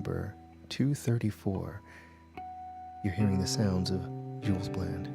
number 234. You're hearing the sounds of Jules Bland.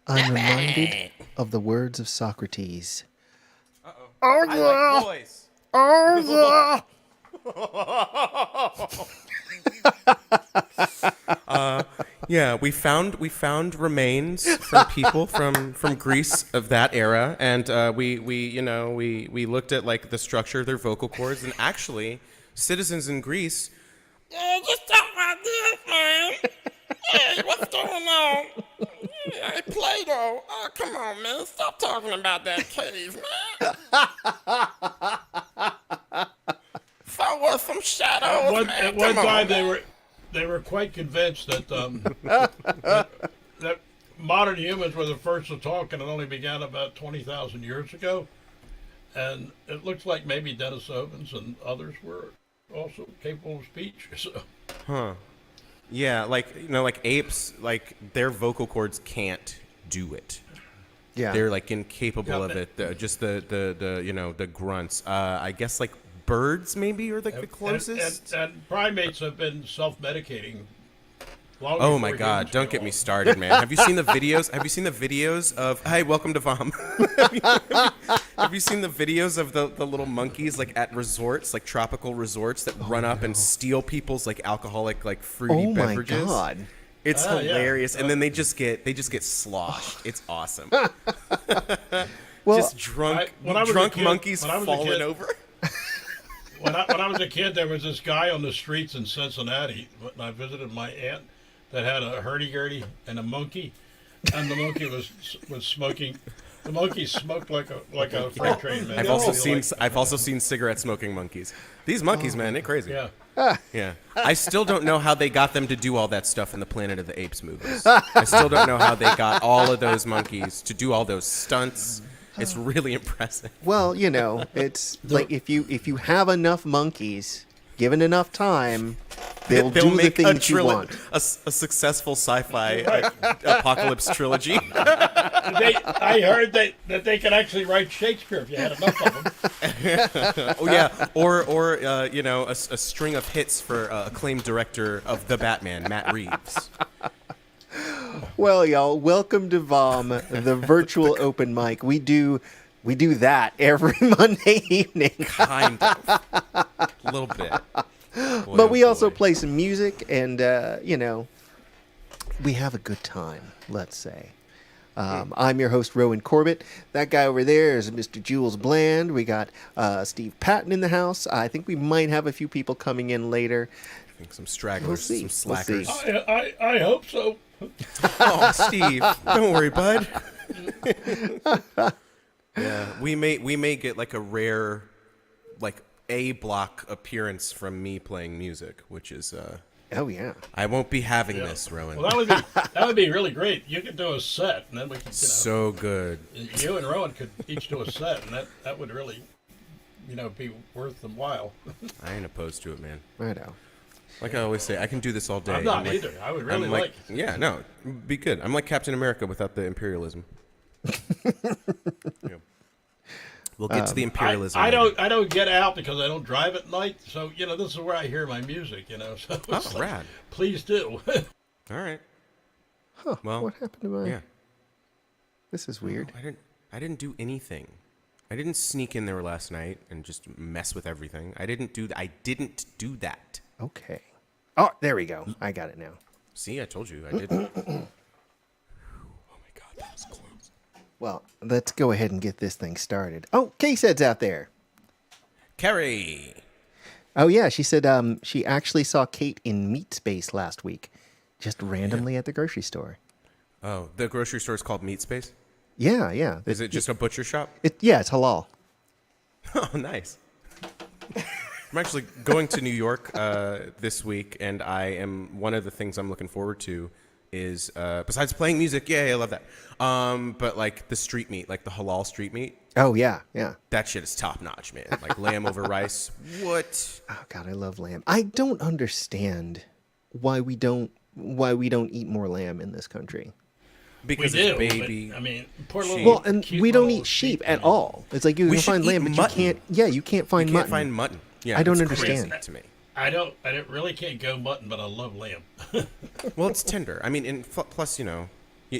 I'm reminded of the words of Socrates. Uh-oh. Oh, I yeah. like boys. Oh, yeah. Yeah, we found remains from people from Greece of that era, and we looked at like the structure of their vocal cords, and actually, citizens in Greece. Yeah, just talk about this, man. Hey, what's going on? Hey, Plato. Oh, come on, man. Stop talking about that cave, man. So was some shadows, man. At one time, they were quite convinced that that modern humans were the first to talk, and it only began about 20,000 years ago. And it looks like maybe Denisovans and others were also capable of speech. So. Huh. Yeah, like apes, like their vocal cords can't do it. Yeah. They're like incapable of it. Just the grunts. I guess like birds maybe are like the closest. And primates have been self-medicating. Oh my God! Don't get me started, man. Have you seen the videos? Have you seen the videos of? Hey, welcome to VOM. Have you seen the videos of the little monkeys like at resorts, like tropical resorts that run up and steal people's like alcoholic like fruity beverages? Oh my God! It's hilarious, yeah. and then they just get sloshed. It's awesome. Well, just drunk monkeys falling over. When I was a kid, there was this guy on the streets in Cincinnati when I visited my aunt that had a hurdy-gurdy and a monkey, and the monkey was smoking. The monkey smoked like a freight train, man. I've also seen cigarette smoking monkeys. These monkeys, man, they're crazy. Yeah. Yeah. I still don't know how they got them to do all that stuff in the Planet of the Apes movies. I still don't know how they got all of those monkeys to do all those stunts. It's really impressive. well, it's like if you have enough monkeys, given enough time, they'll do make the things you want. a successful sci-fi apocalypse trilogy. I heard that they could actually write Shakespeare if you had enough of them. Oh yeah, or a string of hits for acclaimed director of The Batman, Matt Reeves. Well, y'all, welcome to VOM, the virtual open mic. We do that every Monday evening. Kind of. A little bit. Boy, But we oh also boy. play some music, and we have a good time. Let's say. I'm your host, Rowan Corbett. That guy over there is Mr. Jules Bland. We got Steve Patton in the house. I think we might have a few people coming in later. I think some stragglers, We'll see. some slackers. We'll see. I hope so. Oh, Steve, don't worry, bud. Yeah, we may get like a rare, like A block appearance from me playing music, which is Oh yeah. I won't be having this, Rowan. Well, that would be really great. You could do a set, and then we could, So good. you and Rowan could each do a set, and that would really, be worth the while. I ain't opposed to it, man. I know. Like I always say, I can do this all day. I'm not like- either. I would really I'm like. Yeah, no, be good. I'm like Captain America without the imperialism. Yeah. We'll get to the imperialism. I later. don't get out because I don't drive at night. So this is where I hear my music. So it's Oh, rad. please do. All right. Huh. Well, What happened to my? Yeah. This is weird. I didn't do anything. I didn't sneak in there last night and just mess with everything. I didn't do that. Okay. Oh, there we go. I got it now. See, I told you I didn't. Oh my God, that was close. Well, let's go ahead and get this thing started. Oh, K-Said's out there. Carrie. Oh yeah, she said she actually saw Kate in Meat Space last week, just randomly at the grocery store. Oh, the grocery store is called Meat Space? Yeah, yeah. Is it just a butcher shop? Yeah, it's halal. Oh, nice. I'm actually going to New York this week, and one of the things I'm looking forward to is, besides playing music, yay, I love that, but like the street meat, like the halal street meat. Oh yeah, yeah. That shit is top notch, man. Like lamb over rice. What? Oh God, I love lamb. I don't understand why we don't eat more lamb in this country. Because we do, it's baby. but, I mean, poor little. sheep. Well, and cute we don't little eat sheep sheep, at man. all. It's like you We can should find lamb, eat but mutton. you can't. Yeah, you can't find You mutton. can't find mutton. Yeah, I don't that's understand. crazy to me. I really can't go mutton, but I love lamb. Well, it's tender. I mean, and plus, you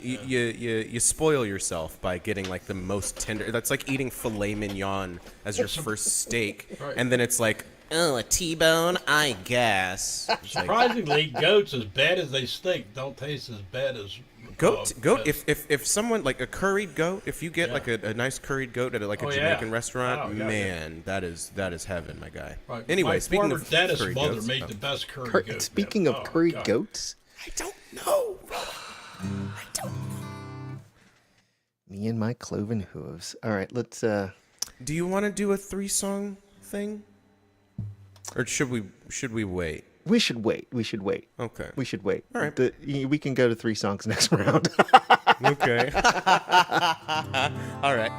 You spoil yourself by getting like the most tender. That's like eating filet mignon as your first steak, Right. and then it's like, oh, a T-bone, I guess. It's like, Surprisingly, goats, as bad as they stink, don't taste as bad as goat. as- If someone like a curried goat, if you get like a nice curried goat at a Oh, yeah. Jamaican restaurant, Oh, yeah, man, that is heaven, my guy. Right. Anyway, My speaking former of dentist's curried mother goats, made the best curry goat. Speaking man. of Oh, curried God. goats, I don't know. me and my cloven hooves. All right, let's. Do you want to do a 3-song thing, or should we wait? We should wait. We should wait. Okay. We should wait. All right. We can go to 3 songs next round. Okay. All right.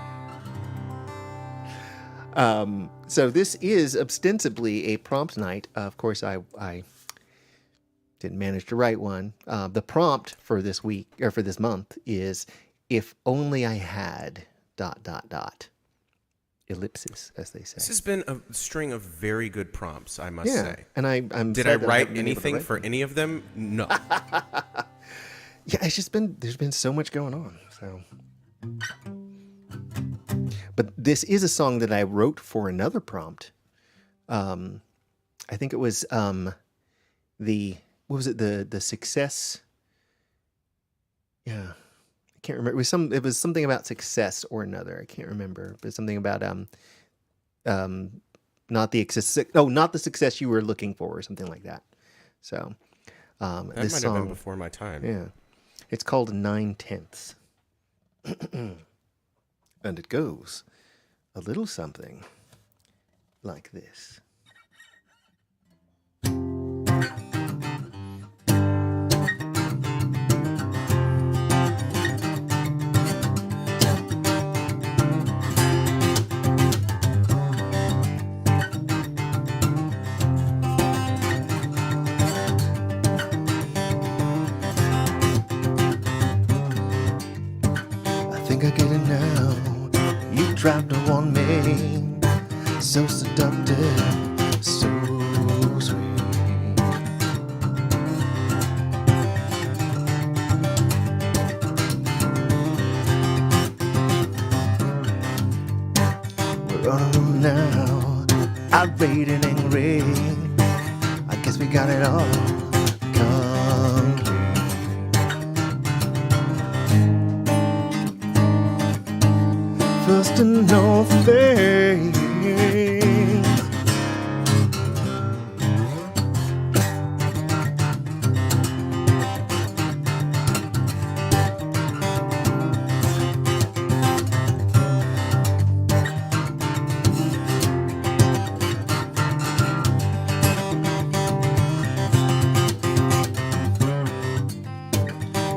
So this is ostensibly a prompt night. Of course, I didn't manage to write one. The prompt for this week or for this month is "If only I had ... ellipses," as they This say. has been a string of very good prompts, I must say. and I'm. Did sad I that write haven't been able to anything write for them. any of them? No. Yeah, it's just been there's been so much going on. So, but this is a song that I wrote for another prompt. I think it was the what was it the success? Yeah, I can't remember. It was something about success or another. I can't remember, but something about not the success you were looking for or something like that. So That this might song, have been before my time. yeah. It's called 9/10. And it goes a little something like this. I think I get it now. You dropped her on me. So seductive, so sweet. We're on a roll now. Outrated and angry. I guess we got it all complete. First to know things.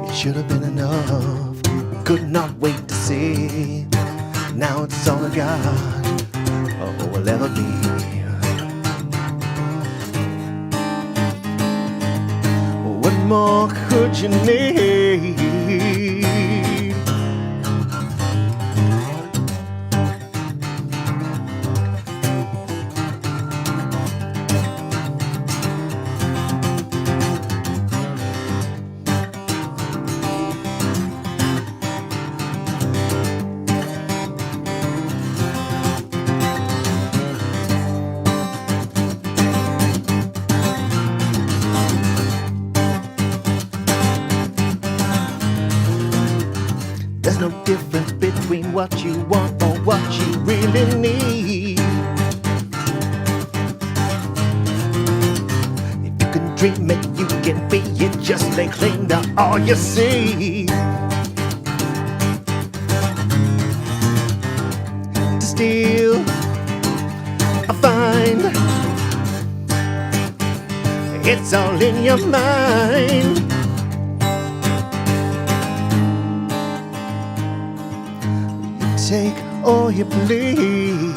It should have been enough. Could not wait to see. Now it's all I got, or will ever be. What more could you need? There's no difference between what you want or what you really need. If you can dream it, you can be it. Just lay claim to all you see. Still, I find it's all in your mind. Take all you please.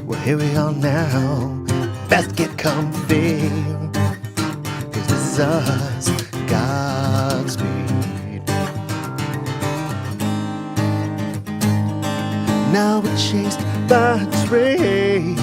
Well, Here we are now. Best get comfy. 'Cause this is us. Godspeed. Now we're chased by its rays.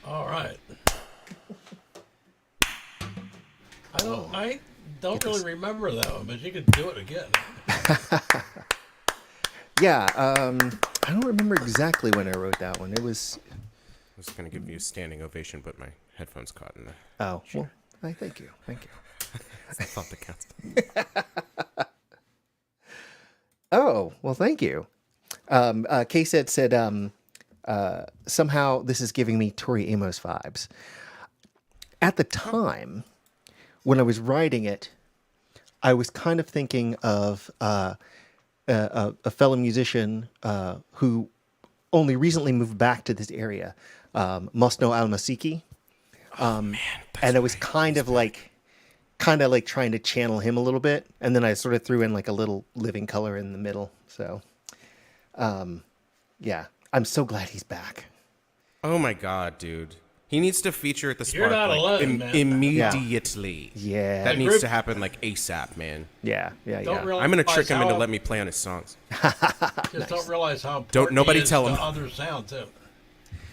All right. I don't really remember that one, but you could do it again. Yeah, I don't remember exactly when I wrote that one. It was... I was going to give you a standing ovation, but my headphones caught in the... Oh, well, thank you. Thank you. I thought that counts. Oh, well, thank you. K-Set said, somehow this is giving me Tori Amos vibes. At the time, when I was writing it, I was kind of thinking of a fellow musician who only recently moved back to this area, Mosno Almasiki. And it was kind of like trying to channel him a little bit, and then I sort of threw in like a little Living Color in the middle. So, yeah, I'm so glad he's back. Oh my god, dude. He needs to feature at the Spark You're not alone, man. immediately. Yeah. That The needs group- to happen like ASAP, man. Yeah. Don't realize I'm gonna trick him into how- let me play on his songs. Just don't realize how important Don't nobody he is tell to him. other sound too.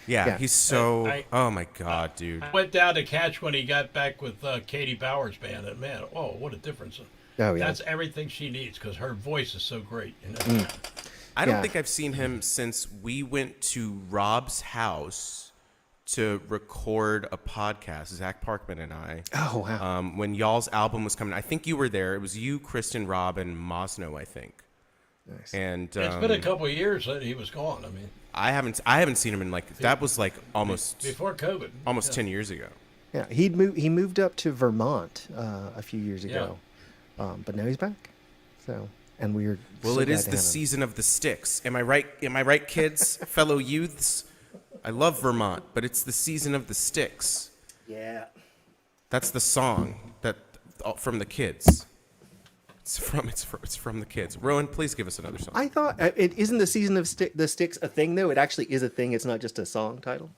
Yeah, he's so... I- oh my god, dude. I went down to catch when he got back with Katie Bowers' band, and man, oh, what a difference! Oh, yeah. That's everything she needs because her voice is so great. You know? I don't Yeah. think I've seen him since we went to Rob's house to record a podcast, Zach Parkman and I. Oh, wow. When y'all's album was coming. I think you were there. It was you, Kristen, Rob, and Mosno, I think. Nice. And It's been a couple of years that he was gone. I mean, I haven't seen him in like, that was like almost before COVID. 10 years ago. Yeah, he moved up to Vermont a few years ago, but now he's back. So, and we're Well, so it glad is to the have him. season of the sticks. Am I right? Am I right, kids, fellow youths? I love Vermont, but it's the season of the sticks. Yeah. That's the song that from the kids. It's from the kids. Rowan, please give us another song. I thought it isn't the season of the sticks a thing though. It actually is a thing. It's not just a song title.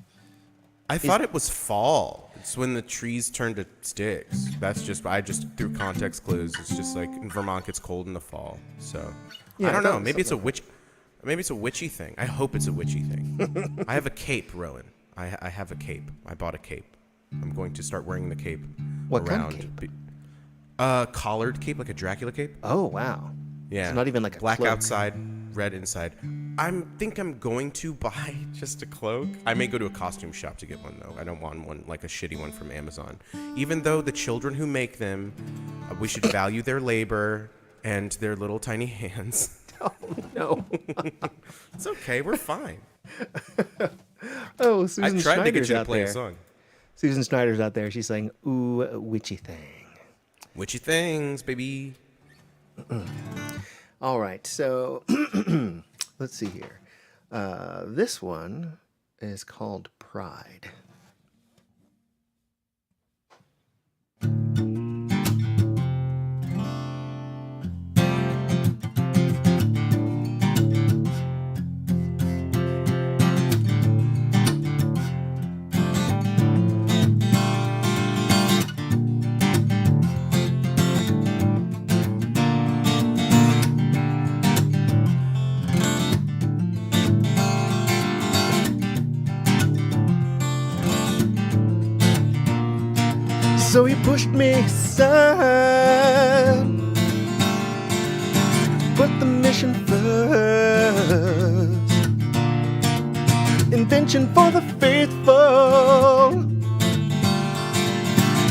I thought it was fall. It's when the trees turn to sticks. I just threw context clues. It's just like in Vermont gets cold in the fall. So Yeah, I don't I thought know. it was Maybe it's a something witch. Maybe it's a witchy thing. I hope it's a witchy thing. I have a cape, Rowan. I have a cape. I bought a cape. I'm going to start wearing the cape What kind around. of cape? Collared cape, like a Dracula cape. Oh wow. Yeah. It's not even like a black cloak. outside, red inside. Think I'm going to buy just a cloak. I may go to a costume shop to get one though. I don't want one like a shitty one from Amazon. Even though the children who make them, we should value their labor and their little tiny hands. Oh no. It's okay. We're fine. Oh, Susan I tried to get Schneider's you to out play there. a song. Susan Schneider's out there. She's saying, "Ooh, witchy thing." Witchy things, baby. All right, so let's see here. This one is called Pride. So he pushed me aside, put the mission first. Invention for the faithful,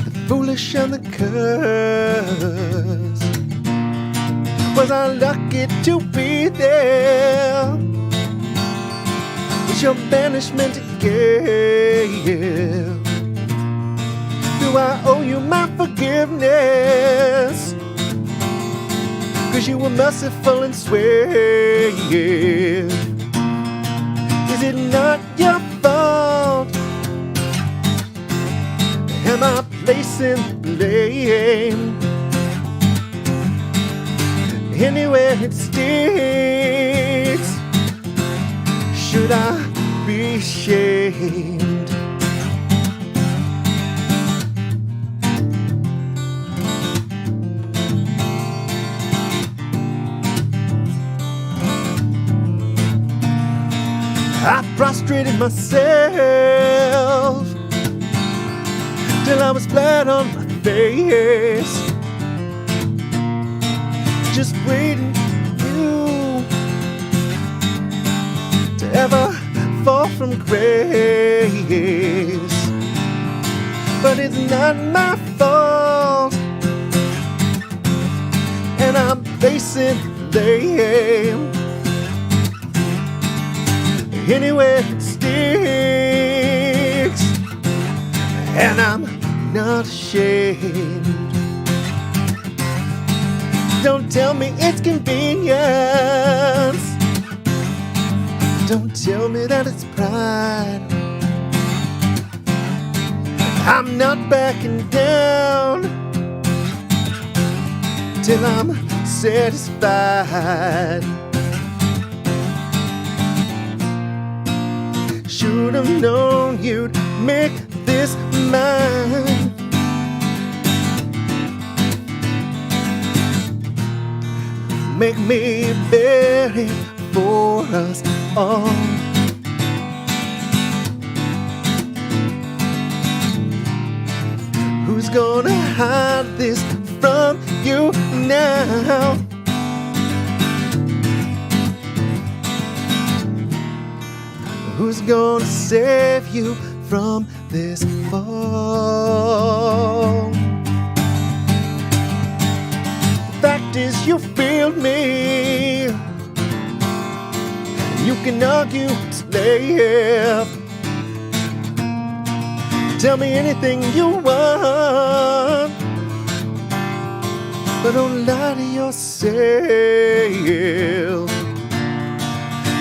the foolish and the cursed. Was I lucky to be there? Was your banishment again? Do I owe you my forgiveness? 'Cause you were merciful and swear. Is it not your fault? Am I placing blame anywhere it sticks? Should I be ashamed? I prostrated myself till I was flat on my face, just waiting for you to ever fall from grace. But it's not my fault, and I'm facing blame anywhere it sticks, and I'm not ashamed. Don't tell me it's convenience. Don't tell me that it's pride. I'm not backing down till I'm satisfied. Should have known you'd make this mine. Make me bear it for us all. Who's gonna hide this from you now? Who's gonna save you from this fall? The fact is you failed me. You can argue what's left. Tell me anything you want, but don't lie to yourself.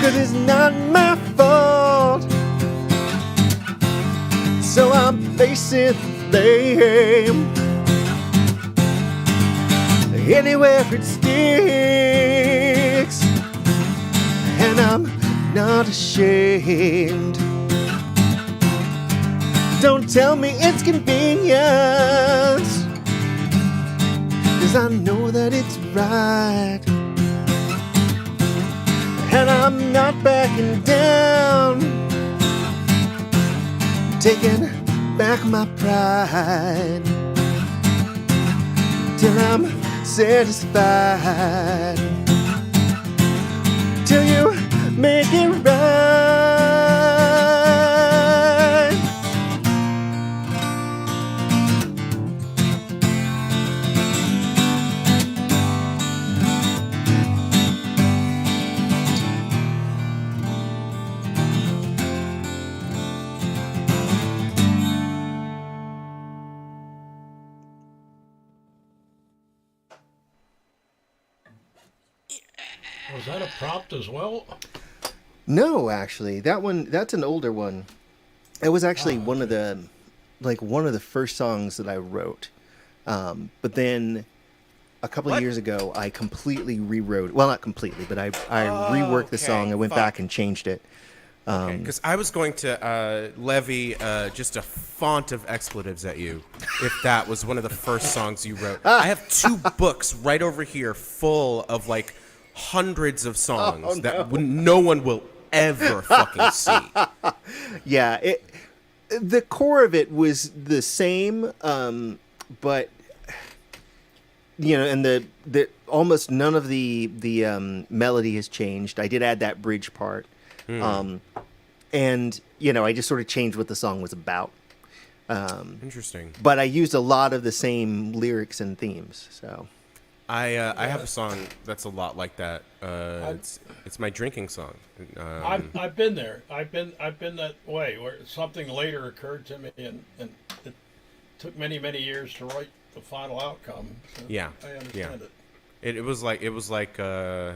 'Cause it's not my fault, so I'm facing blame anywhere it sticks, and I'm not ashamed. Don't tell me it's convenience, 'cause I know that it's right. And I'm not backing down, taking back my pride till I'm satisfied, till you make it right. Was that a prompt as well? No, actually, that's an older one. It was actually one of the first songs that I wrote. But then a couple of years ago, I completely rewrote. Well, not completely, but I reworked the song. I went back and changed it. Because I was going to levy just a font of expletives at you if that was one of the first songs you wrote. I have 2 books right over here full of like hundreds of songs that no one will ever fucking see. Yeah, the core of it was the same, but and the almost none of the melody has changed. I did add that bridge part, and I just sort of changed what the song was about. Interesting. But I used a lot of the same lyrics and themes. So I have a song that's a lot like that. It's my drinking song. I've been there. I've been that way where something later occurred to me, and it took many years to write the final outcome. So Yeah, I understand it. It was like I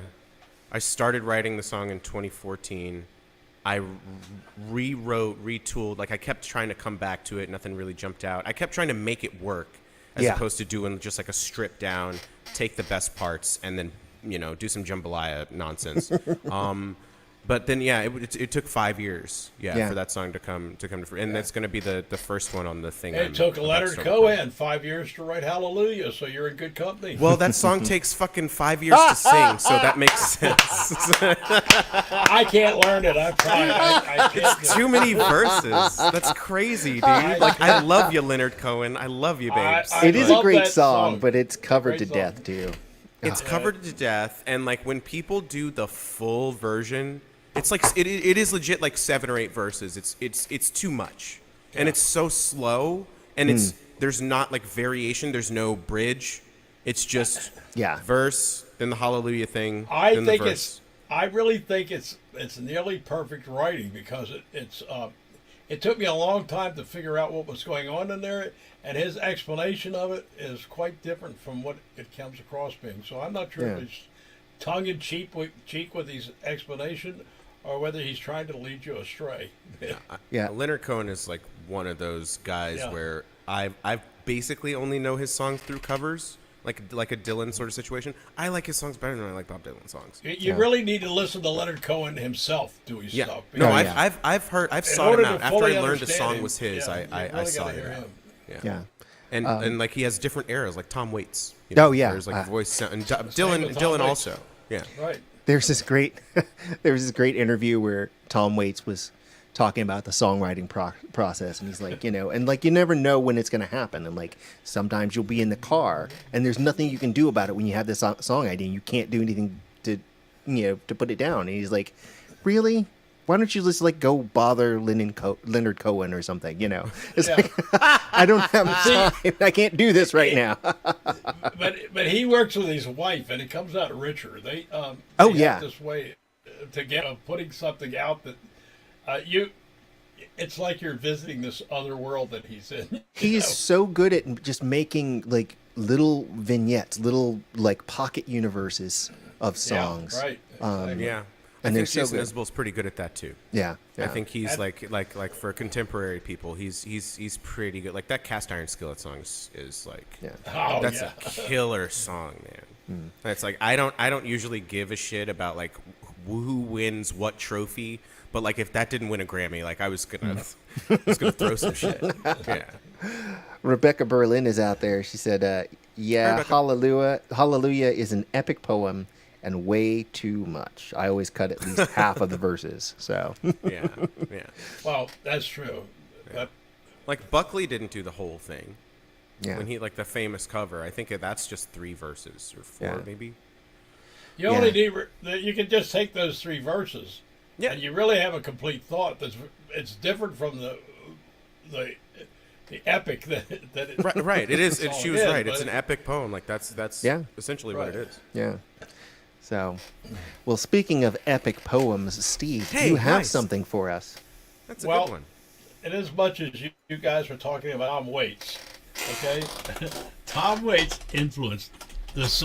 started writing the song in 2014. I rewrote, retooled. Like I kept trying to come back to it. Nothing really jumped out. I kept trying to make it work, as opposed to doing just like a strip down, take the best parts, and then do some jambalaya nonsense. But then it took 5 years for that song to come to fruition, and that's going to be the first one on the thing. It took Leonard Cohen 5 years to write Hallelujah, so you're in good company. Well, that song takes fucking 5 years to sing, so that makes sense. I can't learn it. I've tried. I can't. Too many verses. That's crazy, dude. Like, I love you, Leonard Cohen. I love you, babes. It is a great that song, but it's covered to death too. It's covered to death, and like when people do the full version, it's like it is legit like 7 or 8 verses. It's too much, and it's so slow, and there's not like variation. There's no bridge. It's just verse, then the Hallelujah thing. I then think the verse. I really think it's nearly perfect writing because it took me a long time to figure out what was going on in there, and his explanation of it is quite different from what it comes across being. So I'm not sure if he's tongue-in-cheek with his explanation or whether he's trying to lead you astray. Leonard Cohen is like one of those guys where I basically only know his songs through covers. Like a Dylan sort of situation. I like his songs better than I like Bob Dylan songs. You really need to listen to Leonard Cohen himself do his stuff. No, I've sought him out. After I learned the song was his, I sought him out. And like he has different eras, like Tom Waits. There's like voice sound, and Dylan also. Yeah. Right. There's this great interview where Tom Waits was talking about the songwriting process, and he's like, and like you never know when it's going to happen, and like sometimes you'll be in the car and there's nothing you can do about it when you have this song idea and you can't do anything to put it down, and he's like, really, why don't you just like go bother Leonard Cohen or something, it's like I don't have time, I can't do this right now. but he works with his wife and it comes out richer. They have this way to get putting something out that it's like you're visiting this other world that he's in. He's so good at just making like little vignettes, little like pocket universes of songs. Yeah, right. Exactly. And I think so Jason Isbell's pretty good at that too. Yeah. I think he's like for contemporary people, he's pretty good. Like that Cast Iron Skillet song is like that's a killer song, man. It's like I don't usually give a shit about like who wins what trophy. But like, if that didn't win a Grammy, like I was gonna throw some shit. Yeah. Rebecca Berlin is out there. She said, Hallelujah is an epic poem and way too much. I always cut at least half of the verses. So. Yeah. Well, that's true. Yeah. Like Buckley didn't do the whole thing. Yeah. When he like the famous cover, I think that's just 3 verses or 4 maybe. You only need you can just take those 3 verses. Yeah, and you really have a complete thought. It's different from the epic that right. It is. She was right. It's an epic poem. Like that's essentially what it is. Yeah. So, well, speaking of epic poems, Steve, you have something for us. That's a good one. And as much as you guys were talking about Tom Waits, okay, Tom Waits influenced this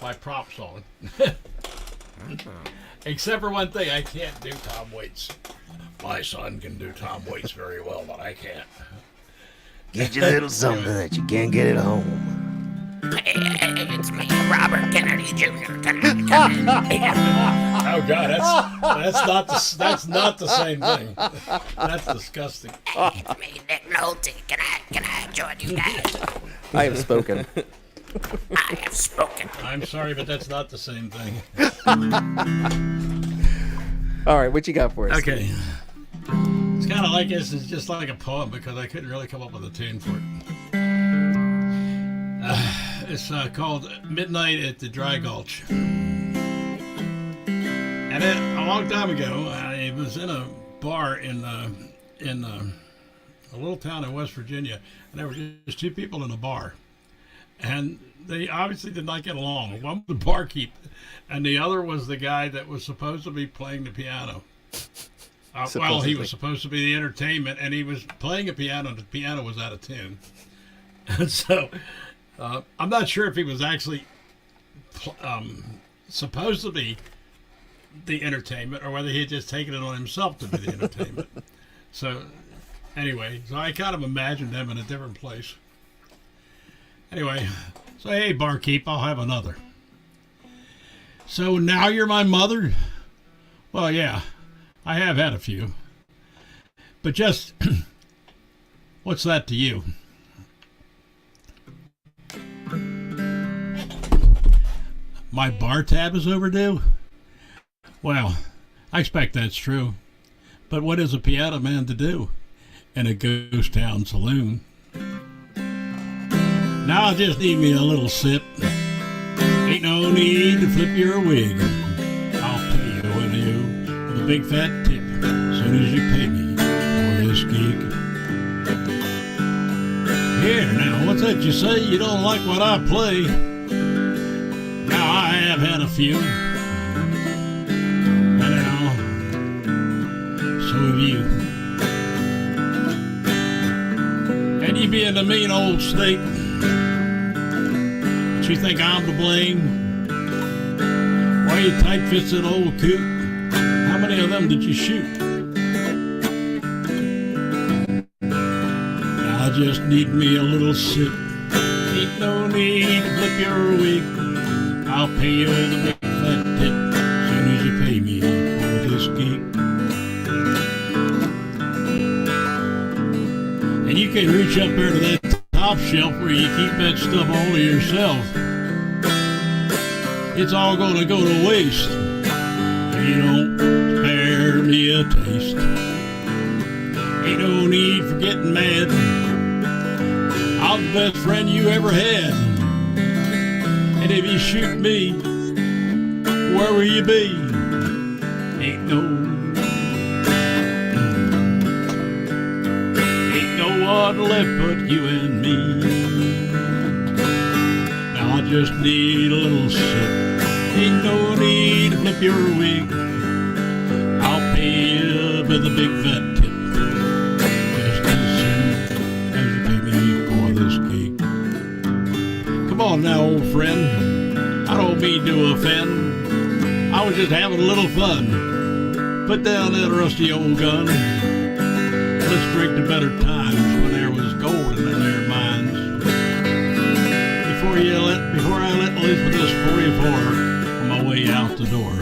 my prop song. Except for one thing, I can't do Tom Waits. My son can do Tom Waits very well, but I can't. Get you a little something that you can't get at home. It's me, Robert Kennedy Jr. Oh God, that's not the same thing. That's disgusting. It's me, Nick Nolte. Can I join you guys? I have spoken. I have spoken. I'm sorry, but that's not the same thing. All right, what you got for us? Okay. It's kind of like this. It's just like a poem because I couldn't really come up with a tune for it. It's called Midnight at the Dry Gulch. And a long time ago, I was in a bar in a little town in West Virginia, and there were just 2 people in a bar. and they obviously did not get along. One was the barkeep, and the other was the guy that was supposed to be playing the piano. Well, he was supposed to be the entertainment, and he was playing a piano, and the piano was out of tune. And so, I'm not sure if he was actually supposed to be the entertainment, or whether he had just taken it on himself to be the entertainment. So, anyway, so I kind of imagined them in a different place. Anyway, so hey, barkeep, I'll have another. So now you're my mother? Well, yeah, I have had a few. But just, what's that to you? My bar tab is overdue? Well, I expect that's true. But what is a piano man to do in a ghost town saloon? Now I just need me a little sip. Ain't no need to flip your wig. I'll pay you with a big fat tip as soon as you pay me for this gig. Here, now, what's that you say? You don't like what I play? Now, I have had a few. And now, so have you. And you being a mean old snake, you think I'm to blame? Why you tight-fisted old coot? How many of them did you shoot? I just need me a little sip. Ain't no need to flip your wig. I'll pay you with a big fat tip as soon as you pay me for this gig. And you can reach up there to that top shelf where you keep that stuff all to yourself. It's all gonna go to waste if you don't spare me a taste. Ain't no need for getting mad. I'm the best friend you ever had. And if you shoot me, where will you be? Ain't no one left but you and me. Now I just need a little sip. Ain't no need to flip your wig. I'll pay you with a big fat tip just as soon as you pay me for this gig. Come on now, old friend. I don't mean to offend. I was just having a little fun. Put down that rusty old gun. Let's drink to better times when there was gold in their mines. Before I let loose with this 44 on my way out the door.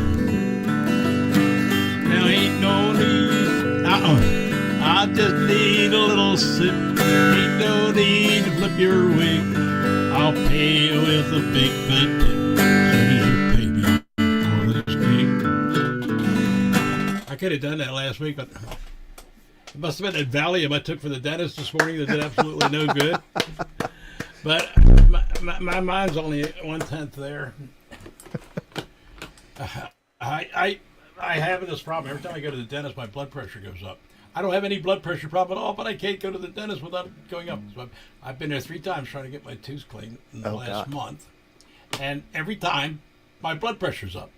Now ain't no need, I just need a little sip. Ain't no need to flip your wig. I'll pay you with a big fat tip as soon as you pay me for this gig. I could have done that last week, but it must have been that Valium I took for the dentist this morning that did absolutely no good. But my mind's only 1/10 there. I have this problem. Every time I go to the dentist, my blood pressure goes up. I don't have any blood pressure problem at all, but I can't go to the dentist without it going up. So I've been there 3 times trying to get my tooth cleaned in the last month. And every time, my blood pressure's up.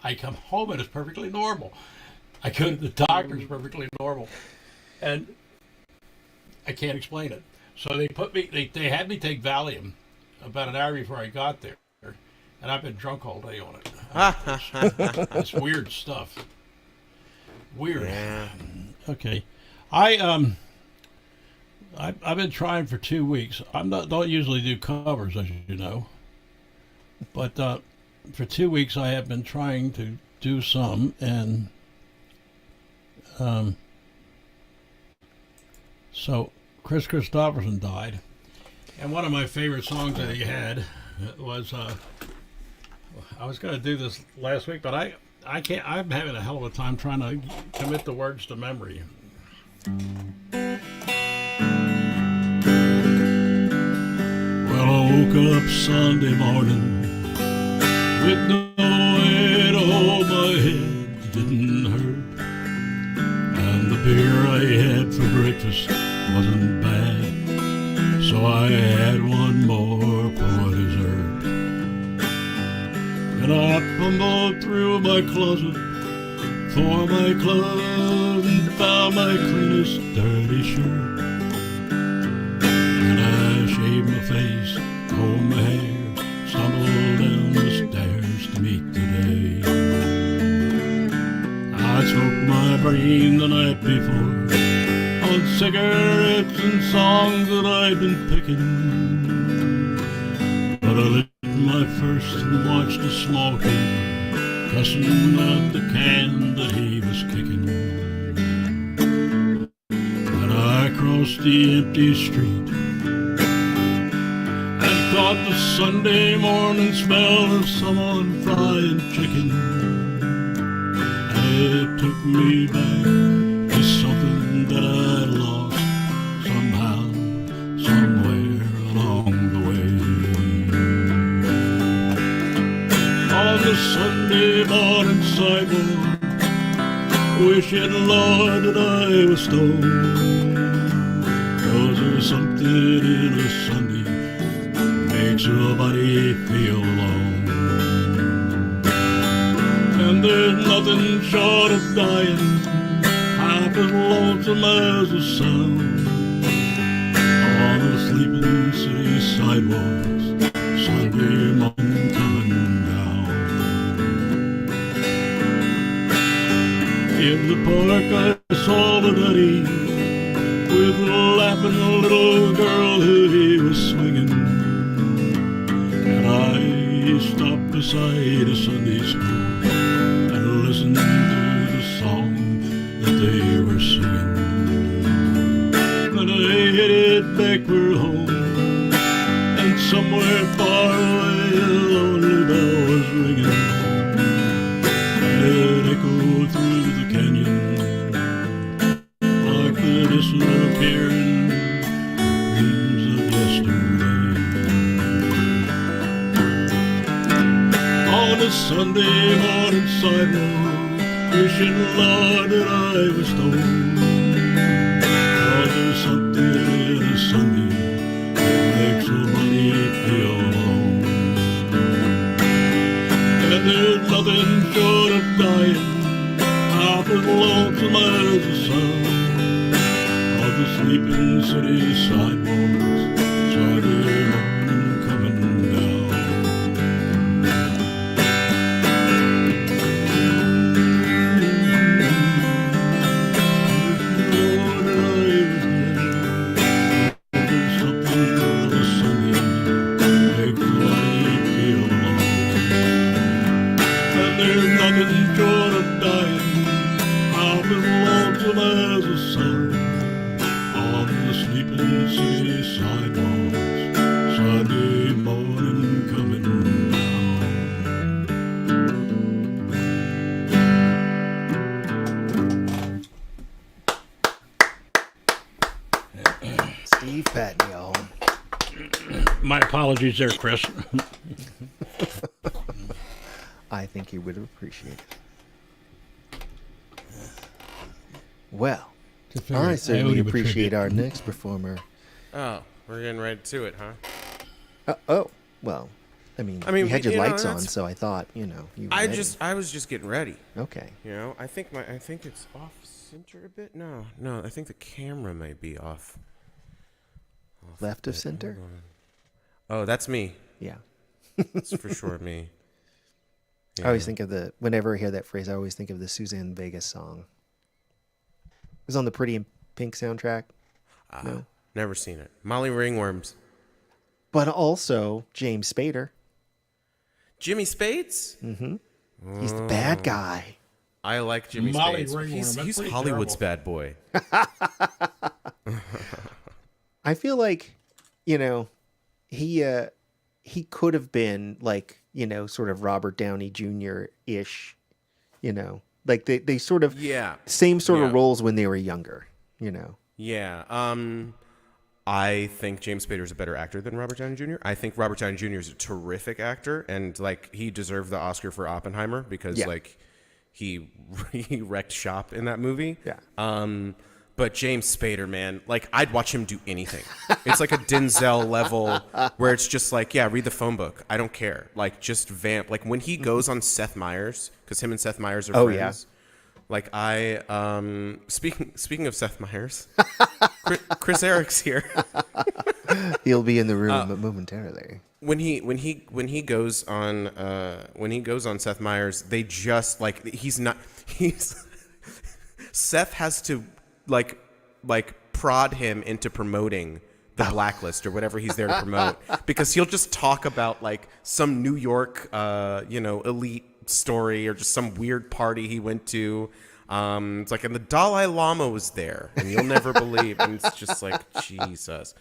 I come home and it's perfectly normal. I go to the doctor, it's perfectly normal. And I can't explain it. So they had me take Valium about an hour before I got there, and I've been drunk all day on it. It's weird stuff. Weird. Yeah. Okay, I've been trying for 2 weeks. Don't usually do covers, as you know, but for 2 weeks I have been trying to do some, and so Chris Christopherson died, and one of my favorite songs that he had was I was going to do this last week, but I can't. I'm having a hell of a time trying to commit the words to memory. Well, I woke up Sunday morning with no weight on my head, didn't hurt, and the beer I had for breakfast wasn't bad, so I had one more for my closet for my clothes and found my cleanest dirty shirt. And I shaved my face, combed my hair, stumbled down the stairs to meet the day. I smoked my brain the night before on cigarettes and songs that I'd been picking. But I lit my first and watched a small kid cussing out the can that he was kicking. And I crossed the empty street and caught the Sunday morning smell of someone frying chicken. And it took me back to something that I lost somehow, somewhere along the way. On the Sunday morning sidewalk, wishing, Lord, that I was stoned. 'Cause there's something in a Sunday makes a body feel alone. And there's nothing short of dying half as lonesome as the sun on the sleeping city sidewalks, Sunday morning coming down. In the park I saw the daddy with a laughing little girl who he was swinging. And I stopped beside a Sunday school and listened to the song that they were singing. Then I headed back for home, and somewhere far away a lonely bell was ringing. And it echoed through the canyon like the disappearing dreams of yesterday. On a Sunday morning sidewalk, wishing, Lord, that I was stoned. 'Cause there's something in a Sunday that makes somebody feel alone. And there's nothing short of dying half as lonesome as the sun of the sleeping city sidewalks, Saturday morning coming down. Steve Patton, y'all. My apologies there, Chris. I think he would appreciate it. Well, I certainly appreciate our next performer. Oh, we're getting right to it, huh? Well, I mean, I mean, you had your you know, lights on, that's- so I thought, you know, you were I ready. was just getting ready. Okay. You know, I think it's off center a bit. No, I think the camera might be off. Left of center? Oh, that's me. Yeah. That's for sure me. I always think of whenever I hear that phrase, I always think of the Suzanne Vega song. It was on the Pretty in Pink soundtrack. No. Never seen it. Molly Ringworms. But also James Spader. Jimmy Spades? Mm-hmm. He's the bad guy. I like Jimmy Molly Spades. Ringworm, He's that's pretty Hollywood's terrible. bad boy. I feel like, you know, he could have been like, you know, sort of Robert Downey Jr.-ish, you know. Like they sort of same sort of roles when they were younger, you know. Yeah. I think James Spader is a better actor than Robert Downey Jr. I think Robert Downey Jr. is a terrific actor, and like he deserved the Oscar for Oppenheimer because like he wrecked shop in that movie. Yeah. But James Spader, man, like I'd watch him do anything. It's like a Denzel level where it's just like, yeah, read the phone book. I don't care. Like just vamp. Like when he goes on Seth Meyers, because him and Seth Meyers are friends. Yeah. Like speaking of Seth Meyers, Chris Eric's here. He'll be in the room momentarily. When he goes on Seth Meyers, they just like Seth has to like prod him into promoting the Blacklist or whatever he's there to promote because he'll just talk about like some New York elite story or just some weird party he went to. It's like, and the Dalai Lama was there, and you'll never believe. And it's just like, Jesus.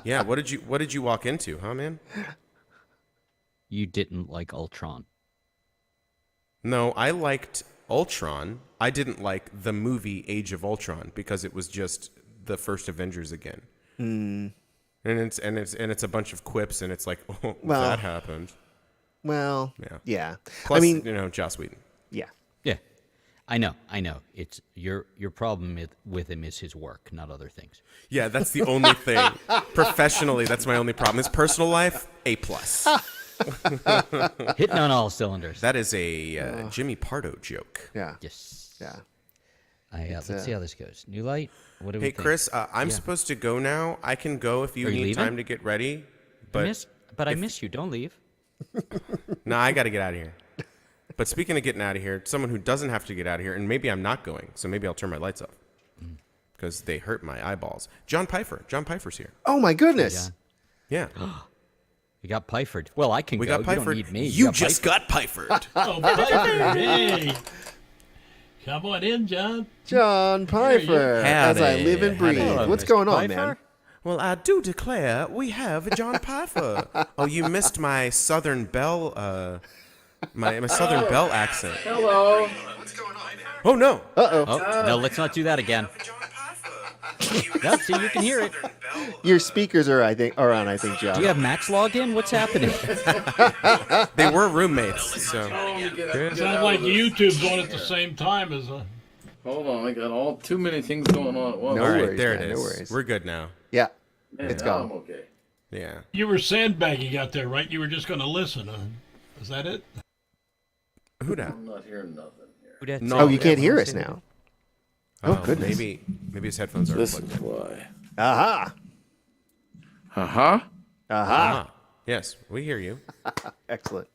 Yeah, what did you walk into, huh, man? You didn't like Ultron. No, I liked Ultron. I didn't like the movie Age of Ultron because it was just the first Avengers again. And it's a bunch of quips, and it's like, oh, well, that happened. Well, yeah. Plus, Joss Whedon. Yeah. Yeah, I know. It's your problem with him is his work, not other things. Yeah, that's the only thing. Professionally, that's my only problem. His personal life, A+. Hitting on all cylinders. That is a Jimmy Pardo joke. Yeah. Yes. Yeah. Let's see how this goes. New light. What do we think? Hey, Chris, I'm supposed to go now. I can go if you need time to get ready. But I miss you. Don't leave. No, I got to get out of here. But speaking of getting out of here, someone who doesn't have to get out of here, and maybe I'm not going, so maybe I'll turn my lights off because they hurt my eyeballs. John Pfeiffer. John Pfeiffer's here. Oh, my goodness. Yeah. We got Pfeiffered. Well, I can go. Got Pfeiffered. You don't need me. You just got Pfeiffered. Oh, Pfeiffer. Hey. Come on in, John. John Pfeiffer. As I live and breathe. Hello, What's Mr. going on, Pfeiffer? man? Well, I do declare we have John Pfeiffer. Oh, you missed my Southern Belle, my Southern Belle accent. Hello. What's going on, man? Oh no! Oh, no, let's not do that again. No, see, you can hear it. Your speakers are on, I think, John. Do you have Max logged in? What's happening? They were roommates, so. Sounds like YouTube's on at the same time as a. Hold on, I got too many things going on at once. No All right, worries, there man, it no is. worries. We're good now. Yeah. Man, It's now gone. I'm okay. Yeah. You were sandbagging out there, right? You were just going to listen. Is that it? Who dat? I'm not hearing nothing here. No, Oh, you can't hear us now. Oh, goodness. Maybe his headphones are This plugged is in. why. Aha. Aha. Aha. Yes, we hear you. Excellent.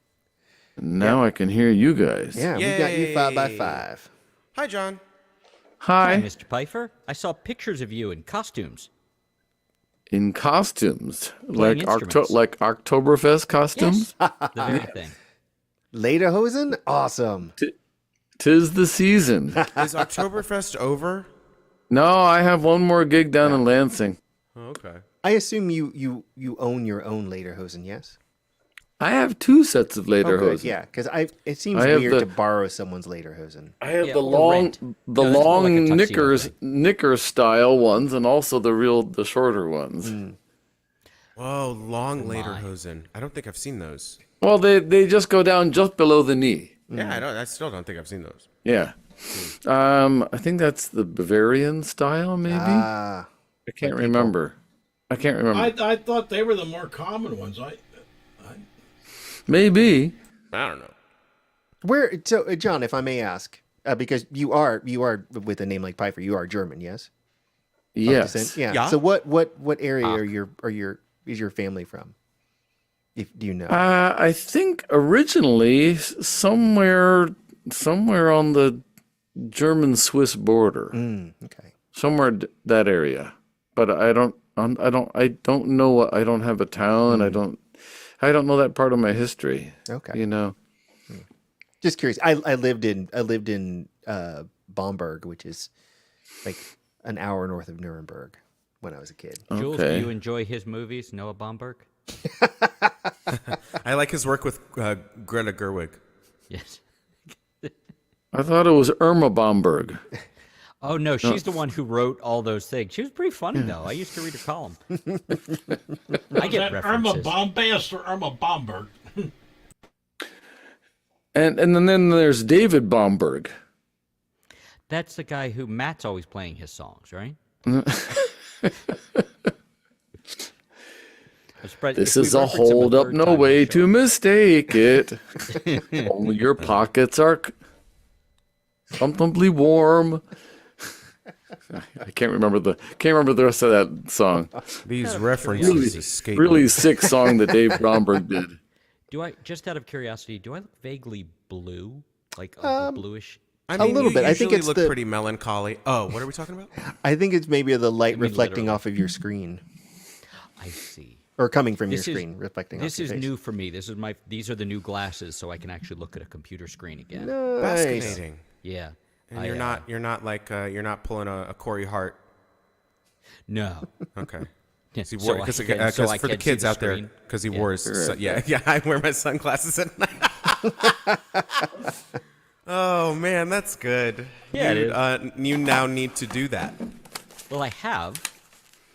Now I can hear you guys. Yeah, we got you 5x5. Hi, John. Hi. Hi, Mr. Pfeiffer. I saw pictures of you in costumes. In costumes, Playing instruments. like Oktoberfest costumes. Yes, the very thing. Lederhosen? Awesome. 'Tis the season. Is Oktoberfest over? No, I have one more gig down in Lansing. Oh, okay. I assume you own your own Lederhosen, yes? I have 2 sets of Oh, good. lederhosen. Yeah, because it seems I have weird the- to borrow someone's Lederhosen. I have Yeah, the or long, rent. the No, that's more like a long tuxedo knicker style ones, and also the shorter ones. Whoa, long lederhosen. I don't think I've seen those. Well, they just go down just below the knee. Yeah, I still don't think I've seen those. Yeah. I think that's the Bavarian style, maybe. Ah. I can't remember. I thought they were the more common ones. Maybe. I don't know. So, John, if I may ask, because you are with a name like Pfeiffer, you are German, yes? Of Yes. descent? Yeah. Yeah. So what area is your family from? Do you know? I think originally somewhere on the German-Swiss border, Okay. somewhere that area. But I don't know. I don't have a town. I don't know that part of my history. Okay. You know. Just curious. I lived in Bamberg, which is like an hour north of Nuremberg when I was a kid. Jules, Okay. do you enjoy his movies? Noah Baumbach? I like his work with Greta Gerwig. Yes. I thought it was Irma Bomberg. Oh, no, she's the one who wrote all those things. She was pretty funny, though. I used to read her column. I Was get that Irma references. Bombast or Irma Bomberg? And then there's David Bomberg. That's the guy who Matt's always playing his songs, right? This is a hold up, no way to mistake it. Only your pockets are comfortably warm. I can't remember the rest of that song. These references escape me. Really sick song that Dave Bromberg did. Just out of curiosity, do I look vaguely blue? Like a bluish? I mean, a little you bit. I think usually it's look the- pretty melancholy. Oh, what are we talking about? I think it's maybe the light reflecting literally. off of your screen. I see. Or coming from This your is- screen, reflecting off This your is face. new for me. These are the new glasses, so I can actually look at a computer screen again. Nice. Fascinating. Yeah. And you're not pulling a Corey Hart. No. Okay. Yeah, He so wore, I cause, can- so I for the can see kids the out there, screen. because he Yeah. wore his, yeah, I wear my sunglasses at night. Oh man, that's good. Yeah, it you now need to do that. Well, I have.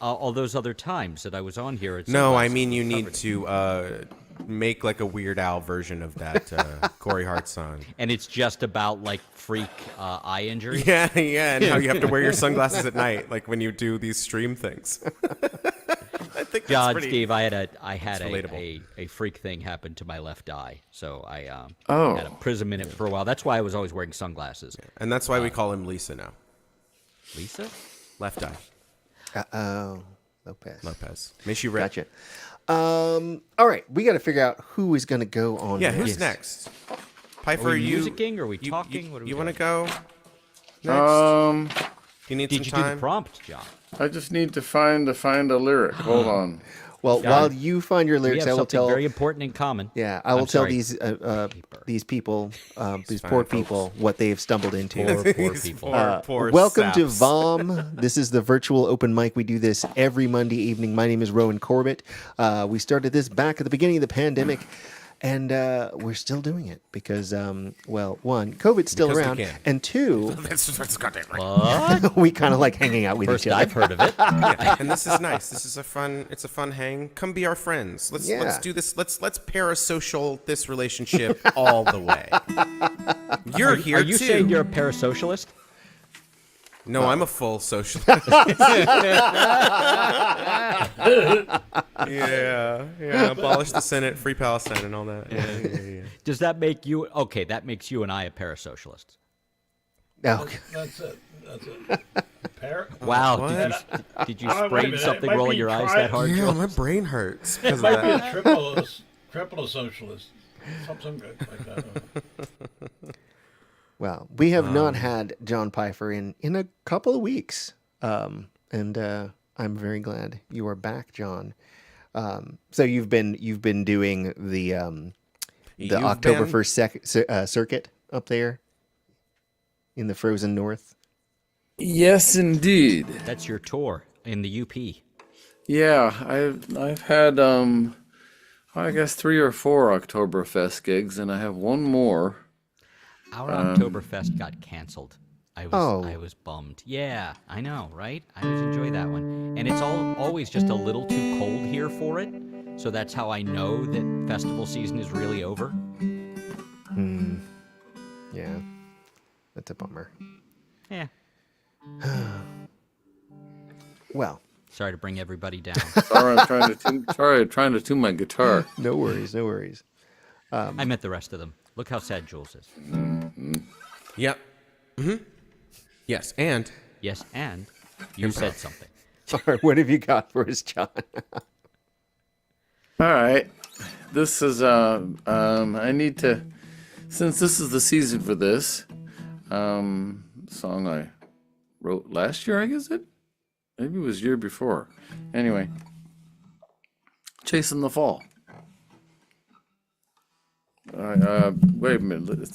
All those other times that I was on here. It's No, I mean you need to make like a Weird Al version of that Corey Hart song. And it's just about like freak eye injury. Yeah, and how you have to wear your sunglasses at night, like when you do these stream things. I think that's God, pretty. Steve, I had relatable. a freak thing happen to my left eye, so I Oh. had a prism in it for a while. That's why I was always wearing sunglasses. And that's why we call him Lisa now. Lisa? Left eye. Uh-oh. Lopez. May she rest. Gotcha. All right, we got to figure out who is going to go on. Yeah, next. who's next? Piper, Are we you musicking? Are we talking? What are we You want to doing? go next? You need Did some you time. do the prompt, John? I just need to find a lyric. Hold on. Well, John, while you find your We lyrics, have I will something tell. very important in common. Yeah, I will I'm tell sorry. these people, these fine, poor folks. people, what they've stumbled into. Poor people. Poor Welcome to saps. VOM. This is the virtual open mic. We do this every Monday evening. My name is Rowan Corbett. We started this back at the beginning of the pandemic, and we're still doing it because, well, one, COVID's still Because we around, can. and two, That's goddamn right. What? we kind of like hanging out with First each other. I've heard of it. Yeah, and this is nice. This is a fun hang. Come be our friends. Let's Yeah. do this. Let's parasocial this relationship all the way. You're here Are you too. saying you're a parasocialist? No, I'm a full socialist. yeah. Abolish the Senate, free Palestine, and all that. Yeah. Does that make you okay? That makes you and I a parasocialist. Oh, That's it. Parrot? Wow! What? Did you Wait a sprain minute, something it might rolling be your eyes tri- that hard? Yeah, Joel? my brain hurts It because of might be that. a triple socialist. Something like that. well, we have not had John Pfeiffer in a couple of weeks, and I'm very glad you are back, John. So you've been doing the You've October been- 1st circuit up there in the frozen north. Yes, indeed. That's your tour in the UP. Yeah, I've had I guess 3 or 4 Oktoberfest gigs, and I have one more. Our Oktoberfest got canceled. I was bummed. Yeah, I know, right? I always enjoy that one, and it's always just a little too cold here for it. So that's how I know that festival season is really over. Yeah, that's a bummer. Yeah. Well, Sorry to bring everybody down. Sorry, I'm trying to tune my guitar. no worries, no worries. I met the rest of them. Look how sad Jules is. Yep. Yes, and Yes, and you said something. All right, what have you got for us, John? All right, this is I need to, since this is the season for this song I wrote last year, I guess maybe it was year before. Anyway, Chasing the Fall. Wait a minute.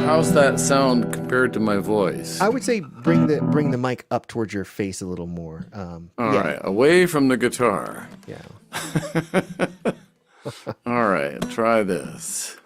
How's that sound compared to my voice? I would say bring the mic up towards your face a little more. All right, away from the guitar. Yeah. All right, try this.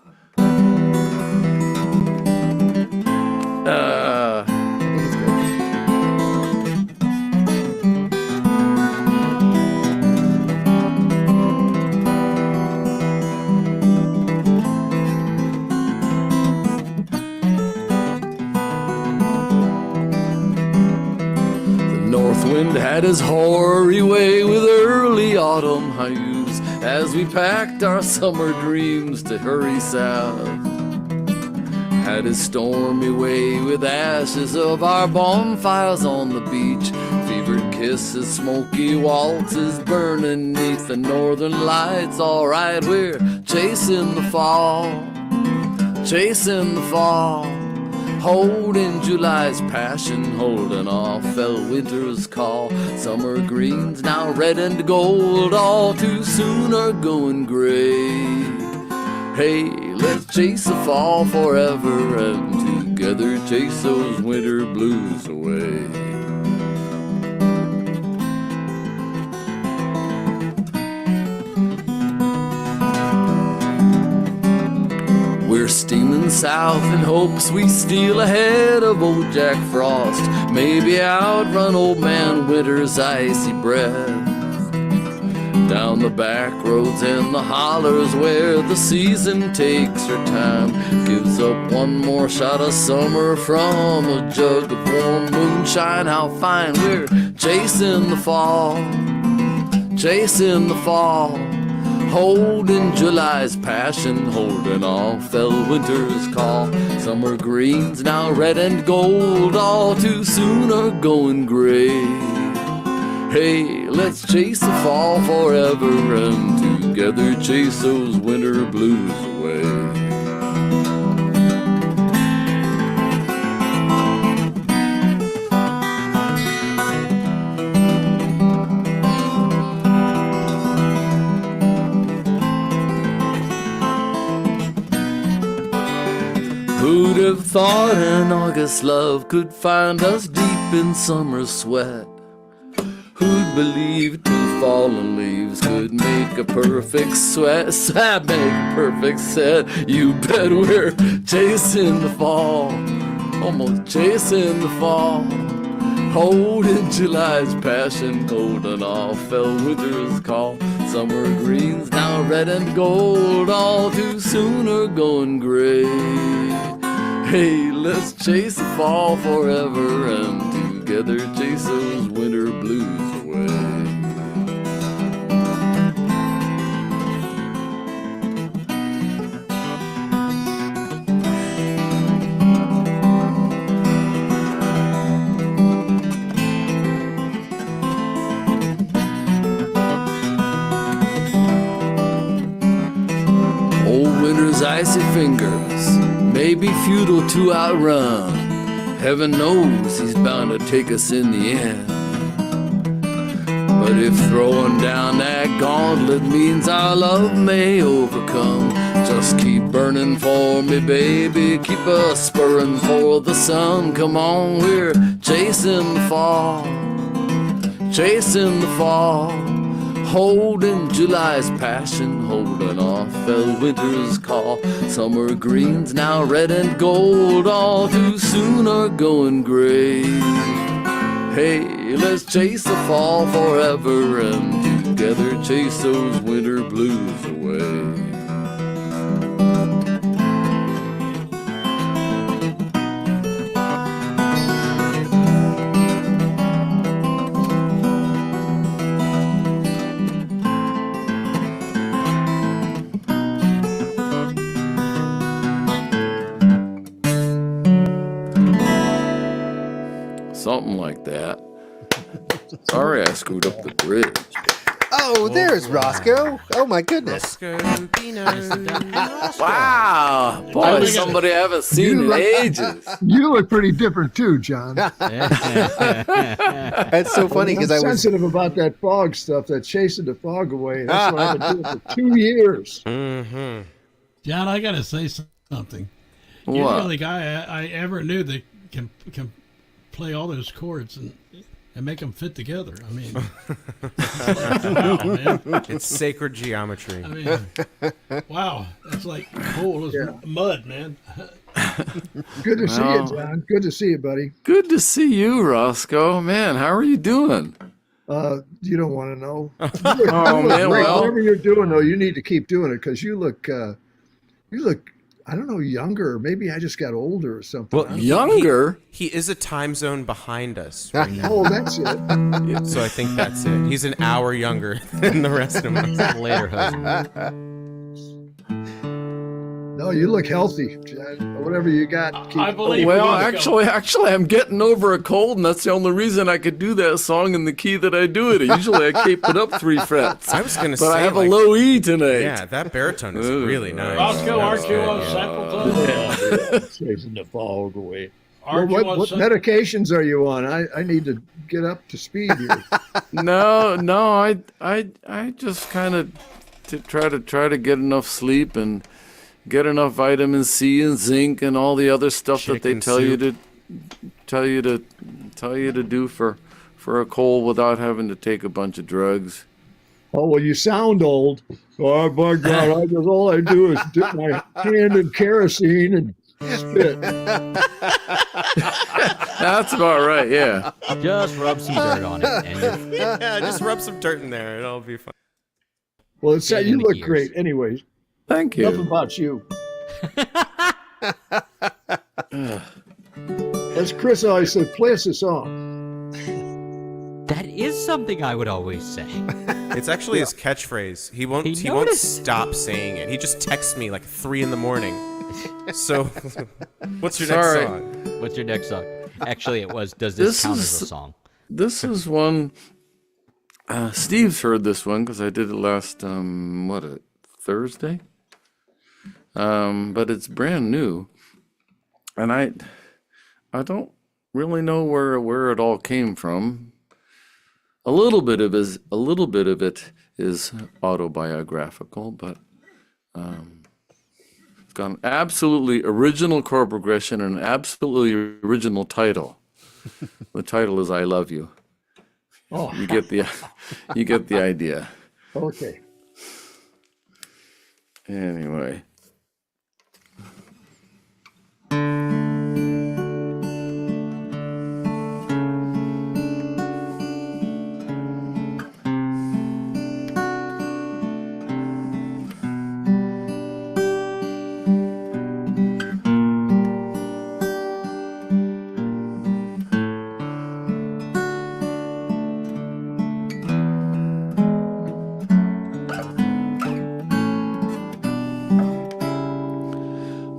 had his hoary way with early autumn hues as we packed our summer dreams to hurry south. Had his stormy way with ashes of our bonfires on the beach, fevered kisses, smoky waltzes burning neath the northern lights. All right, we're chasing the fall, chasing the fall, holding July's passion, holding off fell winter's call. Summer greens now red and gold, all too soon are going gray. Hey, let's chase the fall forever and together chase those winter blues away. We're steaming south in hopes we steal ahead of old Jack Frost, maybe outrun old man Winter's icy breath. Down the back roads and the hollers where the season takes her time, gives up one more shot of summer from a jug of warm moonshine. How fine we're chasing the fall, chasing the fall, holding July's passion, holding off fell winter's call. Summer greens now red and gold, all too soon are going gray. Hey, let's chase the fall forever and together chase those winter blues away. Who'd have thought an August love could find us deep in summer's sweat? Who'd believe two fallen leaves could make a perfect make a perfect set? You bet we're chasing the fall, almost chasing the fall, holding July's passion, holding off fell winter's call. Summer greens now red and gold, all too soon are going gray. Hey, let's chase the fall forever and together chase those winter blues away. Old winter's icy fingers may be futile to outrun. Heaven knows he's bound to take us in the end. But if throwing down that gauntlet means our love may overcome, just keep burning for me, baby. Keep us spurring for the sun. Come on, we're chasing the fall, chasing the fall, holding July's passion, holding off fell winter's call. Summer greens now red and gold, all too soon are going gray. Hey, let's chase the fall forever and together chase those winter blues away. Something like that. Sorry I screwed up the bridge. Oh, there's Roscoe. Oh, my goodness. Wow. Boy, somebody I haven't seen in ages. You look pretty different too, John. That's so funny because I'm I was sensitive about that fog stuff, that chasing the fog away. That's what I've been doing for 2 years. John, I got to say something. What? You're the only guy I ever knew that can play all those chords and make them fit together. I mean, it's like, wow, man. It's sacred geometry. I mean, wow. That's like cool as mud, man. Good to see you, John. Good to see you, buddy. Good to see you, Roscoe. Man, how are you doing? You don't want to know. Oh, man, well. Whatever you're doing, though, you need to keep doing it because you look I don't know, younger. Maybe I just got older or something. Well, Younger? He is a time zone behind us. Oh, that's it. So I think that's it. He's an hour younger than the rest of us. Later, husband. No, you look healthy. Whatever you got. I believe. Well, actually, I'm getting over a cold, and that's the only reason I could do that song in the key that I do it. Usually, I keep it up 3 frets. I was gonna but say, I have like, a low E tonight. Yeah, that baritone is really nice. Roscoe, aren't you on Sample Club? Chasing the fog away. Aren't Well, you on what Sample? medications are you on? I need to get up to speed here. No, I just kind of try to get enough sleep and get enough vitamin C and zinc and all the other stuff that they Chicken tell you to do for a cold without having to take a bunch of drugs. Oh, well, you sound old. Oh, my God, all I do is dip my hand in kerosene and spit. That's about right, yeah. Just rub some dirt on it. And Yeah, just rub some dirt in there. It'll be fun. Well, it's Get you in the look gears. great. Anyways, Thank enough you. about you. As Chris always said, play us a song. that is something I would always say. It's actually his catchphrase. He won't He won't noticed. stop saying it. He just texts me like 3 a.m. So, what's your Sorry. next song? What's your next song? Actually, it was Does This This Count as is- a Song? This is one. Steve's heard this one because I did it last Thursday. But it's brand new, and I don't really know where it all came from. A little bit of it is autobiographical, but it's got an absolutely original chord progression and an absolutely original title. The title is "I Love You." Oh, You get the idea. okay. Anyway.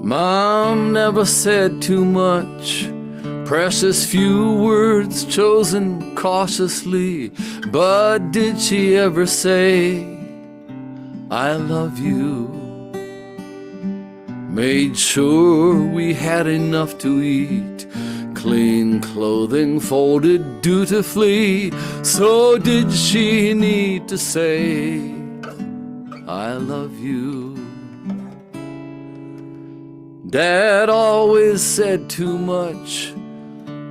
Mom never said too much, precious few words chosen cautiously, but did she ever say, I love you? Made sure we had enough to eat, clean clothing folded dutifully, so did she need to say, I love you? Dad always said too much,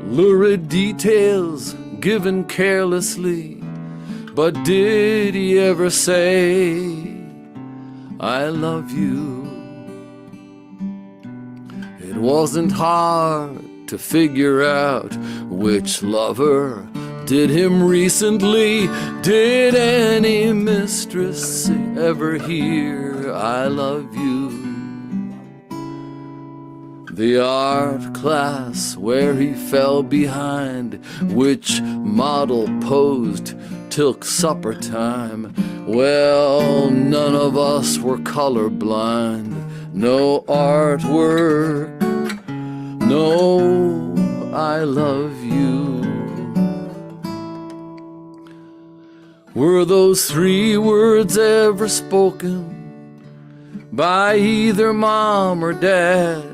lurid details given carelessly, but did he ever say, I love you? It wasn't hard to figure out which lover did him recently. Did any mistress ever hear, I love you? The art class where he fell behind, which model posed till supper time. Well, none of us were colorblind. No artwork, no I love you. Were those 3 words ever spoken by either mom or dad?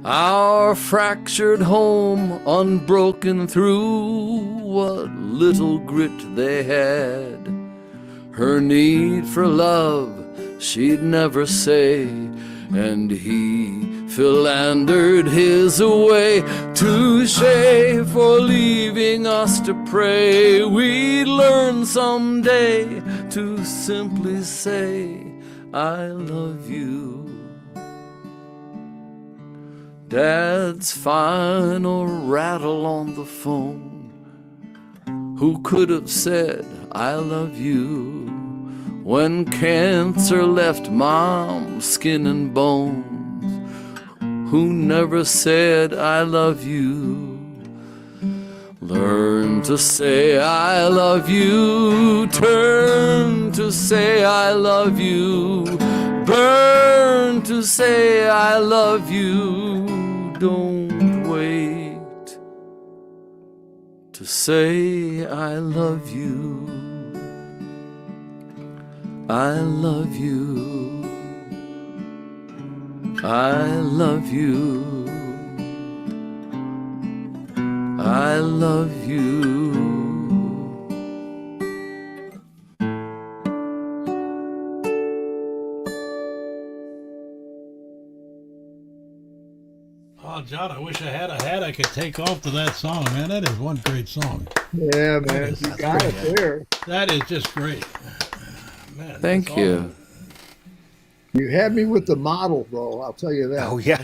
Our fractured home unbroken through what little grit they had. Her need for love she'd never say, and he philandered his away. Touche for leaving us to pray we'd learn someday to simply say, I love you. Dad's final rattle on the phone. Who could have said, I love you, when cancer left Mom's skin and bones? who never said I love you. Learn to say I love you, turn to say I love you, burn to say I love you. Don't wait to say I love you. I love you. I love you. I love you. Oh, John, I wish I had a hat I could take off to that song, man. That is one great song. Yeah, man, you got it there. That is just great. Man, Thank that's you. awesome. You had me with the model, though. I'll tell you that. Oh yeah.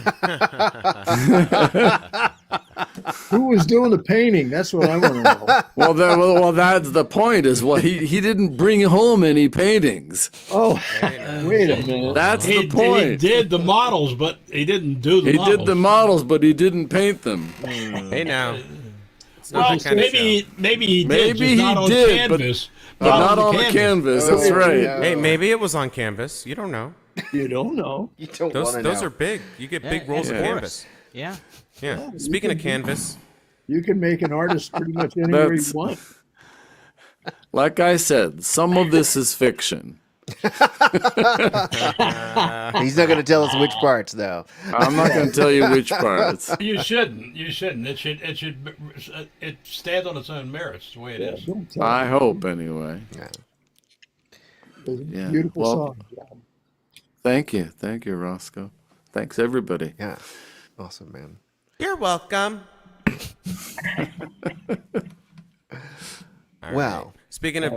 Who was doing the painting? That's what I want to know. Well, that's the point. Is what he didn't bring home any paintings. Oh, wait a minute. That's He the point. did the models, but he didn't do the He models. did the models, but he didn't paint them. Hey now. It's not Well, that kind of show. maybe he did, Maybe just not he on did, but canvas. not on the canvas. That's Oh, right. yeah. Hey, maybe it was on canvas. You don't know. You don't know. You don't Those want to know. those are big. You get big rolls of yeah. canvas. Yeah. Yeah. Speaking of canvas, You can make an artist pretty much anywhere you That's- want. Like I said, some of this is fiction. He's not going to tell us which parts, though. I'm not going to tell you which parts. You shouldn't. You shouldn't. It stands on its own merits the way it is. Don't tell I hope, anyway. me. It's a Yeah. beautiful Well, song. John. Thank you, Roscoe. Thanks, everybody. Yeah. Awesome, man. you're welcome. All Wow. right. Speaking of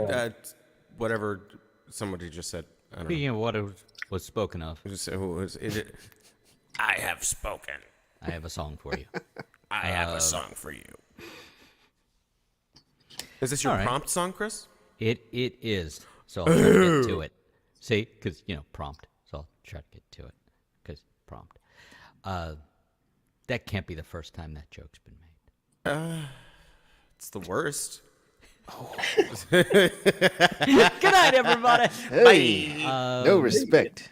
whatever somebody just said, I don't know. Speaking of what was spoken of, Just say who was it? I have spoken. I have a song for you. I have a song for you. Is this your All right. prompt song, Chris? It is. So I'll try to get to it. See, because prompt. So I'll try to get to it because prompt. That can't be the first time that joke's been made. It's the worst. Good night, everybody. Hey, no respect.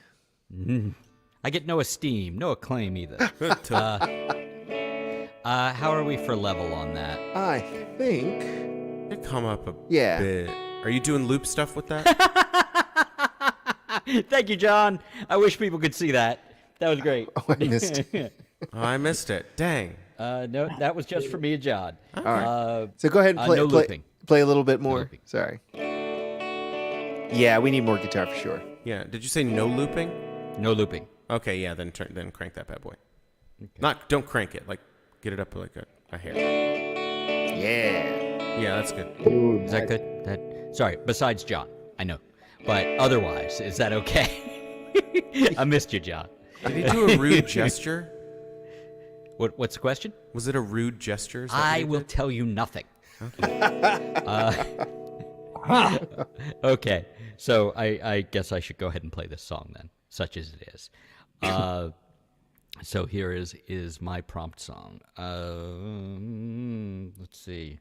I get no esteem, no acclaim either. How are we for level on that? I think. It come up a Yeah. bit. Are you doing loop stuff with that? Thank you, John. I wish people could see that. That was great. Oh, I missed it. Oh, I missed it. Dang. No, that was just for me and John. All right. So go ahead and play, no play, looping. play a little bit more. looping. Sorry. Yeah, we need more guitar for sure. Yeah. Did you say no looping? No looping. Okay. Yeah. Then crank that bad boy. Don't crank it. Like get it up like a hair. Yeah. Yeah, that's good. Ooh, Is that good? Sorry, besides John, I know. But otherwise, is that okay? I missed you, John. Did he do a rude gesture? What's the question? Was it a rude gesture? Is that what I he will did? tell you nothing. Okay, so I guess I should go ahead and play this song then, such as it is. So here is my prompt song. Let's see.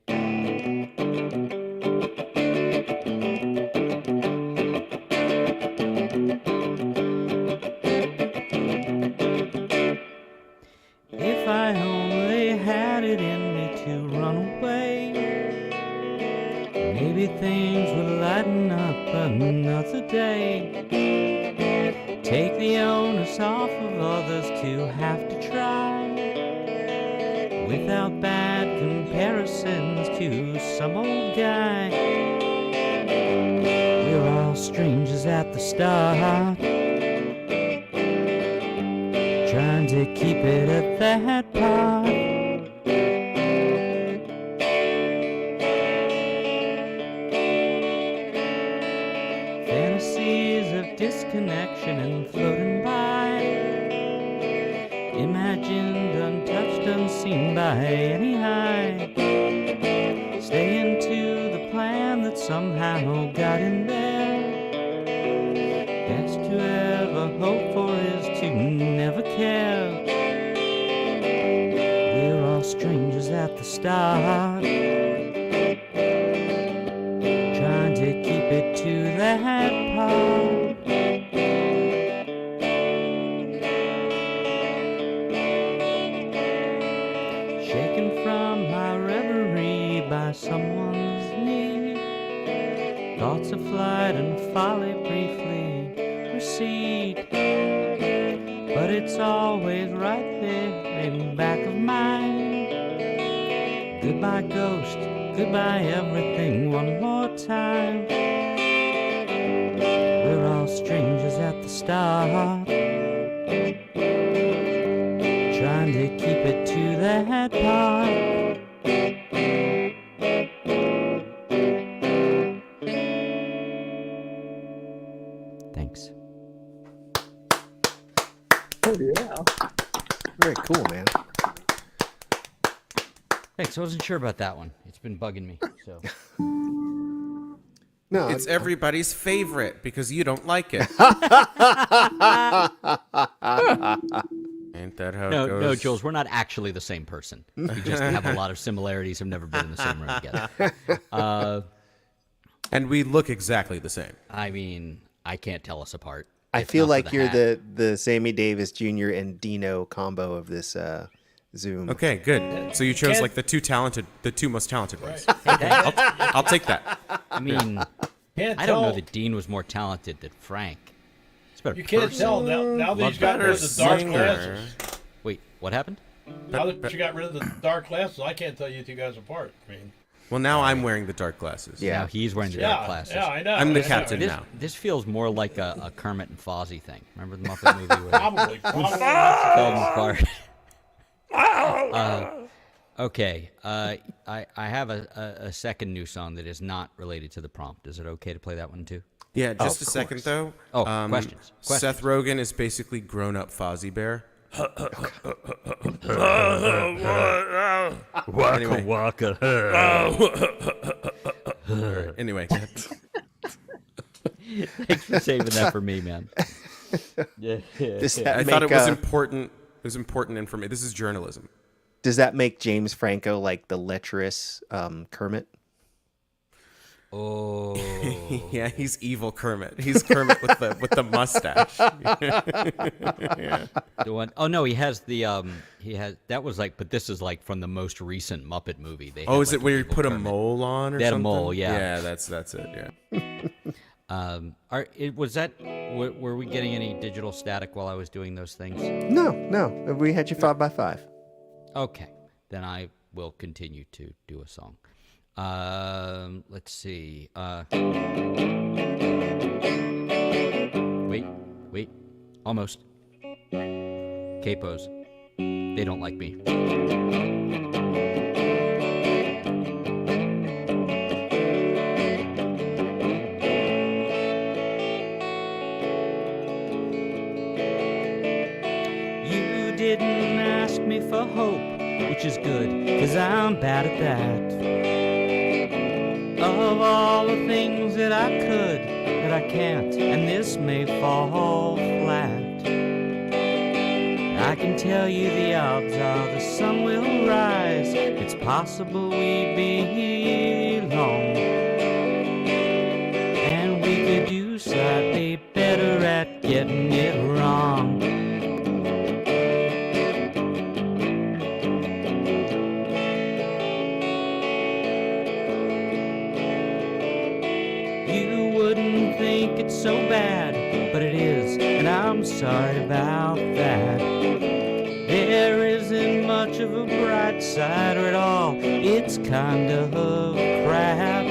If I only had it in me to run away, maybe things would lighten up another day. Take the onus off of others to have to try, without bad comparisons to some old guy. We're all strangers at the start, trying to keep it at that part. Fantasies of disconnection and floating by, imagined, untouched, unseen by any eye. Staying to the plan that somehow got in there. Best to ever hope for is to never care. start. Trying to keep it to that part. Shaken from my reverie by someone's knee. Thoughts of flight and folly briefly recede. But it's always right there in the back of mind. Goodbye ghost, goodbye everything one more time. We're all strangers at the start. Trying to keep it to that part. Thanks. Oh, yeah. Very cool, man. Thanks. I wasn't sure about that one. It's been bugging me. So No, It's everybody's favorite because you don't like it. Ain't that how it goes? no, Jules, we're not actually the same person. We just have a lot of similarities. Have never been in the same room together. And we look exactly the same. I mean, I can't tell us apart. I If feel not for like you're hat. the Sammy Davis Jr. and Dino combo of this Zoom. Okay, good. So you chose like the two most talented ones. Right. I'll take that. I mean, Can't I don't know tell. that Dean was more talented than Frank. It's better. You can't tell now that he's got rid of the dark glasses. Wait, what happened? Now that you got rid of the dark glasses, I can't tell you two guys apart. I mean, Well, now I'm wearing the dark glasses. Yeah. Now he's wearing the dark yeah, glasses. yeah, I know. I'm the I know. captain This, now. this feels more like a Kermit and Fozzie thing. Remember the Muppet movie where they Probably. fell them apart? Okay. I have a second new song that is not related to the prompt. Is it okay to play that one too? Yeah, just of a second though. Oh, questions. Seth Rogen is basically grown-up Fozzie Bear. Anyway. Waka. Anyway, Thanks for saving that for me, man. Does that I make, thought it was important. It was important information. This is journalism. Does that make James Franco like the lecherous Kermit? Oh. Yeah, he's evil Kermit. He's Kermit with the mustache. The one, oh no, he has that was like, but this is like from the most recent Muppet movie. They Oh, had, is like, it where you evil put a Kermit. mole on or They had a something? mole, yeah. Yeah, that's it. Yeah. Were we getting any digital static while I was doing those things? No. We had you 5x5. Okay, then I will continue to do a song. Let's see. Wait, almost. Capos. They don't like me. You didn't ask me for hope, which is good, 'cause I'm bad at that. Of all the things that I could, that I can't, and this may fall flat. I can tell you the odds are the sun will rise. It's possible we belong, and we could do slightly better at getting it wrong. You wouldn't think it's so bad, but it is, and I'm sorry about that. There isn't much of a bright side or at all, it's kind of crap.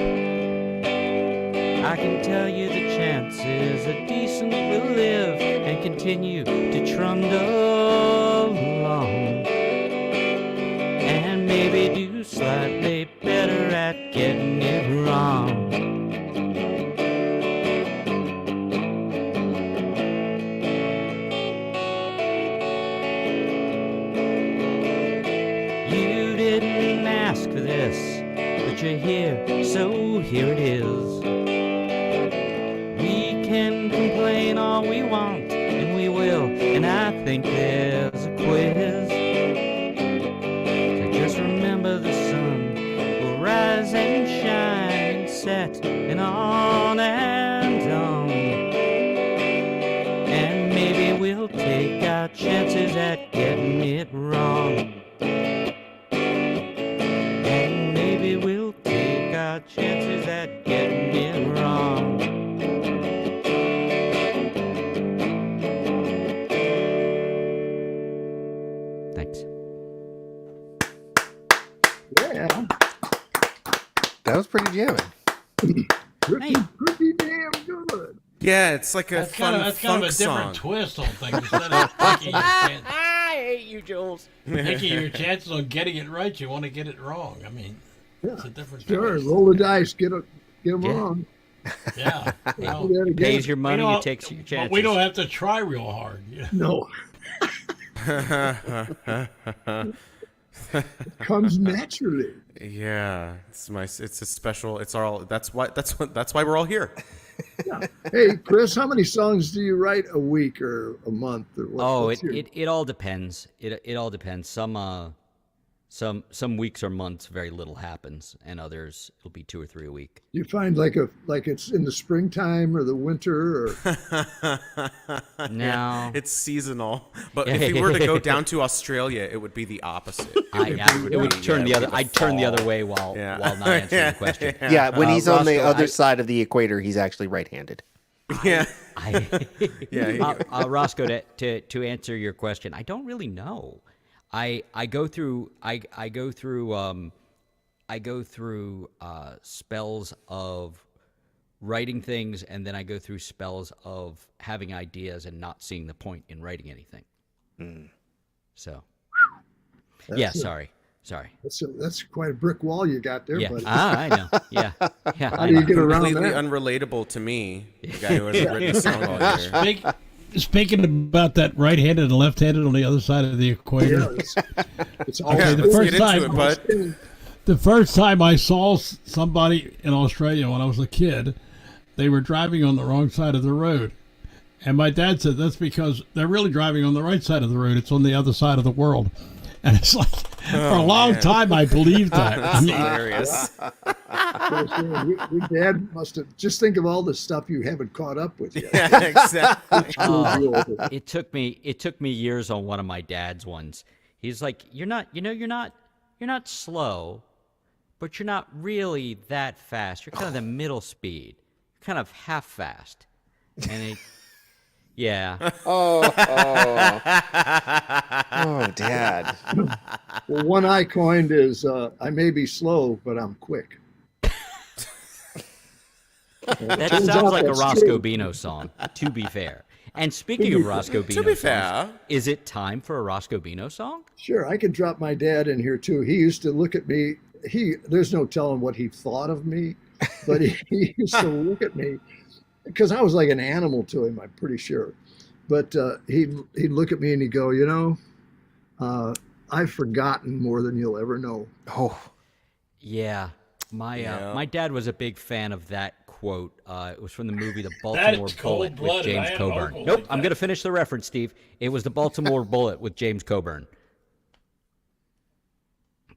I can tell you the chances are decent we'll live and continue to trundle along, and maybe do slightly better at getting it wrong. You didn't ask for this, but you're here, so here it is. We can complain all we want, and we will, and I think there's a quiz. So just remember the sun and on and on. And maybe we'll take our chances at getting it wrong. And maybe we'll take our chances at getting it wrong. Thanks. Yeah. That was pretty jamming. Pretty damn good. Yeah, it's like a That's fun kind of funk a different song. twist on things. Instead of I hate you, Jules. taking your chances on getting it right, you want to get it wrong. I mean, it's a different Sure, twist. roll the dice, get them Yeah. wrong. Yeah. Well, Do that again. Pays your money, we you take your chances. but we don't have to try real hard. No. It comes naturally. Yeah, it's a special. It's all. That's why we're all here. Yeah. Hey, Chris, how many songs do you write a week or a month or what? Oh, what's your- it all depends. It all depends. Some weeks or months very little happens, and others it'll be 2 or 3 a week. you find like it's in the springtime or the winter or No, It's seasonal. But if we were to go down to Australia, it would be the opposite. it would turn the other. I'd turn the other way while not answering the question. Yeah, when he's on the Roscoe, other side of the equator, he's actually right-handed. Yeah. Yeah. Roscoe, to answer your question, I don't really know. I go through spells of writing things, and then I go through spells of having ideas and not seeing the point in writing anything. So, yeah, sorry. that's quite a brick wall you got there, Yeah, buddy. I know. Yeah. How do you get around Completely that? unrelatable to me, the guy who hasn't written a song all year. Speaking about that right-handed and left-handed on the other side of the equator. Yeah, it's all Okay, the Let's first get into time- it, bud. The first time I saw somebody in Australia when I was a kid, they were driving on the wrong side of the road. And my dad said that's because they're really driving on the right side of the road. It's on the other side of the world. And it's like, for a long time, I believed that. I mean, Hilarious. Your dad must have just think of all the stuff you haven't caught up with yet. Yeah, exactly. It took me years on one of my dad's ones. He's like, you're not slow, but you're not really that fast. You're kind of the middle speed. You're kind of half fast. And yeah. Oh, Dad. Well, one I coined is I may be slow, but I'm quick. That turns sounds out like a that's Roscoe true. Bino song, to be fair. And speaking of Roscoe Bino be songs, fair. is it time for a Roscoe Bino song? Sure, I could drop my dad in here too. He used to look at me. There's no telling what he thought of me, but he used to look at me because I was like an animal to him. I'm pretty sure. But he'd look at me and he'd go, I've forgotten more than you'll ever know. Oh, Yeah. My dad was a big fan of that quote. It was from the movie The That Baltimore is Bullet with cold-blooded. James I am Coburn. vocal Nope, like I'm that. going to finish the reference, Steve. It was The Baltimore Bullet with James Coburn.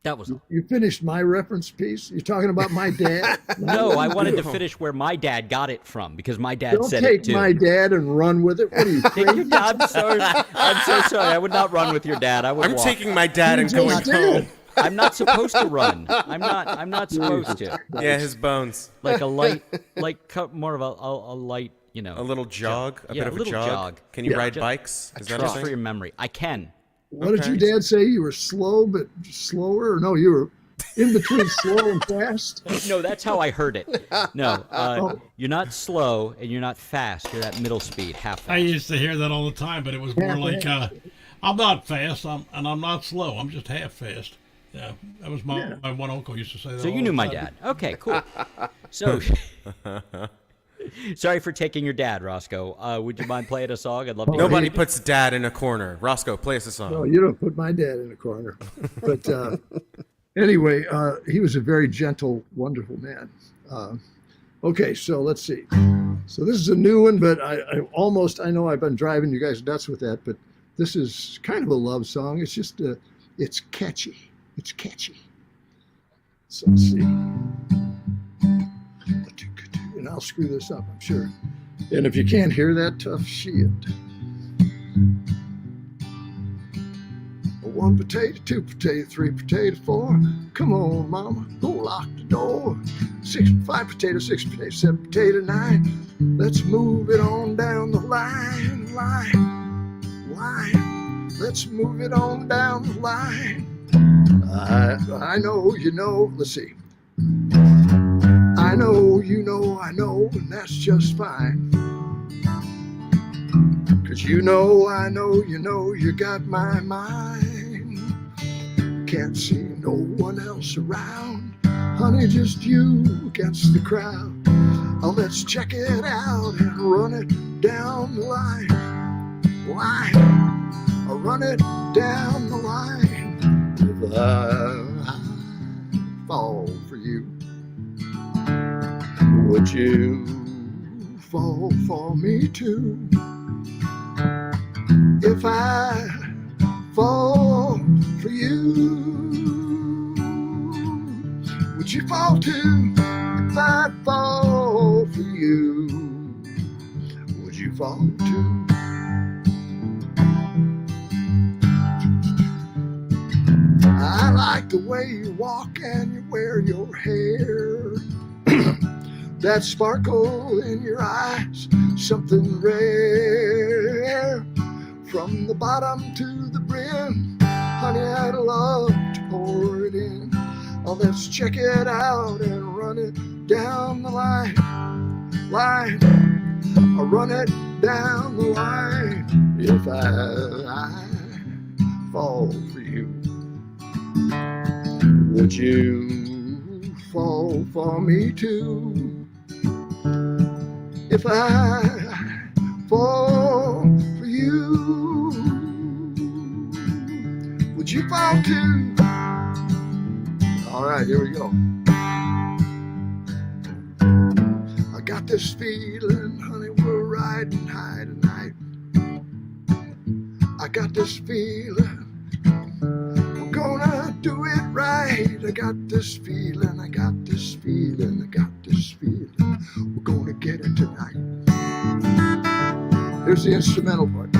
That was all. You finished my reference piece? You're talking about my dad? No, I wanted to finish where my dad got it from because my dad Don't said it take too. my dad and run with it. What are you Take your crazy? dad. I'm sorry. I'm so sorry. I would not run with your dad. I would I'm walk. taking my dad and You going just home. did. I'm not supposed to run. I'm not supposed to. Yeah, his bones. Like a light, more of a light, A little jog, a Yeah, bit a of a little jog. jog. Can you Yeah. ride bikes? Is that a just for thing? your memory. I can. What did your dad say? You were slow, but slower? Or no, you were in between slow and fast? No, that's how I heard it. No, you're not slow and you're not fast. You're that middle speed, half I fast. used to hear that all the time, but it was more like, I'm not fast, and I'm not slow. I'm just half fast. Yeah, that was my one uncle used to say that. So all you knew the my time. dad. Okay, cool. So, sorry for taking your dad, Roscoe. Would you mind playing a song? I'd love to. hear Nobody it. puts dad in a corner. Roscoe, play us a song. No, you don't put my dad in a corner. But anyway, he was a very gentle, wonderful man. Okay, so let's see. So this is a new one, but I know I've been driving you guys nuts with that, but this is kind of a love song. It's just, it's catchy. It's catchy. So let's see. and I'll screw this up, I'm sure. And if you can't hear that, tough shit. 1 potato, 2 potato, 3 potato, 4. Come on, mama, go lock the door. 5 potato, 6 potato, 7 potato, 9. Let's move it on down the line. Let's move it on down the line. I know you know, let's see. I know you know, I know, and that's just fine. 'Cause you know, I know, you got my mind. Can't see no one else around. Honey, just you against the crowd. Oh, let's check it out and run it down the line. I'll run it down the line. If I fall for you, would you fall for me too? If I fall for you, would you fall too? If I fall for you, would you fall too? I like the way you walk and you wear your hair. That sparkle in your eyes, something rare. From the bottom to the brim, honey, I'd love to pour it in. Oh, let's check it out and run it down the line. I'll run it down the line. If I fall for you, would you fall for me too? If I fall for you, would you fall too? All right, here we go. I got this feeling, honey, we're riding high tonight. I got this feeling, we're gonna do it right. I got this feeling, I got this feeling, I got this feeling. We're gonna get it tonight. Here's the instrumental part.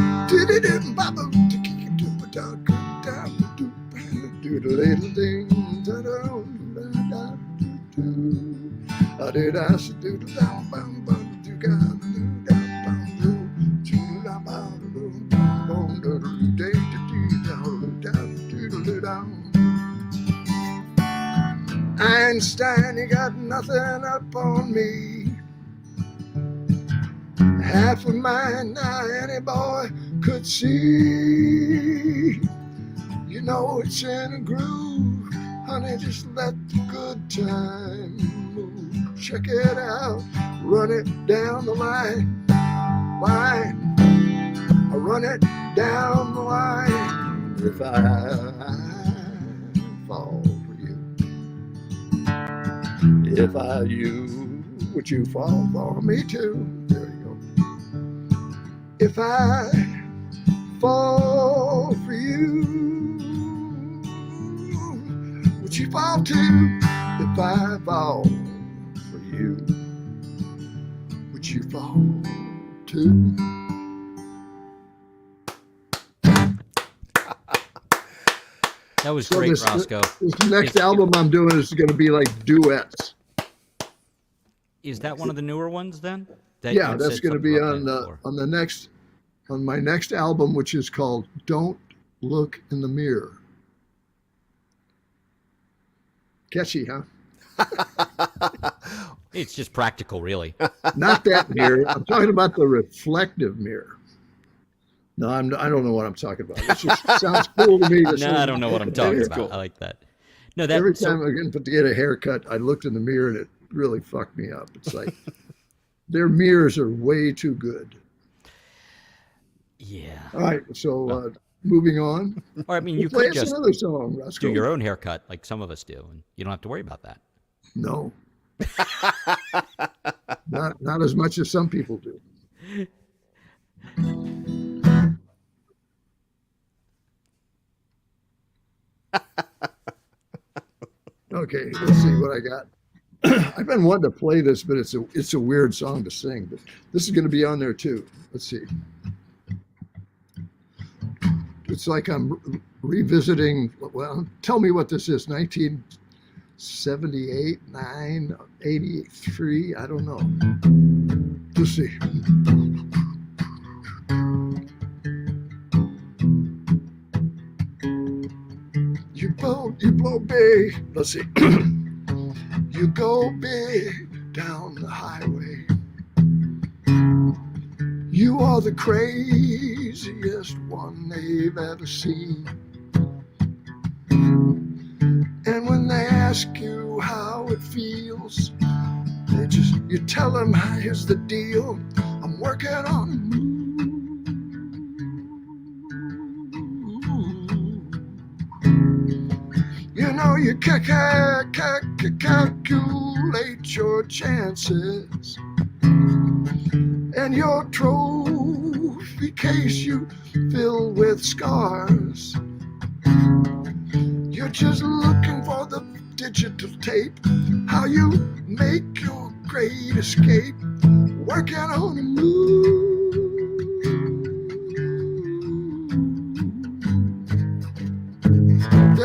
Einstein, you got nothing up on me. Half of mine now any boy could see. You know it's in a groove, honey, just let the good time move. Check it out, run it down the line. I run it down the line. If I fall for you, if I you, would you fall for me too? There you go. If I fall for you, would you fall too? If I fall for you, would you fall too? That was great, Roscoe. This next album I'm doing is going to be like duets. Is that one of the newer ones then? Yeah, that's going to be on my next album, which is called "Don't Look in the Mirror." Catchy, huh? It's just practical, really. Not that mirror. I'm talking about the reflective mirror. No, I don't know what I'm talking about. It just sounds cool to me. No, I don't know what I'm talking about. Cool. I like that. No, every time I get to get a haircut, I looked in the mirror and it really fucked me up. It's like their mirrors are way too good. Yeah. All right, so moving on. Or I mean, you play could just another song, Roscoe. do your own haircut like some of us do, and you don't have to worry about that. No. not as much as some people do. Okay, let's see what I got. I I've been wanting to play this, but it's a weird song to sing. But this is going to be on there too. Let's see. It's like I'm revisiting. Well, tell me what this is. 1978, 9, 83. I don't know. Let's see. You blow big. Let's see. You go big down the highway. You are the craziest one they've ever seen. And when they ask you how it feels, you tell them, here's the deal. I'm working on a move. You know, you calculate your chances, and your trophy case you fill with scars. You're just looking for the digital tape, how you make your great escape, working on a move.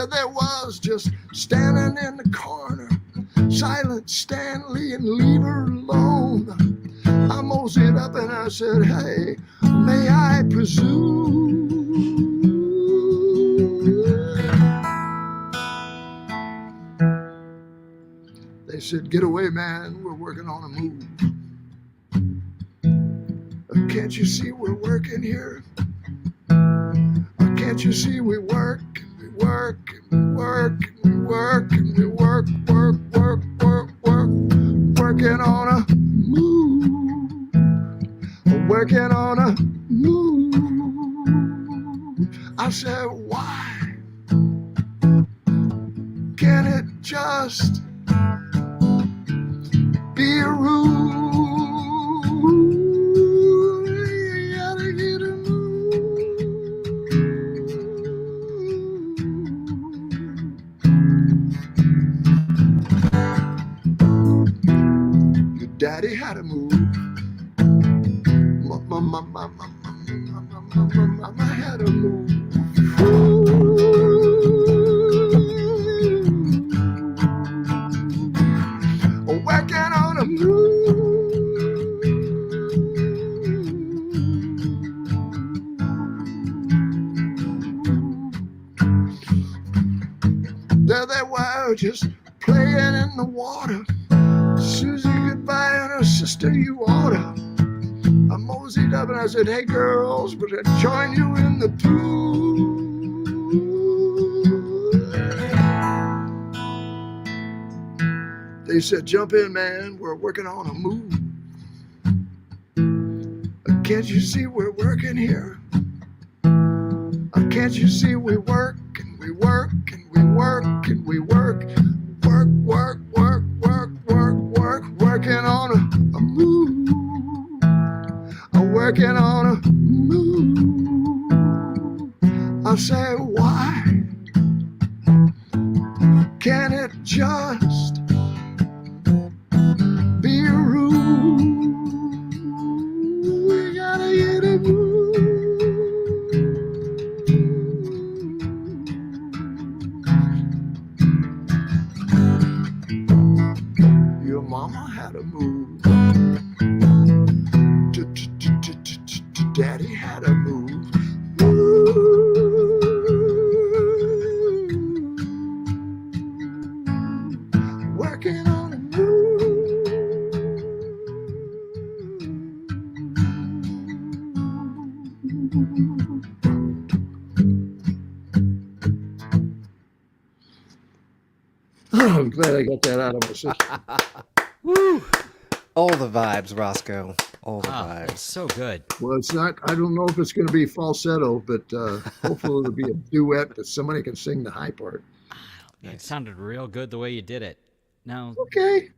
There was just standing in the corner, silent Stanley and leave her alone. I moseyed up and I said, hey, may I presume? They said, get away, man, we're working on a move. Can't you see we're working here? Can't you see we work? Work, work, work, work, work, work, work, work, working on a move, working on a move. I said, why can't it just be a rule? You gotta get a Daddy had a move. Mama had a move. Working on a move. There they were, just playing in the water. Susie goodbye and her sister, you oughta. I moseyed up and I said, hey girls, would I join you in the pool? They said, jump in, man, we're working on a move. Can't you see we're working here? Can't you see we work and we work and we work and we work? Work, work, work, work, work, work, working on a move. I'm working on a move. I say, why can't it just be a rule? We gotta get a move. Your mama had a move. Daddy had a move. Working on a move. Oh, I'm glad I got that out of my system. Woo! All the vibes, Roscoe. All the vibes. So good. Well, it's not, I don't know if it's going to be falsetto, but hopefully it'll be a duet that somebody can sing the high part. It sounded real good the way you did it. Now, Okay.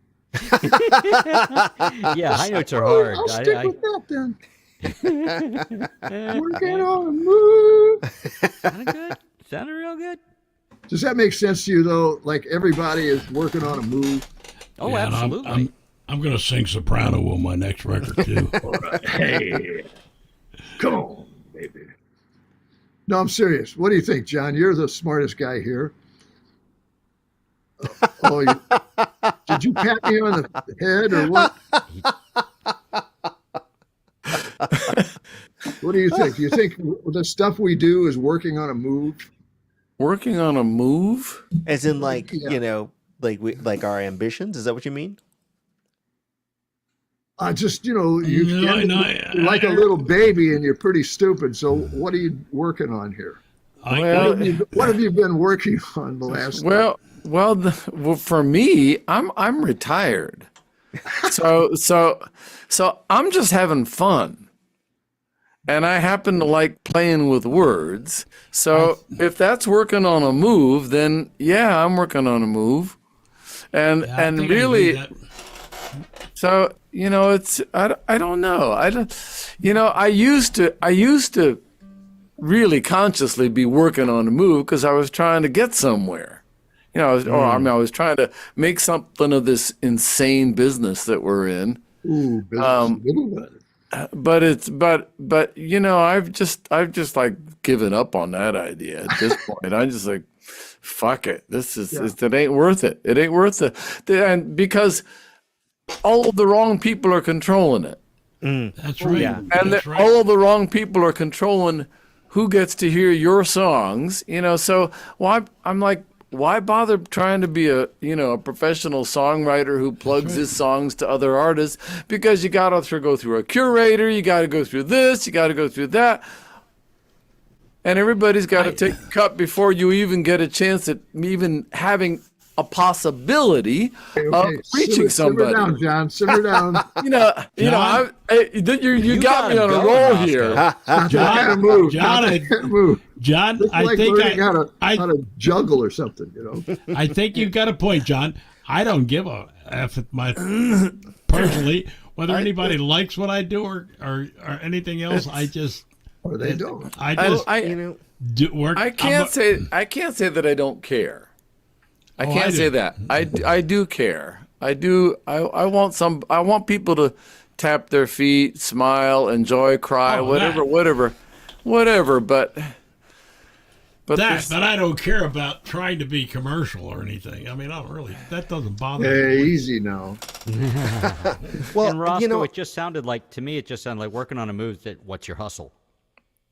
yeah, high notes are hard. I'll stick with that then. Working on a move. Sounded good. Sounded real good. Does that make sense to you, though? Like everybody is working on a move. Oh, Yeah, and absolutely. I'm going to sing soprano on my next record too. Hey, come on, baby. No, I'm serious. What do you think, John? You're the smartest guy here. Oh, did you pat me on the head or what? What do you think? Do you think the stuff we do is working on a move? Working on a move? As in, like, Yeah. you know, like our ambitions? Is that what you mean? Just, you're like a I- little baby and you're pretty stupid. So what are you working on here? Well, What have you been working on the last? well, for me, I'm retired, so I'm just having fun, and I happen to like playing with words. So if that's working on a move, then yeah, I'm working on a move, and Yeah, I and think I really, agree that- so it's I don't know I used to really consciously be working on a move because I was trying to get somewhere. I was trying to make something of this insane business that we're in. Ooh, business middleman. But I've just like given up on that idea at this point. I'm just like, fuck it. It ain't worth it. It ain't worth it. And because all of the wrong people are controlling it. That's right. yeah. And That's right. all of the wrong people are controlling who gets to hear your songs, so I'm like, why bother trying to be a professional songwriter who plugs his songs to other artists? Because you got to go through a curator, you got to go through this, you got to go through that. And everybody's got to take a cut before you even get a chance at even having a possibility of reaching somebody. Simmer down, John. Simmer down. You got me on a gotta roll go, here. Gotta John, move. John, Gotta move. John, It's I like think learning how I to juggle or something. I think you've got a point, John. I don't give a f at my personally whether anybody likes what I do or anything else. I just Or they don't. I just do work. I can't say that I don't care. I Oh, can't I do. say that. I do care. I do. I want people to tap their feet, smile, enjoy, cry, Oh, whatever. But But I don't care about trying to be commercial or anything. I mean, I don't really. That doesn't bother Hey, me. easy now. Well, And Roscoe, it just sounded like working on a move. What's your hustle?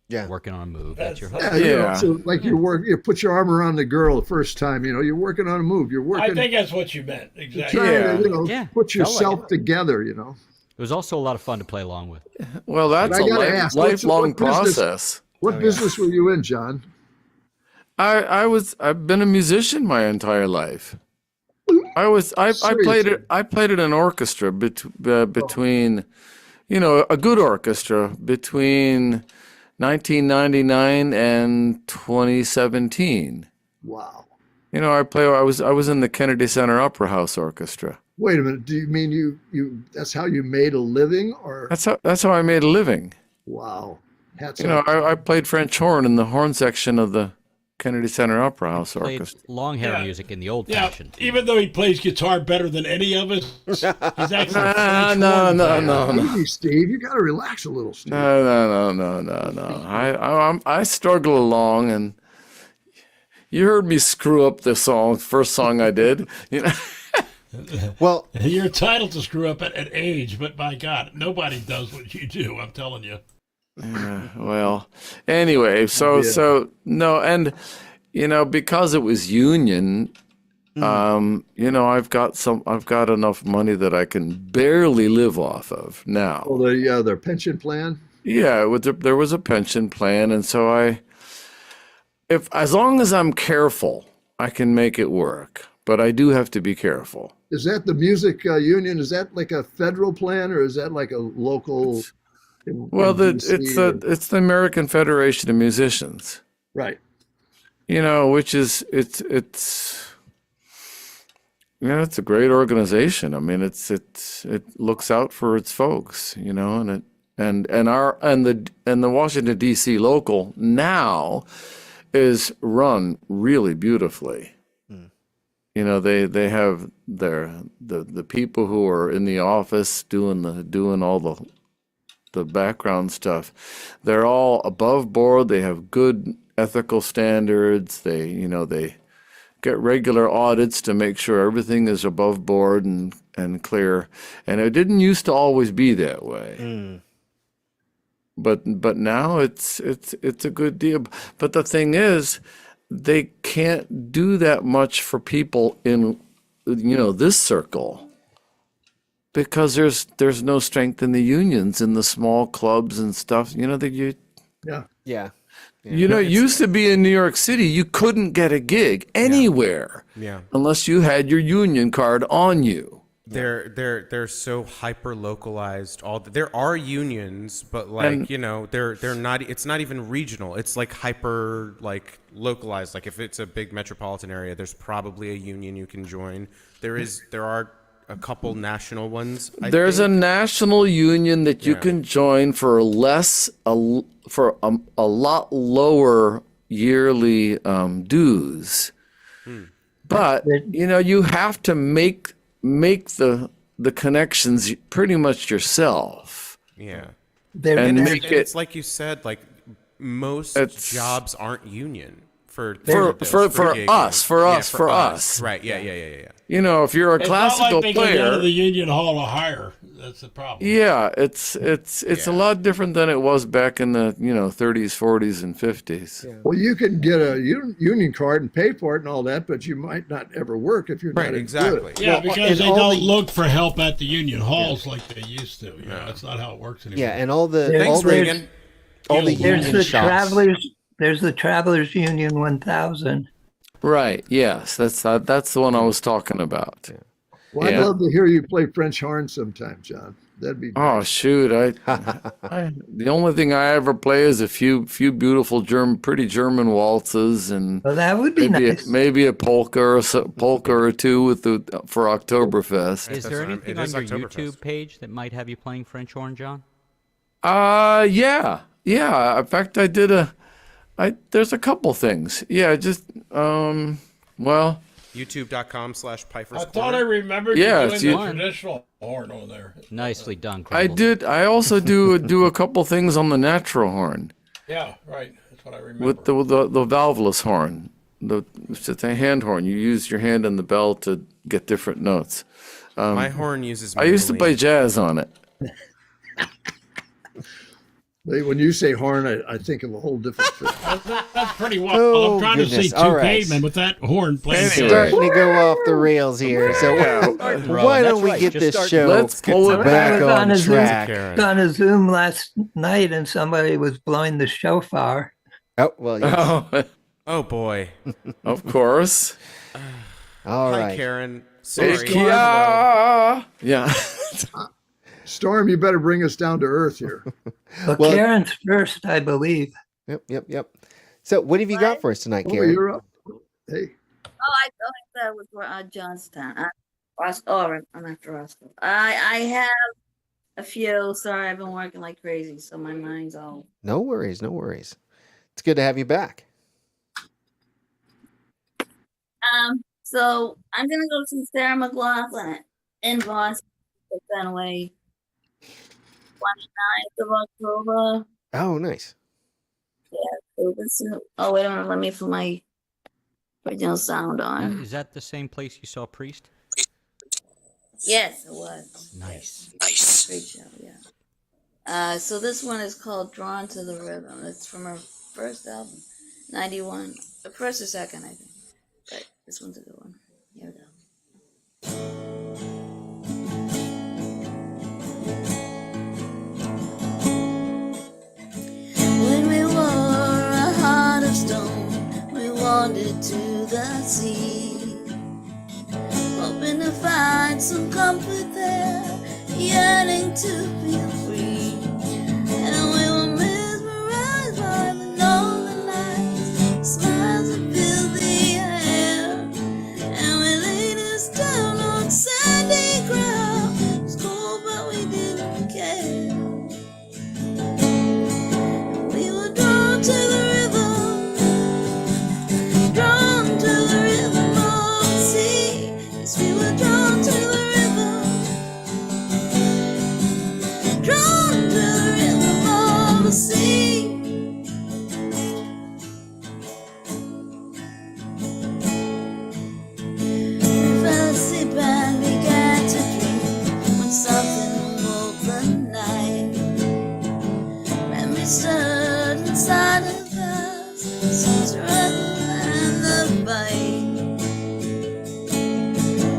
yeah. Working on a move. That's your hustle. Yeah. So like you put your arm around the girl the first time. You're working on a move. You're I working. think that's what you meant exactly. Trying to Yeah. put Felt like yourself it. together. It was also a lot of fun to play along with. well, that's But I a gotta ask, lifelong what business- process. What business were you in, John? I've been a musician my entire life. I played in an orchestra between, a good orchestra between 1999 and 2017. Wow. I was in the Kennedy Center Opera House Orchestra. Wait a minute. Do you mean you? That's how you made a living, or That's how I made a living. wow? Hats off. I played French horn in the horn section of the Kennedy Center Opera House Played Orchestra. long hair Yeah. music in the old Yeah, fashioned. even though he plays guitar better than any of us, he's actually a French No. horn player. Easy, Steve. You got to relax a little, Steve. No. I struggle along, and you heard me screw up the first song I did. Well, You're entitled to screw up at age, but by God, nobody does what you do. I'm telling you. Well, anyway, so no, and because it was union, I've got enough money that I can barely live off of now. Oh, their pension plan. Yeah, there was a pension plan, and so as long as I'm careful, I can make it work. But I do have to be careful. Is that the music union? Is that like a federal plan, or is that like a local? Well, it's the American Federation of Musicians, right. which is it's a great organization. I mean, it looks out for its folks, and the Washington D.C. local now is run really beautifully. You know, they have the people who are in the office doing all the background stuff. They're all above board. They have good ethical standards. They get regular audits to make sure everything is above board and clear. And it didn't used to always be that way. But now it's a good deal. But the thing is, they can't do that much for people in this circle, because there's no strength in the unions, in the small clubs and stuff. Yeah. Yeah. It used to be in New York City, you couldn't get a gig anywhere unless you had your union card on you. They're so hyper localized. There are unions, but they're not. It's not even regional. It's like hyper localized. Like if it's a big metropolitan area, there's probably a union you can join. There are a couple national ones. There's a national union that you can join for a lot lower yearly dues, but you have to make the connections pretty much yourself. Yeah. And make it. It's like you said, like most jobs aren't union for us. Right. Yeah. If you're a classical not like they player, can go to the union hall to hire. That's the problem. Yeah, it's a lot different than it was back in the 30s, 40s, and 50s. Yeah. Well, you can get a union card and pay for it and all that, but you might not ever work if you're not exactly. good. Yeah, because they don't look for help at the union halls like they used to. That's not how it works anymore. Yeah, and all the There's shops. the Travelers Union 1000. Right. Yes, that's the one I was talking about. Yeah. Well, I'd love to hear you play French horn sometime, John. That'd be Oh shoot! The only thing I ever play is a few beautiful pretty German waltzes, and Well, that would be nice. Maybe a polka or two for Oktoberfest. Is there anything on your YouTube page that might have you playing French horn, John? Yeah. In fact, I did there's a couple things. Yeah, just well. YouTube.com/Pfeiffer's I thought I remembered Yeah, you it's doing the traditional horn on there. Nicely done, I Crumbles. did. I also do a couple things on the natural horn Yeah, right. That's what I remember. with the valveless horn. It's a hand horn. You use your hand on the bell to get different notes. My horn uses. I used to play jazz on it. When you say horn, I think of a whole different thing. That's pretty well. Oh, I'm trying to see goodness. two All right. cavemen with that horn playing. Anyway. Starting to go off the rails here. So why don't we get this show Let's pull it back I on was track? on a Zoom last night, and somebody was blowing the shofar. Oh, well, yes. Oh boy. Of course. All Hi, right. Karen. Sorry. Yeah. Storm, you better bring us down to earth here. But Well- Karen's first, I believe. Yep. So what have you got for us tonight, Oh, Karen? you're up. Hey. Oh, I thought that was Johnstown. I'm after Roscoe. I have a few. Sorry, I've been working like crazy, so my mind's all. No worries. It's good to have you back. So I'm gonna go see Sarah McLaughlin in Boston, Fenway, 29th of October. Oh, nice. So this is, oh, wait a minute. Let me put my original sound on. Is that the same place you saw Priest? Yes, it was. Nice. Great show, yeah. So this one is called Drawn to the Rhythm. It's from her first album, 91. The first or second, I think. But this one's a good one. Here we go. When we wore a heart of stone, we wandered to the sea, hoping to find some comfort there, yearning to feel free. And we were mesmerized by the northern lights, smiles that filled the air. And we laid us down on sandy ground. It was cold, but we didn't care. We were drawn to the rhythm, drawn to the rhythm of the sea. stirred inside of us since rather than the bite.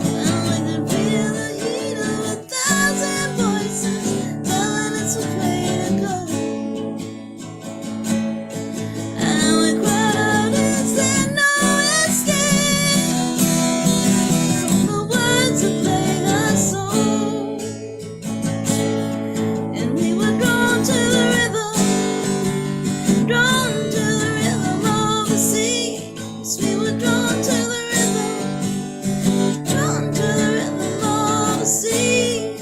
And we could feel the heat of 1,000 voices telling us which way to go. And we cried out, is there no escape from the words that plague our soul? And we were drawn to the rhythm, drawn to the rhythm of the sea. Yes, we were drawn to the rhythm, drawn to the rhythm of the sea.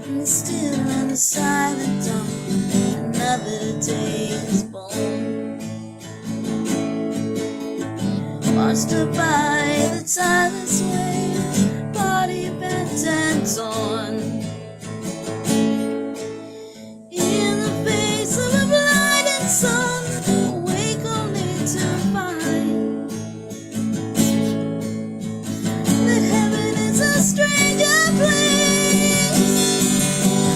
And still in the silent dawn, another day is born. Washed up by the tireless waves, body bent and torn. In the face of a blinding sun, awake only to find that heaven is a stranger place,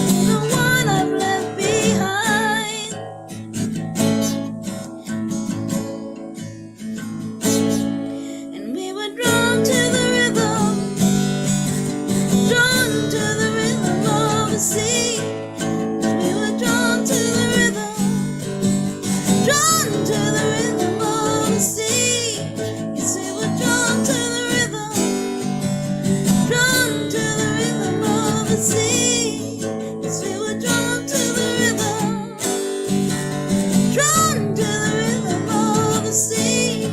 the one I've left behind. And we were drawn to the rhythm, drawn to the rhythm of the sea. We were drawn to the rhythm, drawn to the rhythm of the sea. Yes, we were drawn to the rhythm, drawn to the rhythm of the sea. Yes, we were drawn to the rhythm, drawn to the rhythm of the sea.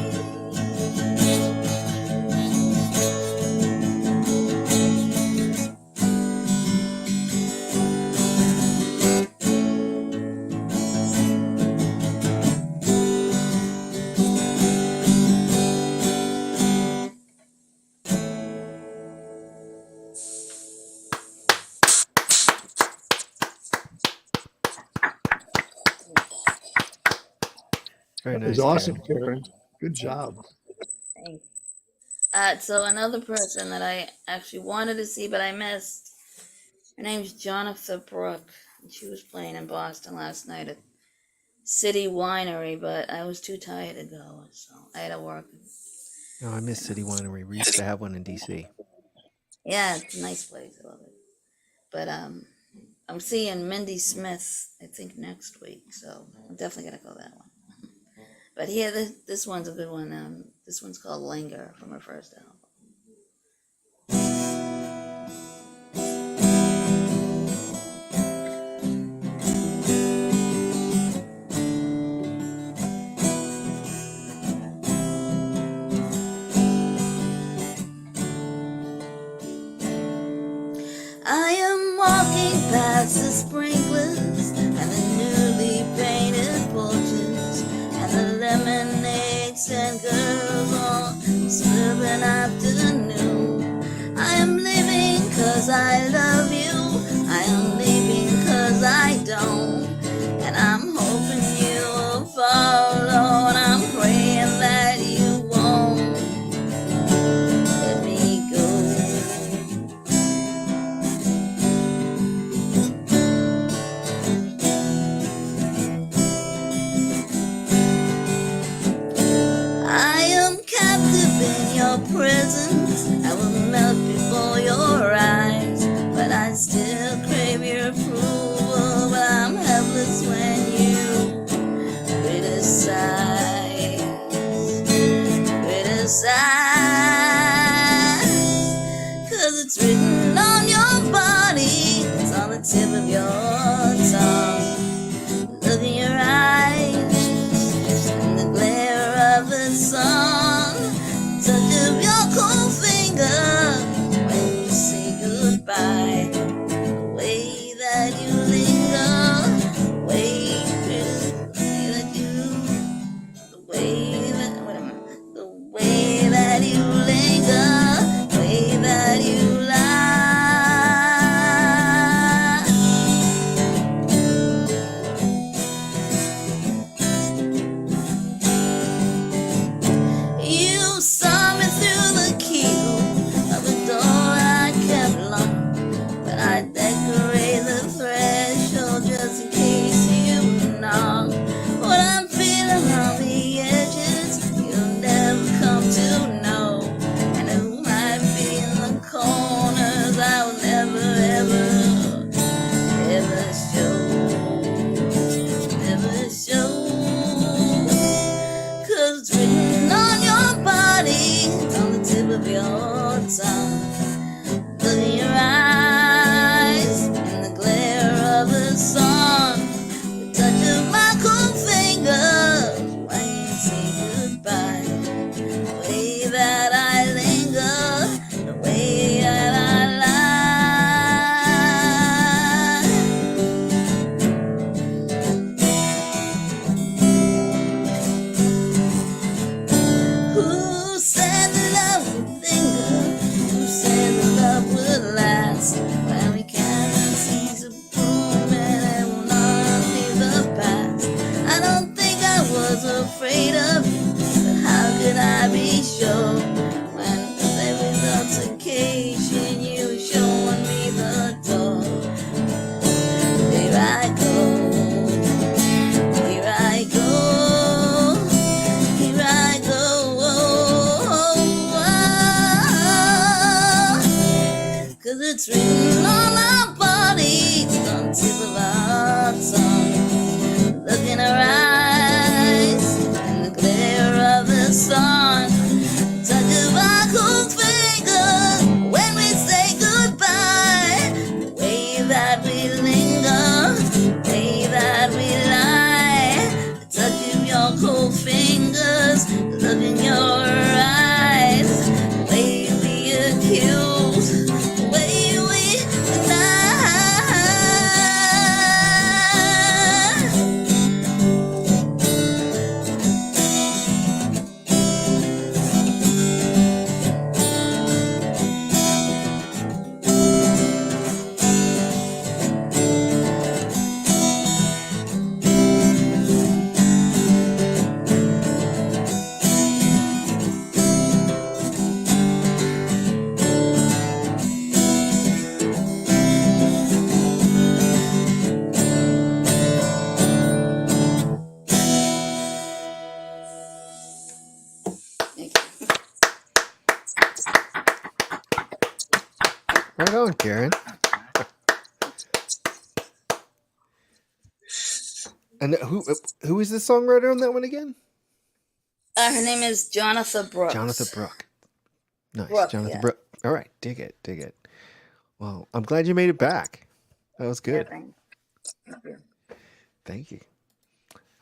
Very That nice. was awesome, Karen. Good job. Thanks. So another person that I actually wanted to see but I missed, her name's Jonathan Brooke. And she was playing in Boston last night at City Winery, but I was too tired to go, so I had to work. Oh, I miss City Winery. We used to have one in DC. Yeah, it's a nice place. I love it. But I'm seeing Mindy Smith, I think, next week, so I'm definitely gonna go that one. But here, this one's a good one. This one's called Linger from her first album. I am walking past the sprinklers and the newly painted porches and the lemonades and girls all slipping out your tongue. Look in your eyes in the glare of the sun. The touch of my cold fingers when you say goodbye. The way that I linger, the way that I lie. Who said that love would linger? Who said that love would last? When we cannot seize a moment and will not leave the past. I don't think I was afraid of you, but how could I be sure? When with every intoxication you were showing me the door. Here I go, here I go, here I go. Cause it's written on our bodies, on the tip of our tongues. Look in our eyes, in the glare of the sun. Touch of our cold fingers when we say goodbye. The way that we linger, the way that we lie. The touch of your cold fingers, the look in your eyes. The way we accuse, the way we deny. Right on, Karen. And who is the songwriter on that one again? Her name is Jonathan Brooks. Jonathan Brooke. Nice. Brooke, Jonathan yeah. Brooke. All right. Dig it. Dig it. Well, I'm glad you made it back. That was good. Thank you.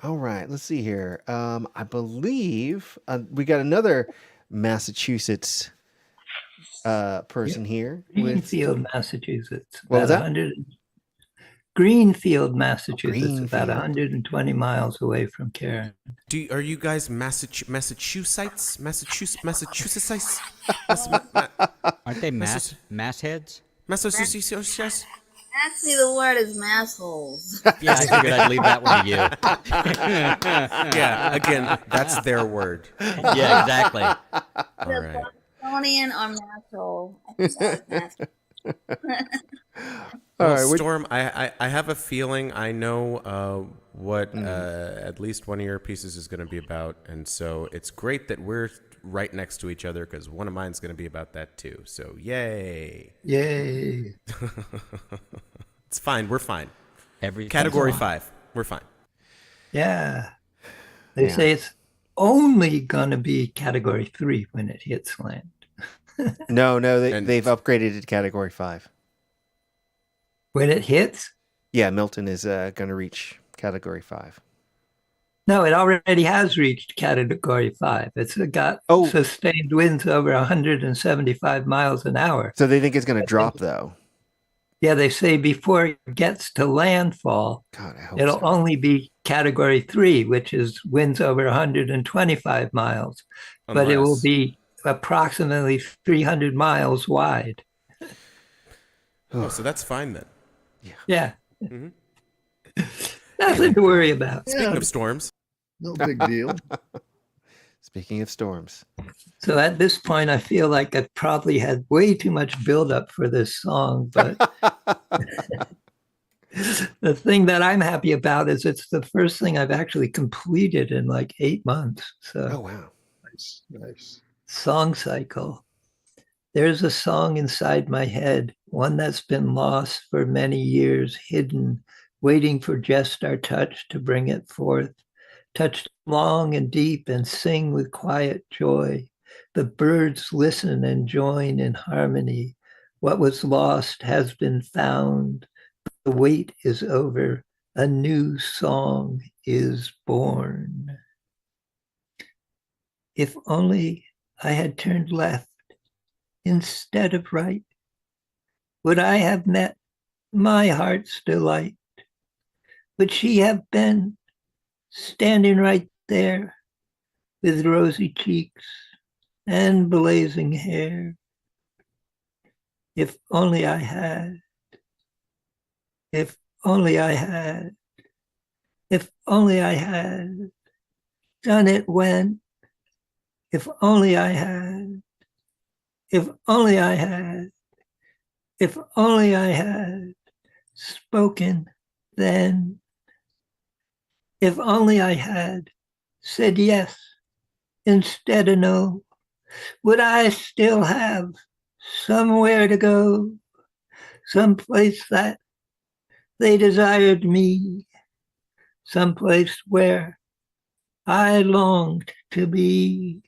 All right. Let's see here. I believe we got another Massachusetts person here. Greenfield, Massachusetts. What was about that? 100 Greenfield, Massachusetts, about Greenfield. 120 miles away from Karen. Are you guys Massachusetts? Massachusetts? Aren't they mass heads? Massachusetts? Actually, the word is massholes. Yeah, I figured I'd leave that one to you. Yeah, again, that's their word. Yeah, exactly. All right. Bostonian or masshole. I think that was masshole. All Well, right. Storm, I have a feeling I know what at least one of your pieces is going to be about, and so it's great that we're right next to each other because one of mine's going to be about that too. So yay! Yay. It's fine. We're fine. Every Category 5. We're fine. Yeah. They say it's only going to be category 3 when it hits land. No, they've upgraded it to Category 5. When it hits? Yeah, Milton is going to reach Category 5. No, it already has reached category 5. It's got sustained winds over 175 miles an hour. So they think it's going to drop, though. Yeah, they say before it gets to landfall, God, I hope it'll so. only be category 3, which is winds over 125 miles. But it will Unless- be approximately 300 miles wide. Oh, so that's fine then. Yeah. Mhm. Nothing to worry about. Speaking of storms, No big deal. Speaking of storms. So at this point, I feel like I probably had way too much buildup for this song. But the thing that I'm happy about is it's the first thing I've actually completed in like 8 months. So Oh, wow. Nice, nice. song cycle. There's a song inside my head, one that's been lost for many years, hidden, waiting for just our touch to bring it forth. Touch long and deep and sing with quiet joy. The birds listen and join in harmony. What was lost has been found. The wait is over. A new song is born. If only I had turned left instead of right, would I have met my heart's delight? Would she have been standing right there with rosy cheeks and blazing hair? If only I had, if only I had, if only I had done it when, if only I had, if only I had, if only I had spoken then, if only I had said yes instead of no, would I still have somewhere to go, someplace that they desired me, someplace where I longed to be?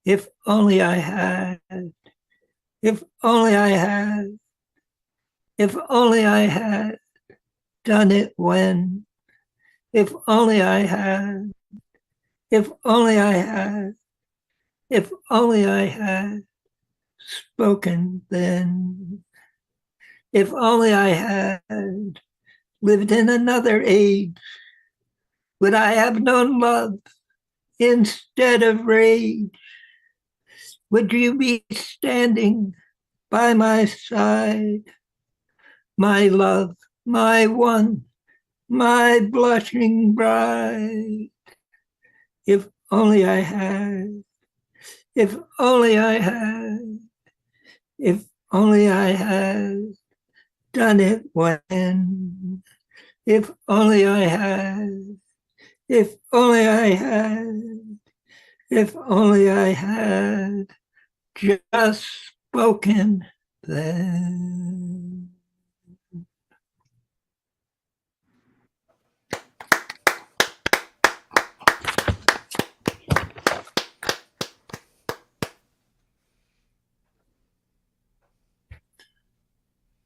If only I had, if only I had, if only I had done it when, if only I had, if only I had, if only I had spoken then, if only I had lived in another age, would I have known love instead of rage? Would you be standing by my side, my love, my one, my blushing bride? If only I had, if only I had, if only I had done it when, if only I had, if only I had, if only I had just spoken then.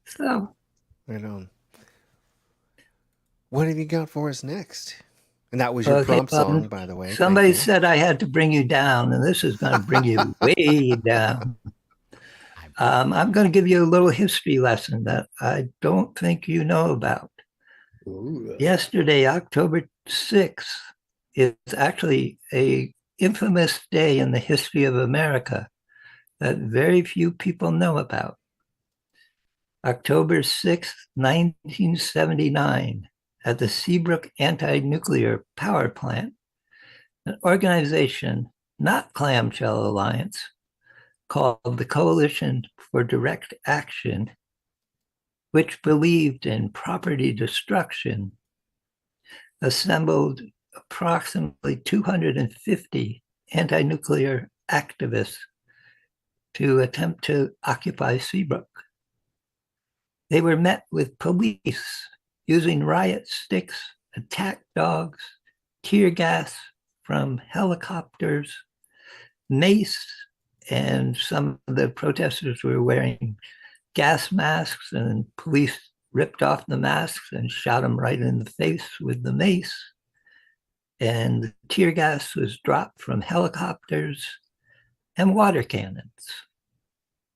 So, Right on. What have you got for us next? And that was your okay, prompt song, by the way. somebody Thank you. said I had to bring you down, and this is going to bring you way down. I'm going to give you a little history lesson that I don't think you know about. Ooh. Yesterday, October 6th, is actually a infamous day in the history of America that very few people know about. October 6th, 1979, at the Seabrook Anti-Nuclear Power Plant, an organization, not Clamshell Alliance, called the Coalition for Direct Action, which believed in property destruction, assembled approximately 250 anti-nuclear activists to attempt to occupy Seabrook. They were met with police using riot sticks, attack dogs, tear gas from helicopters, mace, and some of the protesters were wearing gas masks, and police ripped off the masks and shot them right in the face with the mace. And the tear gas was dropped from helicopters and water cannons.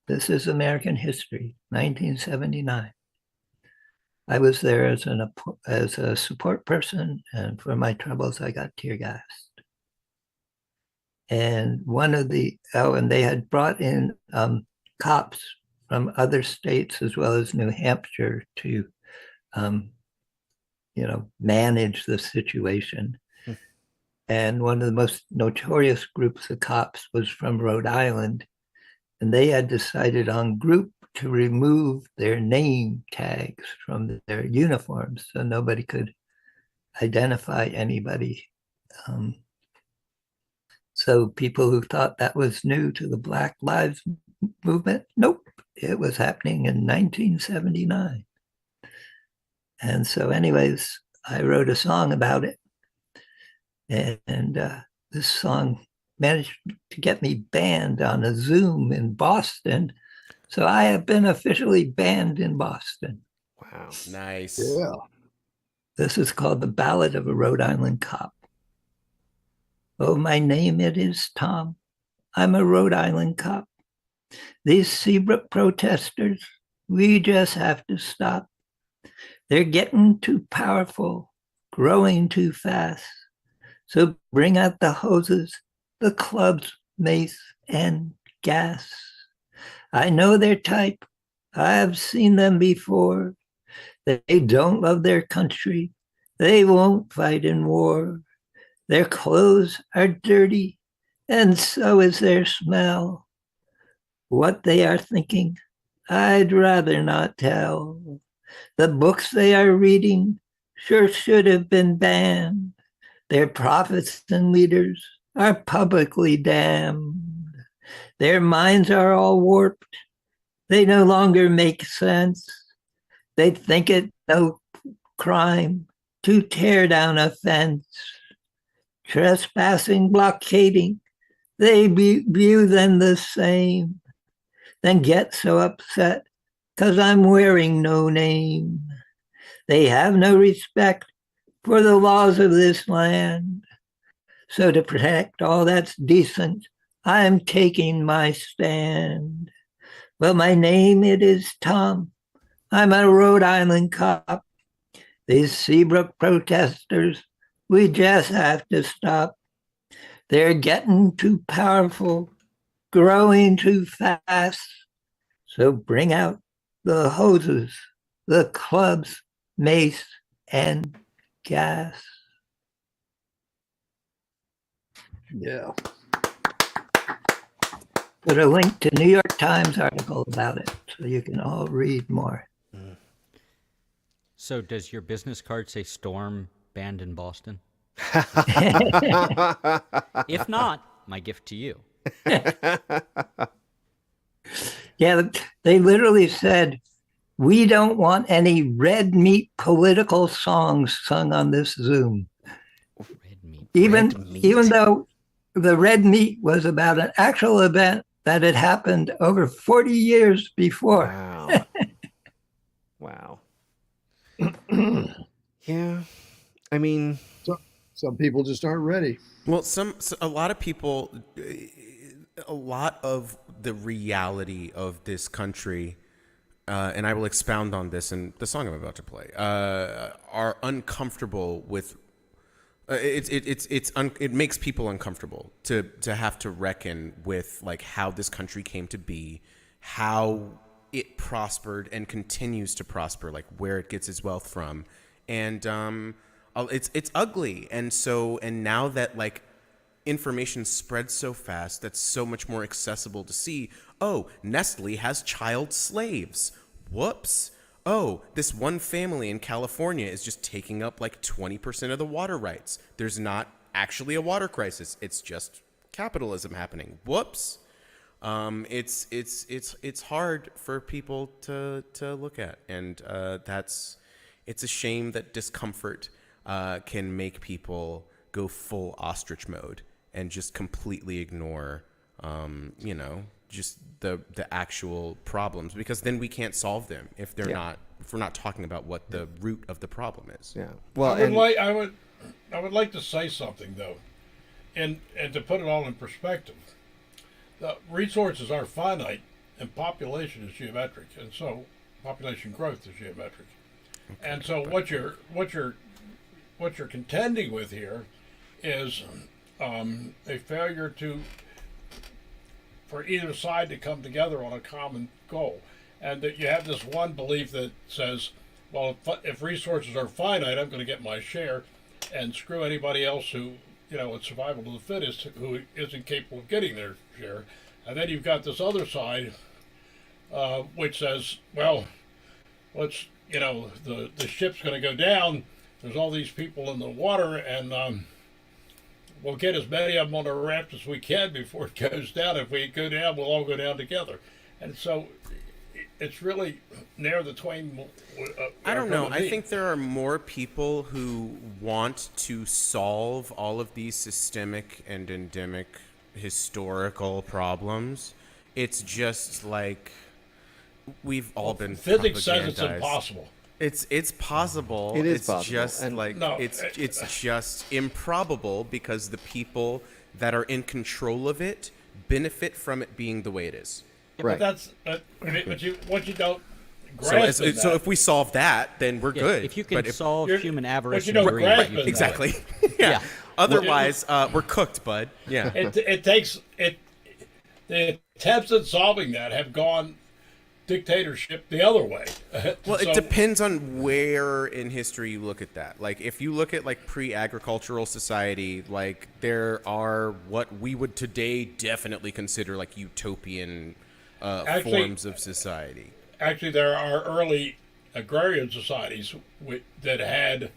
This is American history, 1979. I was there as a support person, and for my troubles, I got tear gassed. And and they had brought in cops from other states as well as New Hampshire to, manage the situation. And one of the most notorious groups of cops was from Rhode Island, and they had decided en groupe to remove their name tags from their uniforms so nobody could identify anybody. So people who thought that was new to the Black Lives Movement, nope, it was happening in 1979. And so anyways, I wrote a song about it. And this song managed to get me banned on a Zoom in Boston. So I have been officially banned in Boston. Wow. Nice. Yeah. This is called The Ballad of a Rhode Island Cop. Oh, my name it is Tom. I'm a Rhode Island cop. These Seabrook protesters, we just have to stop. They're getting too powerful, growing too fast. So bring out the hoses, the clubs, mace, and gas. I know their type. I've seen them before. They don't love their country. They won't fight in war. Their clothes are dirty, and so is their smell. What they are thinking, I'd rather not tell. The books they are reading sure should have been banned. Their prophets and leaders are publicly damned. Their minds are all warped. They no longer make sense. They think it no crime to tear down a fence. Trespassing, blockading, they view them the same. Then get so upset because I'm wearing no name. They have no respect for the laws of this land. So to protect all that's decent, I'm taking my stand. Well, my name it is Tom. I'm a Rhode Island cop. These Seabrook protesters, we just have to stop. They're getting too powerful, growing too fast. So bring out the hoses, the clubs, mace, and gas. Yeah. Put a link to New York Times article about it so you can all read more. So does your business card say Storm banned in Boston? If not, my gift to you. Yeah, they literally said, we don't want any red meat political songs sung on this Zoom. Red meat. Even though the red meat was about an actual event that had happened over 40 years before. Wow. Wow. Yeah. I mean, some people just aren't ready. Well, a lot of people, a lot of the reality of this country, and I will expound on this in the song I'm about to play, are uncomfortable with. It makes people uncomfortable to have to reckon with like how this country came to be, how it prospered and continues to prosper, like where it gets its wealth from, and it's ugly. And now that like information spreads so fast, that's so much more accessible to see. Oh, Nestle has child slaves. Whoops. Oh, this one family in California is just taking up like 20% of the water rights. There's not actually a water crisis. It's just capitalism happening. Whoops. It's hard for people to look at, and it's a shame that discomfort can make people go full ostrich mode and just completely ignore, just the actual problems, because then we can't solve them if we're not talking about what the root of the problem is. Yeah. Well, I would like to say something though, and to put it all in perspective. The resources are finite, and population is geometric, and so population growth is geometric. Okay, and so what you're contending with here is a failure for either side to come together on a common goal, and that you have this one belief that says, well, if resources are finite, I'm going to get my share, and screw anybody else who, it's survival to the fittest, who isn't capable of getting their share. And then you've got this other side, which says, well, let's, the ship's going to go down. There's all these people in the water, and we'll get as many of them on the raft as we can before it goes down. If we go down, we'll all go down together. And so it's really near the twain. I don't know. I think there are more people who want to solve all of these systemic and endemic historical problems. It's just like we've all been Physics says it's propagandized. impossible. It's possible. It is it's possible, just and- like No, it's just improbable because the people that are in control of it benefit from it being the way it is. Right. But that's what you don't So, grasp. in so that- if we solve that, then we're Yeah, good. if you can But solve you're- human but avarice you and don't greed, grasp you it. can- exactly. Yeah. yeah. Otherwise, we're cooked, bud. Yeah. it takes it. The attempts at solving that have gone dictatorship the other way. Well, So- it depends on where in history you look at that. Like, if you look at like pre-agricultural society, like there are what we would today definitely consider like utopian Actually- forms of society. Actually, there are early agrarian societies that had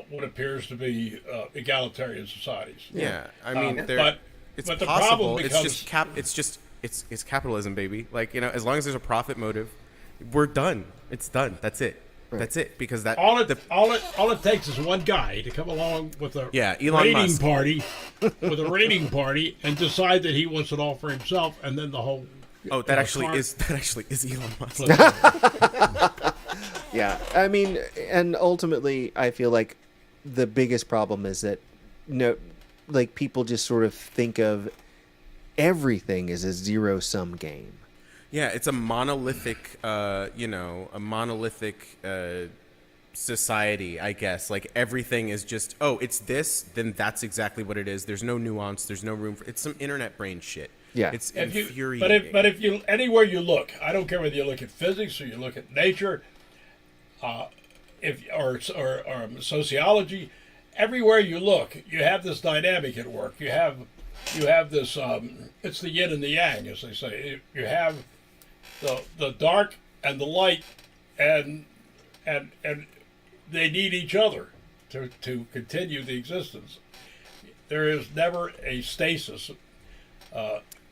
what appears to be egalitarian societies. Yeah, I mean, it's but the possible. problem It's just it's capitalism, baby. Like, you know, as long as there's a profit motive, we're done. It's done. That's it. That's it. Because that All it takes is one guy to come along with a Elon rating Musk. party, with a rating party, and decide that he wants it all for himself, and then the whole. that actually is Elon Musk. Yeah, I mean, and ultimately, I feel like the biggest problem is that like people just sort of think of everything as a zero-sum game. Yeah, it's a monolithic, society, I guess. Like, everything is just, it's this, then that's exactly what it is. There's no nuance. There's no room for it's some internet brain shit. Yeah. It's If you, infuriating. but if you anywhere you look, I don't care whether you look at physics or you look at nature, or sociology, everywhere you look, you have this dynamic at work. You have this. It's the yin and the yang, as they say. You have the dark and the light, and they need each other to continue the existence. There is never a stasis.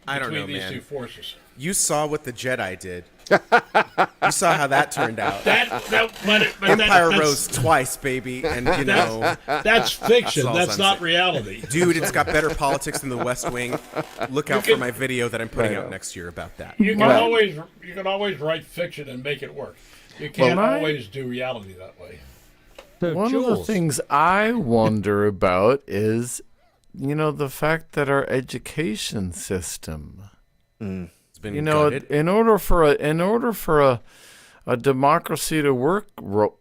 I don't between know, these man. two forces. You saw what the Jedi did. You saw how that turned out. Empire rose twice, baby, and you know. That's fiction. That's all That's I'm not saying. reality. Dude, it's got better politics than the West Wing. Look out for my video that I'm putting out next year about that. You can always write fiction and make it work. You can't always do reality that way. So, One of the Jules, things I wonder about is, the fact that our education system, It's been in gutted. order for a democracy to work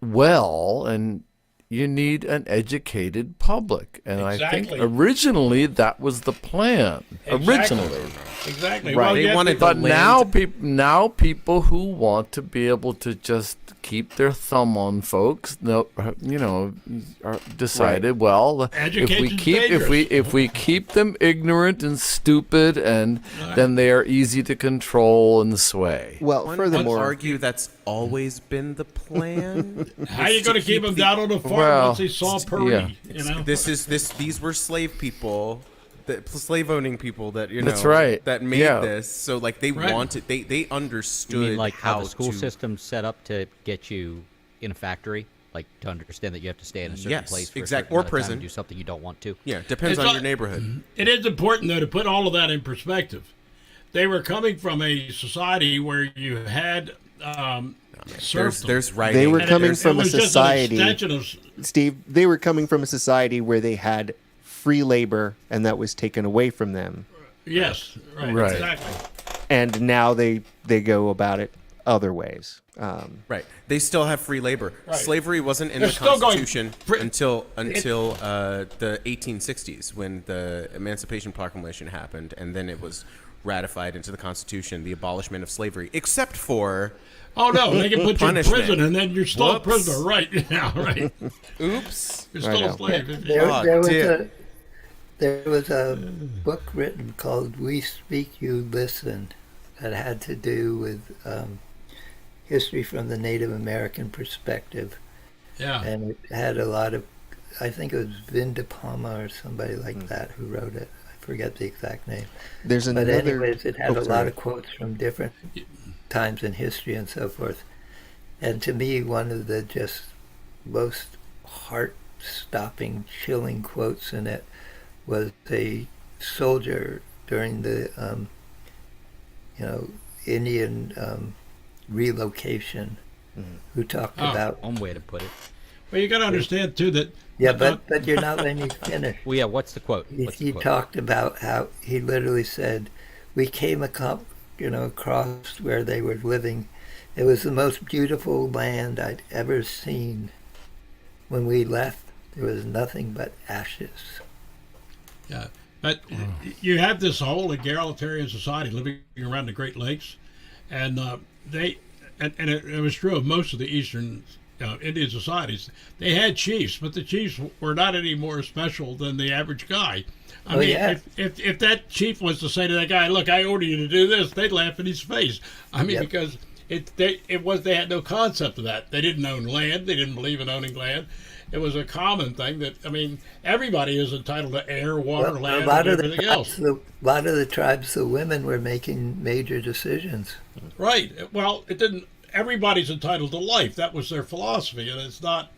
well, and you need an educated public, and I think Exactly. originally that was the plan. Originally. Exactly. Right. Well, They yes, wanted But the now, land- people who want to be able to just keep their thumb on folks, are decided. Well, if we Education's keep dangerous. if we keep them ignorant and stupid, and then they are easy to control and sway. Well, One furthermore, would argue that's always been the plan. how are you going to keep them down on the farm Well, once they saw Puri? yeah. These were slave people, slave owning people that That's right. that made Yeah. this. So like they Right. wanted, they you understood mean like how the school to, system's set up to get you in a factory? Like to understand that you have to stay in a certain Yes, place for exact- a certain or amount of time prison. and do something you don't want to. Yeah, depends It's on not- your neighborhood. It is important, though, to put all of that in perspective. They were coming from a society where you had serfdom. There's writing. They were And coming it from a was just an society, extension of Steve, they were coming from a society where they had free labor and that was taken away from them. yes, right, Right. exactly. And now they go about it other ways. Right. They still have free labor. Right. Slavery wasn't in They're the still going Constitution free- until the 1860s when the Emancipation Proclamation happened, and then it was ratified into the Constitution, the abolishment of slavery, except for Oh no, they can put you in Punishment. prison, and then you're still Whoops. a prisoner, right? Yeah, right. oops. You're still know. a slave. There was a book written called "We Speak, You Listen" that had to do with history from the Native American perspective, Yeah. and it had a lot of, I think it was Vin De Palma or somebody like that who wrote it. I forget the exact name. There's But another. anyways, it had Oh, a sorry. lot of quotes from different times in history and so forth. And to me, one of the just most heart-stopping, chilling quotes in it was a soldier during the Indian relocation, who talked about. One way to put it. Well, you got to understand too that. Yeah, but you're not letting me finish. Well, yeah. What's the quote? He talked about how he literally said, "We came across where they were living. It was the most beautiful land I'd ever seen. When we left, there was nothing but ashes." Yeah, but you have this whole egalitarian society living around the Great Lakes, and it was true of most of the Eastern Indian societies. They had chiefs, but the chiefs were not any more special than the average guy. I mean, yeah. if that chief was to say to that guy, "Look, I order you to do this," they'd laugh in his face. I mean, because they had no concept of that. They didn't own land. They didn't believe in owning land. It was a common thing that, I mean, everybody is entitled to air, water, land, and everything else. A lot of the tribes, the women were making major decisions. Right. Well, it didn't. Everybody's entitled to life. That was their philosophy, and it's not.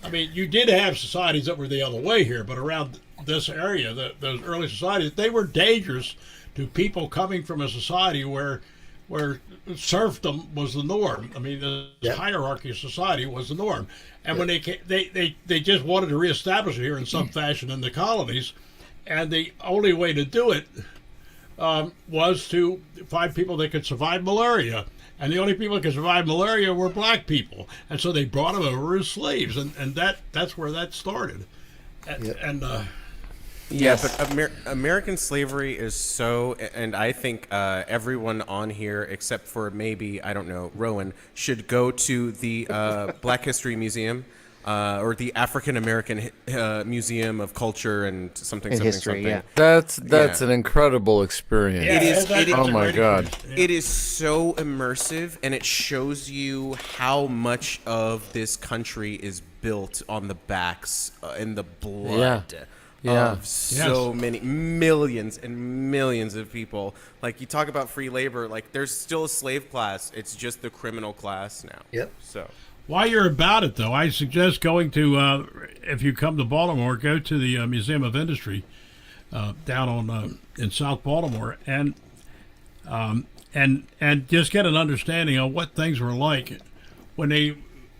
I mean, you did have societies that were the other way here, but around this area, those early societies, they were dangerous to people coming from a society where serfdom was the norm. I mean, the hierarchy of society was the norm. And when they came, they just wanted to reestablish it here in some fashion in the colonies, and the only way to do it was to find people that could survive malaria. And the only people that could survive malaria were black people. And so they brought them over as slaves, and that's where that started. But American slavery is so, and I think everyone on here, except for maybe, I don't know, Rowan, should go to the Black History Museum or the African American Museum of Culture and something. Yeah. That's an incredible experience. Oh my God. It is so immersive, and it shows you how much of this country is built on the backs and the blood. Of so many millions and millions of people. Like, you talk about free labor, like, there's still a slave class. It's just the criminal class now. Yep. So while you're about it, though, I suggest going to, if you come to Baltimore, go to the Museum of Industry down on in South Baltimore, and just get an understanding of what things were like when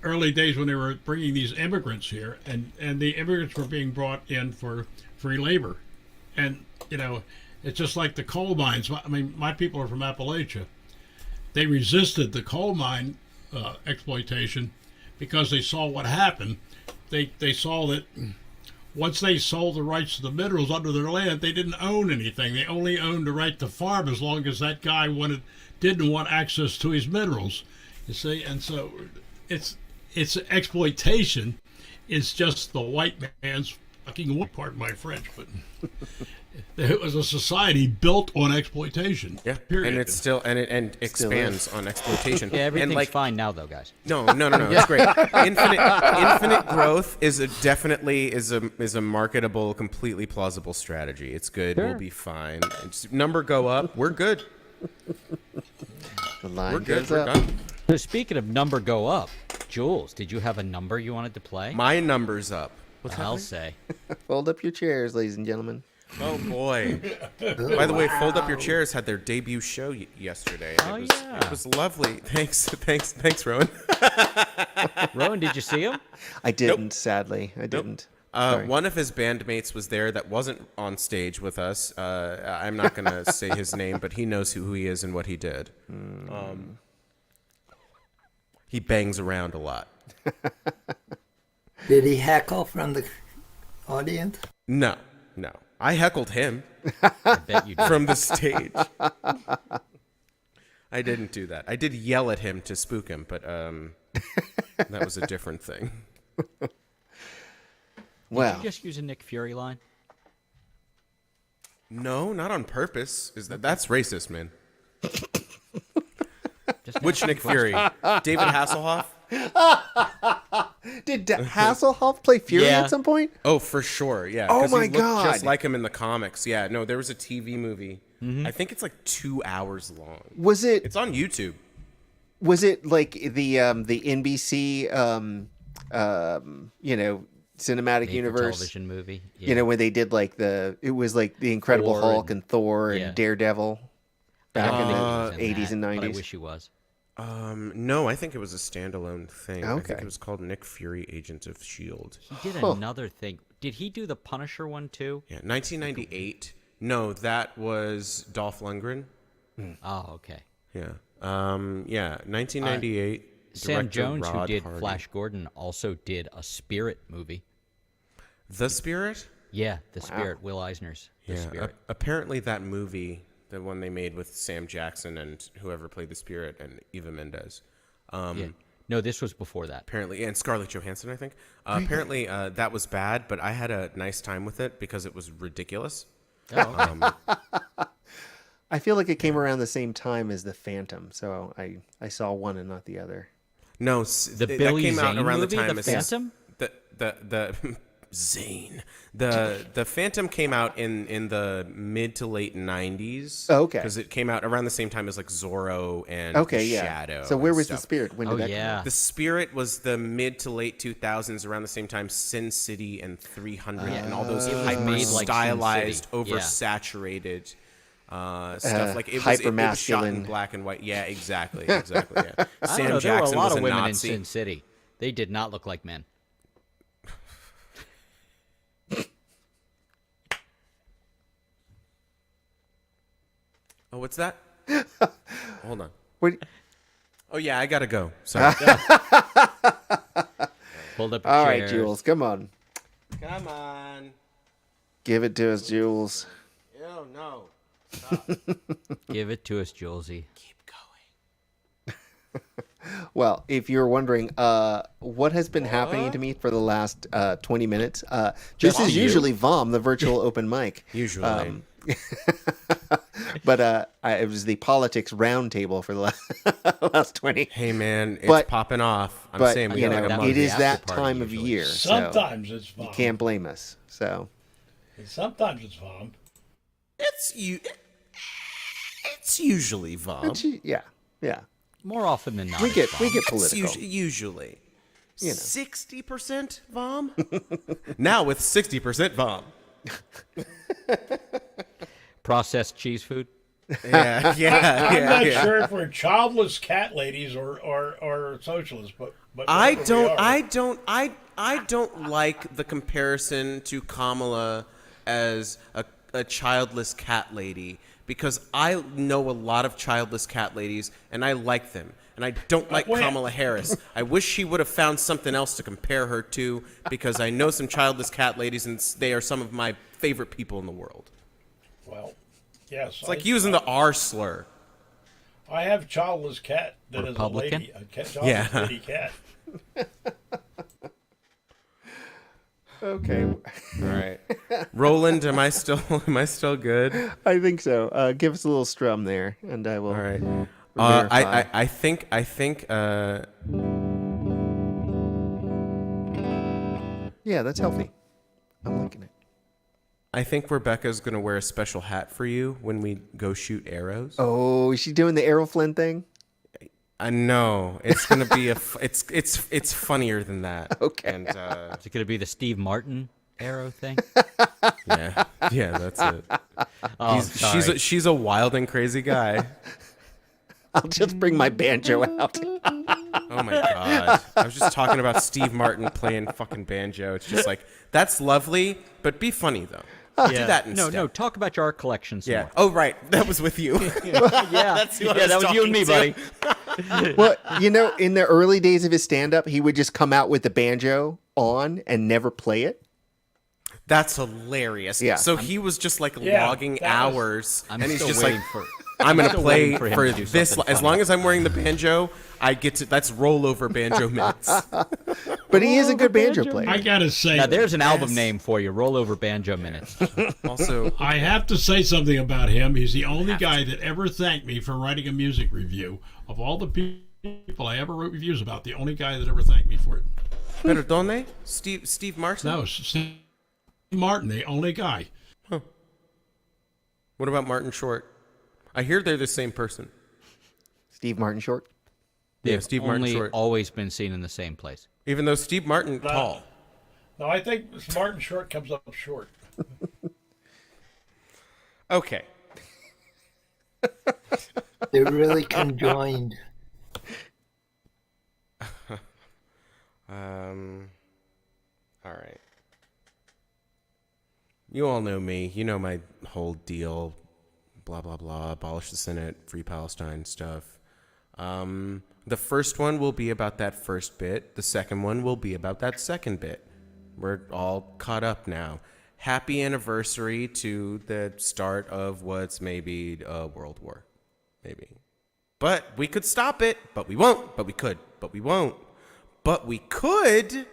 early days when they were bringing these immigrants here, and the immigrants were being brought in for free labor. And, it's just like the coal mines. I mean, my people are from Appalachia. They resisted the coal mine exploitation because they saw what happened. They saw that once they sold the rights to the minerals under their land, they didn't own anything. They only owned the right to farm as long as that guy didn't want access to his minerals. You see, and so it's exploitation. It's just the white man's fucking, pardon my French, but it was a society built on exploitation. yeah, period. and it's still and expands on exploitation. Yeah, everything's and fine now, though, guys. No, it's great. Infinite growth is definitely a marketable, completely plausible strategy. It's good. Sure. We'll be fine. Number go up. We're good. The line We're good. goes We're up. done. So speaking of number go up, Jules, did you have a number you wanted to play? My number's up. What's I'll happening? say. Fold up your chairs, ladies and gentlemen. Oh boy! By the way, Fold Up Your Chairs had their debut show yesterday. And it was lovely. Thanks, Rowan. Rowan, did you see him? I didn't, sadly. I didn't. Sorry. One of his bandmates was there that wasn't on stage with us. I'm not going to say his name, but he knows who he is and what he did. He bangs around a lot. Did he heckle from the audience? No. I heckled him I bet you did. from the stage. I didn't do that. I did yell at him to spook him, but that was a different thing. Well, Did you just use a Nick Fury line? No, not on purpose. That's racist, man. Just Which Nick Fury? David Hasselhoff? did Hasselhoff play Fury Yeah. at some point? Oh, for sure, yeah. Oh 'cause my he looked God. just like him in the comics. Yeah, no, there was a TV movie. I think it's like 2 hours long. Was it? It's on YouTube. Was it like the NBC cinematic Made for universe. television movie. You know, when they did like it was like the Incredible Thor Hulk and- and Thor and yeah. Daredevil back in I the don't think he was in 80s and that, but I 90s. wish he was. No, I think it was a standalone thing. I Okay. think it was called Nick Fury, Agent of S.H.I.E.L.D. He did another thing. Did he do the Punisher one too? Yeah, 1998. No, that was Dolph Lundgren. Oh, okay. Yeah. Yeah, 1998. Sam director Jones, who Rod did Hardy. Flash Gordon, also did a Spirit movie. The Spirit? Yeah, The Spirit. Will Eisner's The Yeah. Spirit. Apparently that movie, the one they made with Sam Jackson and whoever played the Spirit and Eva Mendes. Yeah. No, this was before that. Apparently, and Scarlett Johansson, I think. Apparently, that was bad, but I had a nice time with it because it was ridiculous. Oh, okay. I feel like it came around the same time as The Phantom, so I saw one and not the other. No, The that Billy came out Zane around movie, the time The as Phantom? the Zane. The Phantom came out in the mid to late 90s. Oh, okay. Because it came out around the same time as like Zorro and Okay, yeah. Shadow. So where and was stuff. The Spirit? When did Oh, that yeah. come out? The Spirit was the mid to late 2000s, around the same time Sin City and 300 and all those It was hyper made like Sin stylized, City. Yeah. oversaturated stuff. Like it was shot in hyper-masculine. black and white. Yeah, exactly. Yeah. I don't know. Sam There were a Jackson lot was of a women Nazi. in Sin City. They did not look like men. Oh, what's that? Hold on. What, Oh yeah, I gotta go. Sorry. Pulled up. all right, chairs. Jules, come on. Come on. Give it to us, Jules. Oh no. Give it to us, Julesy. Keep going. Well, if you're wondering what has been happening to me for the last 20 minutes, this Just is you? usually VOM, the virtual open mic. Usually. But it was the politics roundtable for the last 20. Hey man, it's But- popping off. I'm But, saying we you got know, like a that month. it is after that party time of usually. year. Sometimes it's So VOM. you can't blame us. So Sometimes it's VOM. It's usually VOM. yeah. More often than not. We it's get fine. political. Usually. You know. 60% VOM? Now with 60% VOM. Processed cheese food. Yeah, I'm not sure if we're childless cat ladies or socialists, but I whatever we don't are. I don't like the comparison to Kamala as a childless cat lady because I know a lot of childless cat ladies and I like them. And I don't like wait. Kamala Harris. I wish she would have found something else to compare her to because I know some childless cat ladies and they are some of my favorite people in the world. Well, yes. It's like using the R slur. I have childless cat that is Republican? a lady, childless Yeah. lady cat. Okay. All right. Roland, am I still good? I think so. Give us a little strum there, and I will. All right. verify. I think Yeah, that's healthy. I'm liking it. I think Rebecca's gonna wear a special hat for you when we go shoot arrows. Oh, is she doing the arrow flint thing? I know it's gonna be it's funnier than that. Okay. And Is it going to be the Steve Martin arrow thing? yeah, that's it. Oh, sorry. She's a wild and crazy guy. I'll just bring my banjo out. Oh my god! I was just talking about Steve Martin playing fucking banjo. It's just like that's lovely, but be funny though. Do that instead. No, talk about your art collection some Yeah. more. Oh right, that was with you. Yeah, That's who I was that was you and me, talking buddy. Well, you know, in the early days of his stand-up, he would just come out with the banjo on and never play it. That's hilarious. Yeah. So he was just like Yeah, logging that was- hours, I'm and he's still just waiting like, for. I'm gonna still play waiting for him for to do this. something As funny. long as I'm wearing the banjo, I get to. That's rollover banjo minutes. But he is a good banjo player. I gotta say, Now there's an album name for you. Roll over banjo minutes. Also, I have to say something about him. He's the only guy that ever thanked me for writing a music review. Of all the people I ever wrote reviews about, the only guy that ever thanked me for it. perdone, Steve Martin. No, Steve Martin, the only guy. What about Martin Short? I hear they're the same person. Steve Martin Short. Yeah, They've Steve Martin only Short. always been seen in the same place. Even though Steve Martin tall. No, I think smart and short comes up short. Okay. They're really conjoined. All right. You all know me. You know my whole deal. Blah, blah, blah. Abolish the Senate, free Palestine stuff. The first one will be about that first bit. The second one will be about that second bit. We're all caught up now. Happy anniversary to the start of what's maybe a world war. Maybe. But we could stop it, but we won't. But we could, but we won't. But we could,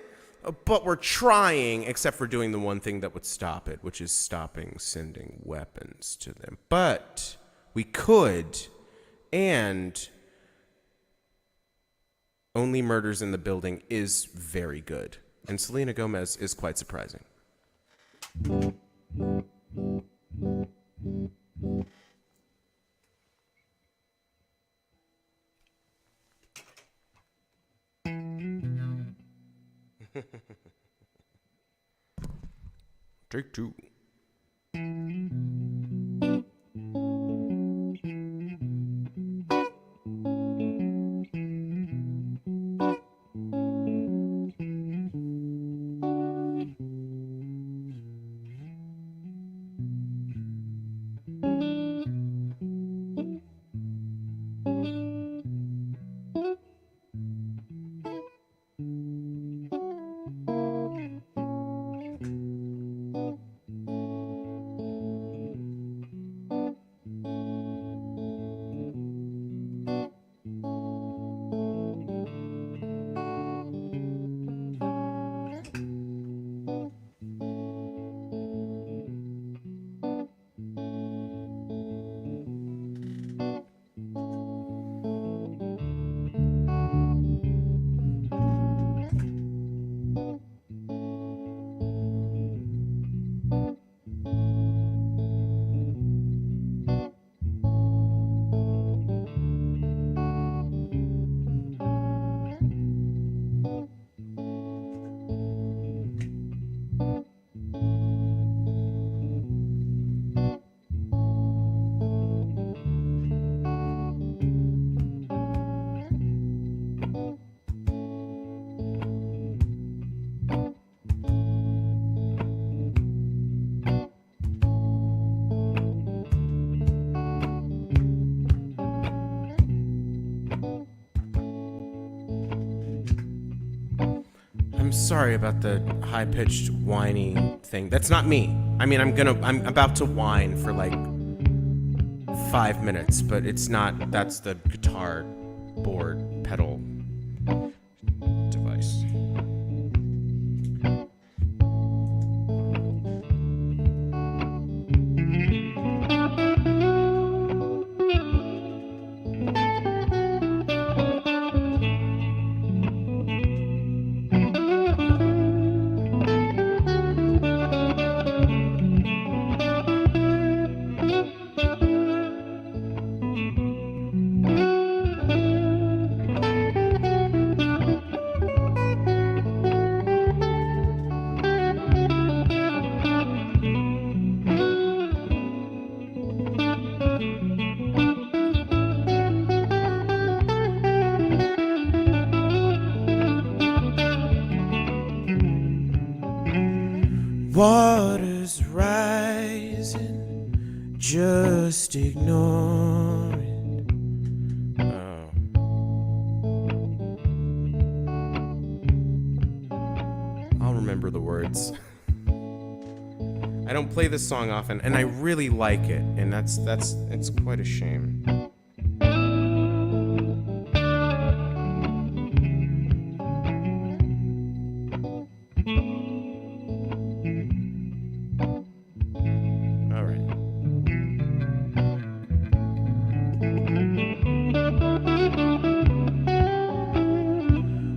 but we're trying, except for doing the one thing that would stop it, which is stopping sending weapons to them. But we could, and Only Murders in the Building is very good. And Selena Gomez is quite surprising. Take two. I'm sorry about the high-pitched whiny thing. That's not me. I mean, I'm about to whine for like 5 minutes, but it's not. That's the guitar board pedal device. Water's rising, just ignore it. Oh. I'll remember the words. I don't play this song often, and I really like it, and it's quite a shame.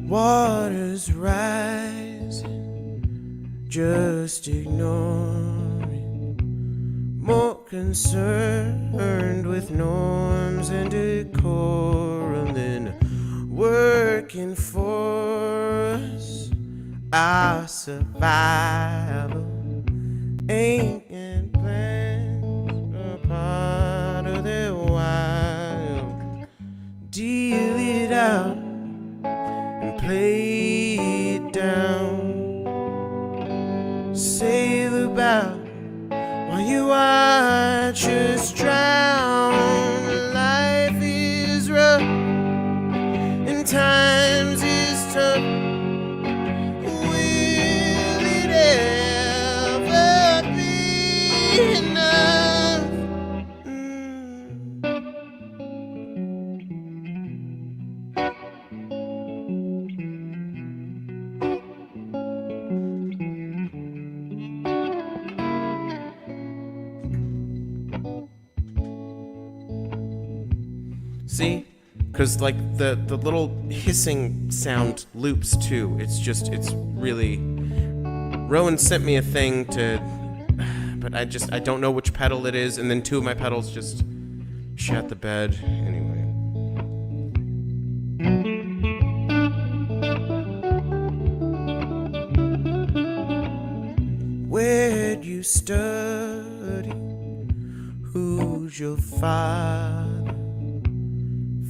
Water's rising, just ignore it. More concerned with norms and decorum than working for us. our survival. Ancient plans are part of their wild. Deal it out and play it down. Sail about while you watch us drown. Life is rough and times is tough. Will it ever be enough? See? Because like the little hissing sound loops too. It's really. Rowan sent me a thing to, but I don't know which pedal it is, and then two of my pedals just shat the bed. Anyway. Where'd you study? Who's your father?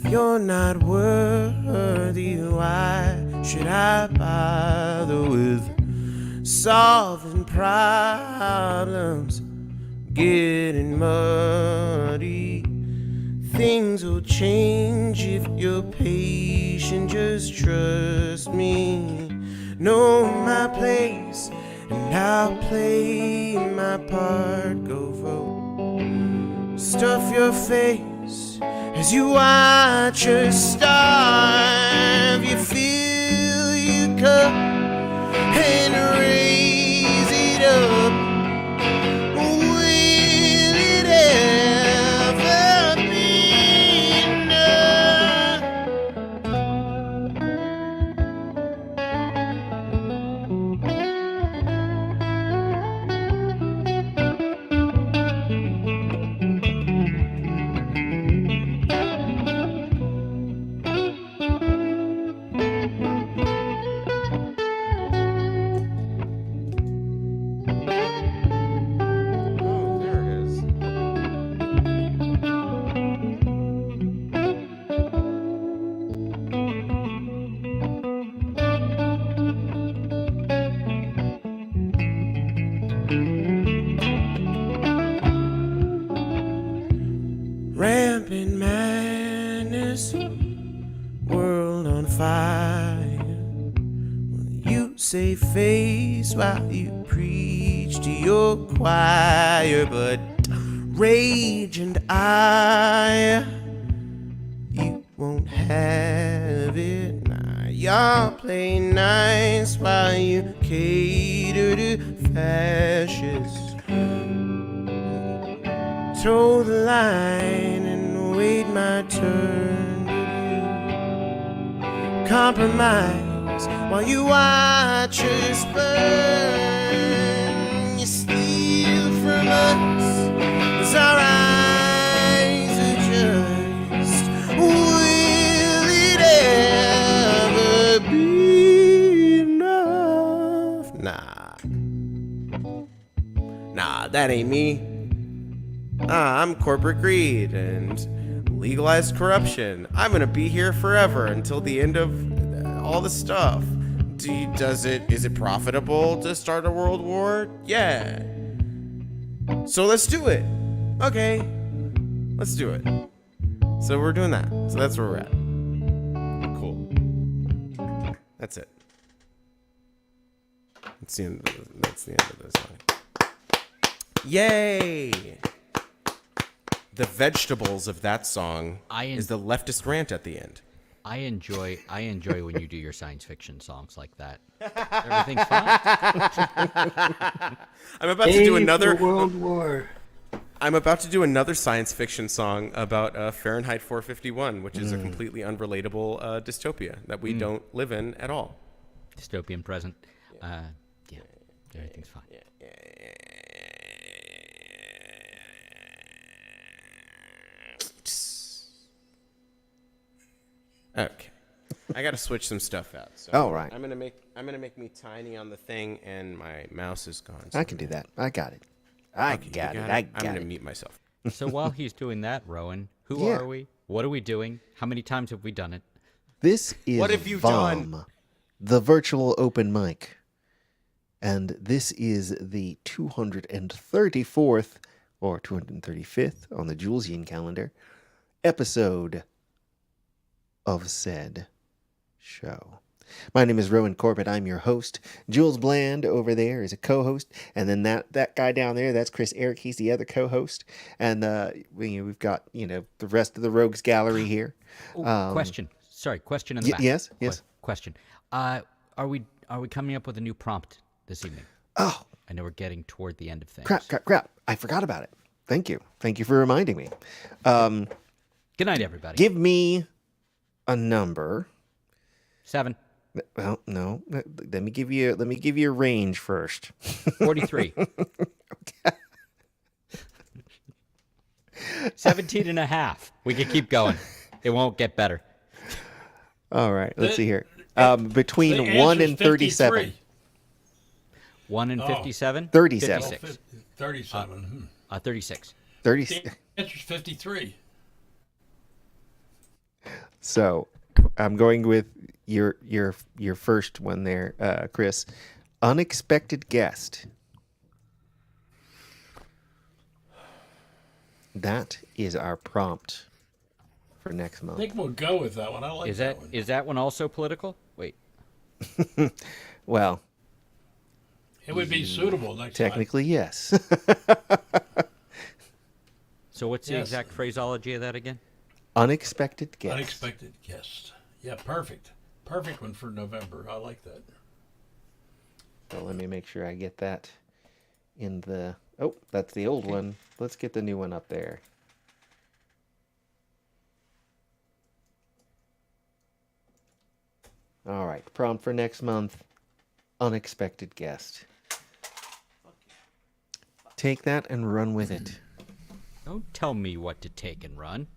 If you're not worthy, why should I bother with solving problems? Getting muddy. Things will change if you're patient. Just trust me. Know my place, and I'll play my part. Go vote. Stuff your face as you watch us starve. You fill your cup and raise it up. Will it ever be enough? Oh, there it is. Rampant madness, world on fire. You say face while you preach to your choir, but rage and ire, you won't have it. Nah, y'all play nice while you cater to fascists. Toe the line and wait my turn to do. Compromise while you watch us burn. You steal from us as our eyes adjust. Will it ever be enough? Nah, that ain't me. I'm corporate greed and legalized corruption. I'm gonna be here forever until the end of all the stuff. Is it profitable to start a world war? Yeah. So let's do it. Okay. Let's do it. So we're doing that. So that's where we're at. Cool. That's it. That's the end of the song. Yay! The vegetables of that song is the leftist rant at the end. I enjoy when you do your science fiction songs like that. Everything's fine. I'm about to do another World War. I'm about to do another science fiction song about Fahrenheit 451, which is a completely unrelatable dystopia that we don't live in at all. Dystopian present. Yeah. Everything's fine. Okay. I got to switch some stuff out. So Oh, right. I'm gonna make me tiny on the thing, and my mouse is gone. So I can do that. I got it. I okay, you got it. it? I I'm got gonna it. mute myself. So while he's doing that, Rowan, who Yeah. are we? What are we doing? How many times have we done it? This is What have you VOM, done? the virtual open mic. And this is the 234th or 235th on the Julesian calendar episode of said show. My name is Rowan Corbett. I'm your host. Jules Bland over there is a co-host. And then that guy down there, that's Chris Eric. He's the other co-host. And we've got, the rest of the Rogues Gallery here. Question. Sorry, question in the back. Yes. Question. Are we coming up with a new prompt this evening? Oh, I know we're getting toward the end of things. crap. I forgot about it. Thank you for reminding me. Good night, everybody. Give me a number. 7. Well, no. Let me give you a range first. 43. 17 and a half. We can keep going. It won't get better. All right. Let's see here. The Between 1 and answer's 37. 53. 1 and 57? 37. 56. 37. 36. 30. The answer's 53. So, I'm going with your first one there, Chris. Unexpected guest. That is our prompt for next I month. think we'll go with that one. I like that one. Is that one also political? Wait. Well, It would be suitable next time. technically, yes. So what's the Yes. exact phraseology of that again? Unexpected guest. Unexpected guest. Yeah, perfect. Perfect one for November. I like that. So let me make sure I get that in the... Oh, that's the old one. Let's get the new one up there. All right. Prompt for next month. Unexpected guest. Take that and run with it. Don't tell me what to take and run.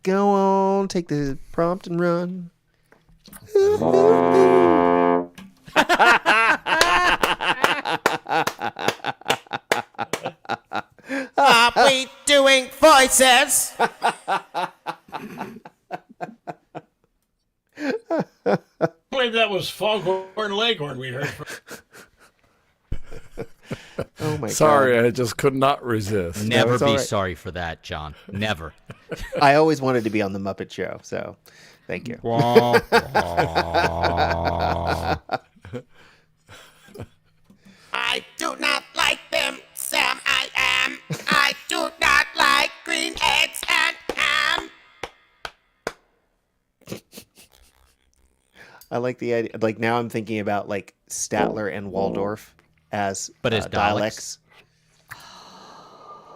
Go on. Take the prompt and run. Are we doing voices? I believe that was Foghorn Leghorn we heard from. Oh, my Sorry, God. I just could not resist. Never it's be all right. sorry for that, John. Never. I always wanted to be on The Muppet Show, so thank you. I do not like them, Sam. I do not like green eggs and ham. I like the idea. Like now, I'm thinking about like Statler and Waldorf as But as dialects,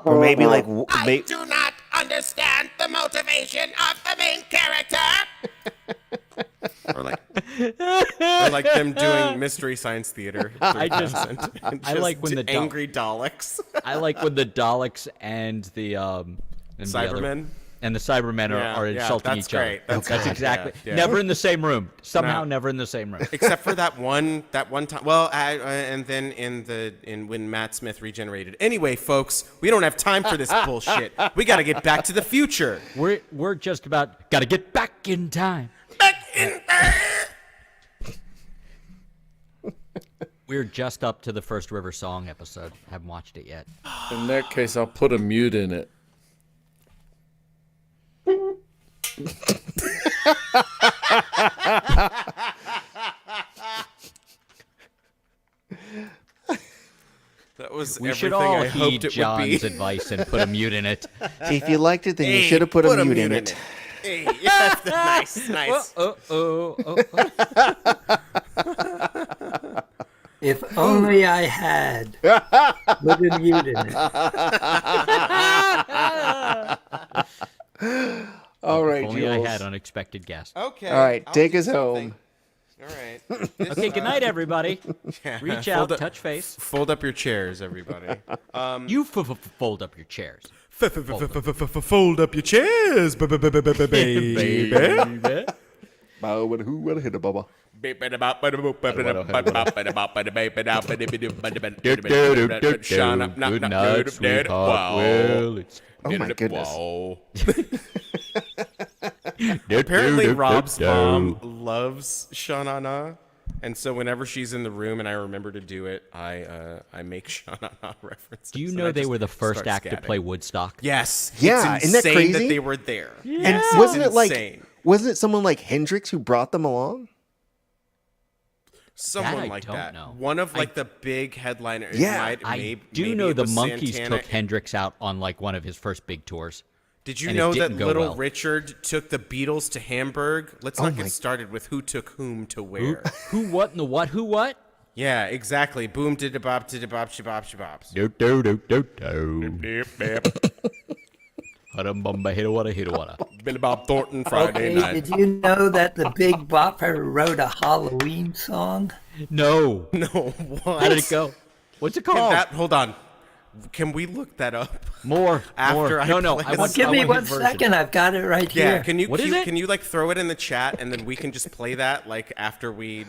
or maybe like I do not understand the motivation of the main character. or like them doing Mystery Science Theater. I like when the angry Daleks. I like when the Daleks and the Cybermen. and the Cybermen are insulting that's each great. other. That's That's great. exactly. Yeah. Never in the same room. Somehow, No. never in the same room. Except for that one time. Well, and then in when Matt Smith regenerated. Anyway, folks, we don't have time for this bullshit. We got to get back to the future. We're just about got to get back in time. We're just up to the First River Song episode. Haven't watched it yet. In that case, I'll put a mute in it. That was We everything should all I hoped heed it John's would be. advice and put a mute in it. if you liked it, then you should have put a mute in it. Hey, yeah, nice. If only I had. Put a mute in it. All right, If only I Jules. had unexpected guests. Okay. All right, I'll take do us something. home. All right. Okay, good night, everybody. Reach out, Fold up- touch face. Fold up your chairs, everybody. You fold up your chairs. Fold up your chairs, baby. Bow, what who, what a hit a bubba. Good night, sweetheart. Well, it's Oh my goodness. Apparently, Rob's mom loves Sha Na Na, and so whenever she's in the room and I remember to do it, I make Sha Na Na references. Do you and know I they just were the first start act to scatting. play Woodstock? Yes. Yeah, it's isn't that insane crazy? they were there. And It's wasn't it like insane. wasn't it someone like Hendrix who brought them along? Someone I like don't that? know. One of like the big headliners. Yeah. I do know it the was Monkees Santana. took Hendrix out on like one of his first big tours. Did you and it know that didn't go Little well. Richard took the Beatles to Hamburg? Let's Oh not my- get started with who took whom to where. Who, what, and the what? Who, what? Yeah, exactly. Boom, did a bop, shabop, shabobs. Do do do do do. Hada hit a Billy Bob Thornton, Friday Okay, night. did you know that the Big Bopper wrote a Halloween song? No. No, what? How did it go? What's it called? Hold on. Can we look that up? More. After more. I no. play I this? want. Give I me want one his version. second. I've got it right Yeah, here. can you What is it? can you like throw it in the chat and then we can just play that like after we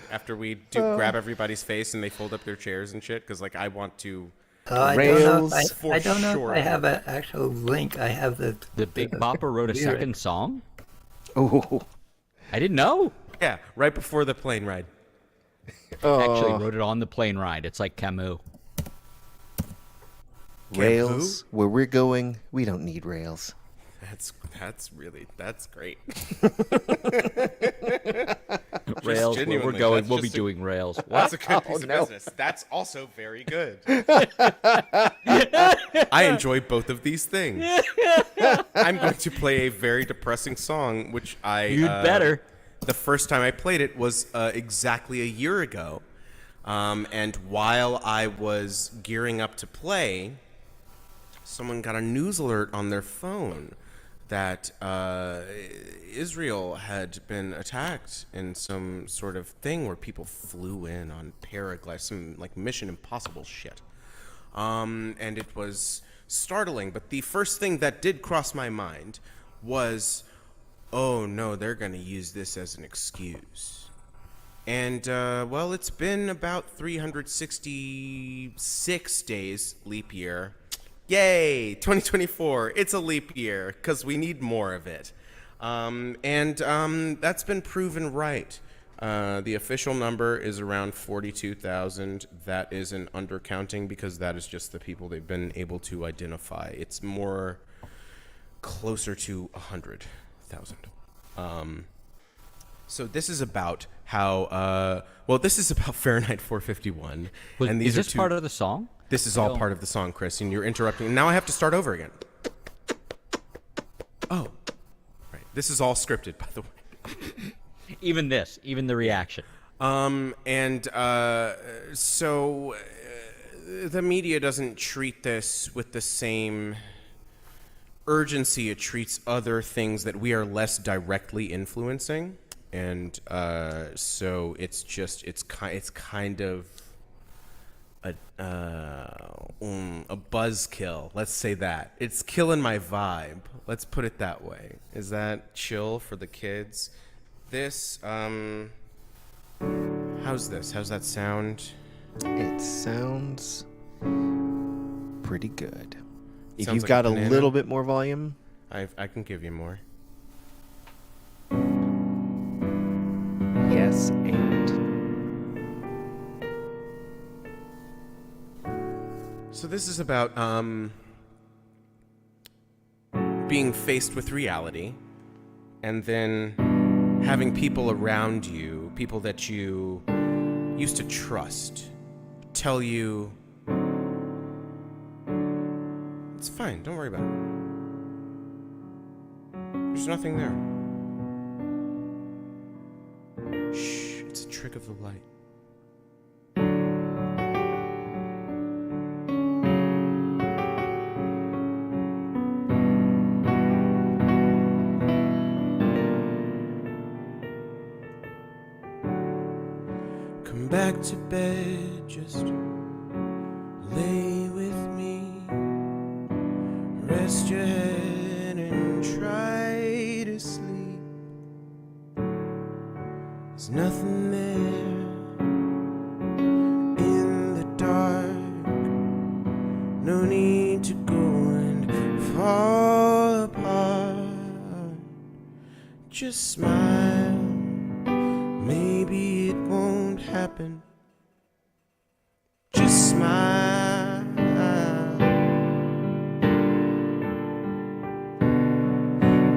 grab everybody's face and they fold up their chairs and shit because like I want to. I Rails don't know for I don't know sure. if I have an actual link. I have the Big Bopper wrote a lyric. second song. Oh, I didn't know. Yeah, right before the plane ride. Actually, wrote it on the plane ride. It's like Camus. rails. Where we're going, we don't need rails. That's great. Rails. Where we're genuinely, going, that's we'll be just a- doing rails. That's a good piece of business. That's also very good. I enjoy both of these things. I'm going to play a very depressing song, which You'd better. The first time I played it was exactly a year ago. And while I was gearing up to play, someone got a news alert on their phone that Israel had been attacked in some sort of thing where people flew in on paragliders, some like Mission Impossible shit. And it was startling, but the first thing that did cross my mind was, oh no, they're going to use this as an excuse. And, well, it's been about 366 days, leap year. Yay, 2024, it's a leap year, because we need more of it. And that's been proven right. The official number is around 42,000. That is an undercounting because that is just the people they've been able to identify. It's more closer to 100,000. So this is about how, this is about Fahrenheit 451. And these Is are this part of the song? This is all part of the song, Chris, and you're interrupting. Now I have to start over again. Oh, right. This is all scripted, by the way. Even this, even the reaction. So the media doesn't treat this with the same urgency it treats other things that we are less directly influencing, and so it's kind of a buzzkill. Let's say that. It's killing my vibe. Let's put it that way. Is that chill for the kids? This, how's this? How's that sound? It sounds pretty good. If Sounds you've like got a a banana. little bit more volume, I can give you more. yes, and So this is about being faced with reality and then having people around you, people that you used to trust, tell you it's fine, don't worry about it. There's nothing there. Shh, it's a trick of the light. Come back to bed, just lay with me. Rest your head and try to sleep. nothing there in the dark. No need to go and fall apart. Just smile. Maybe it won't happen. Just smile.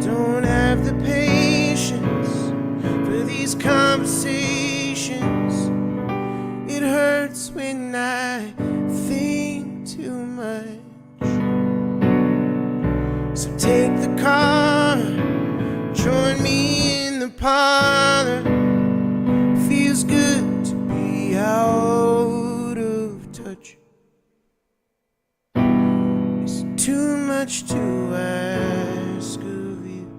Don't have the patience for these conversations. It hurts when I think too much. So take the car, join me in the parlor. Feels good to be out of touch. It's too much to ask of you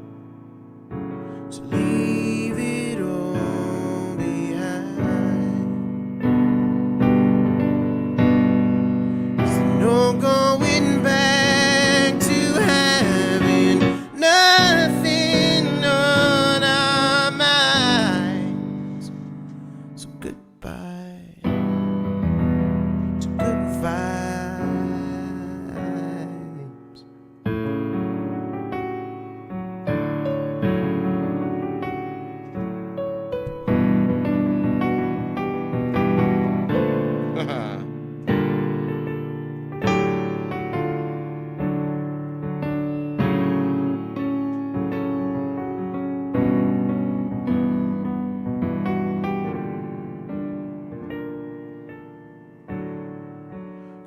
to leave it all behind. Is there no going back to having nothing on our minds? So goodbye to good vibes.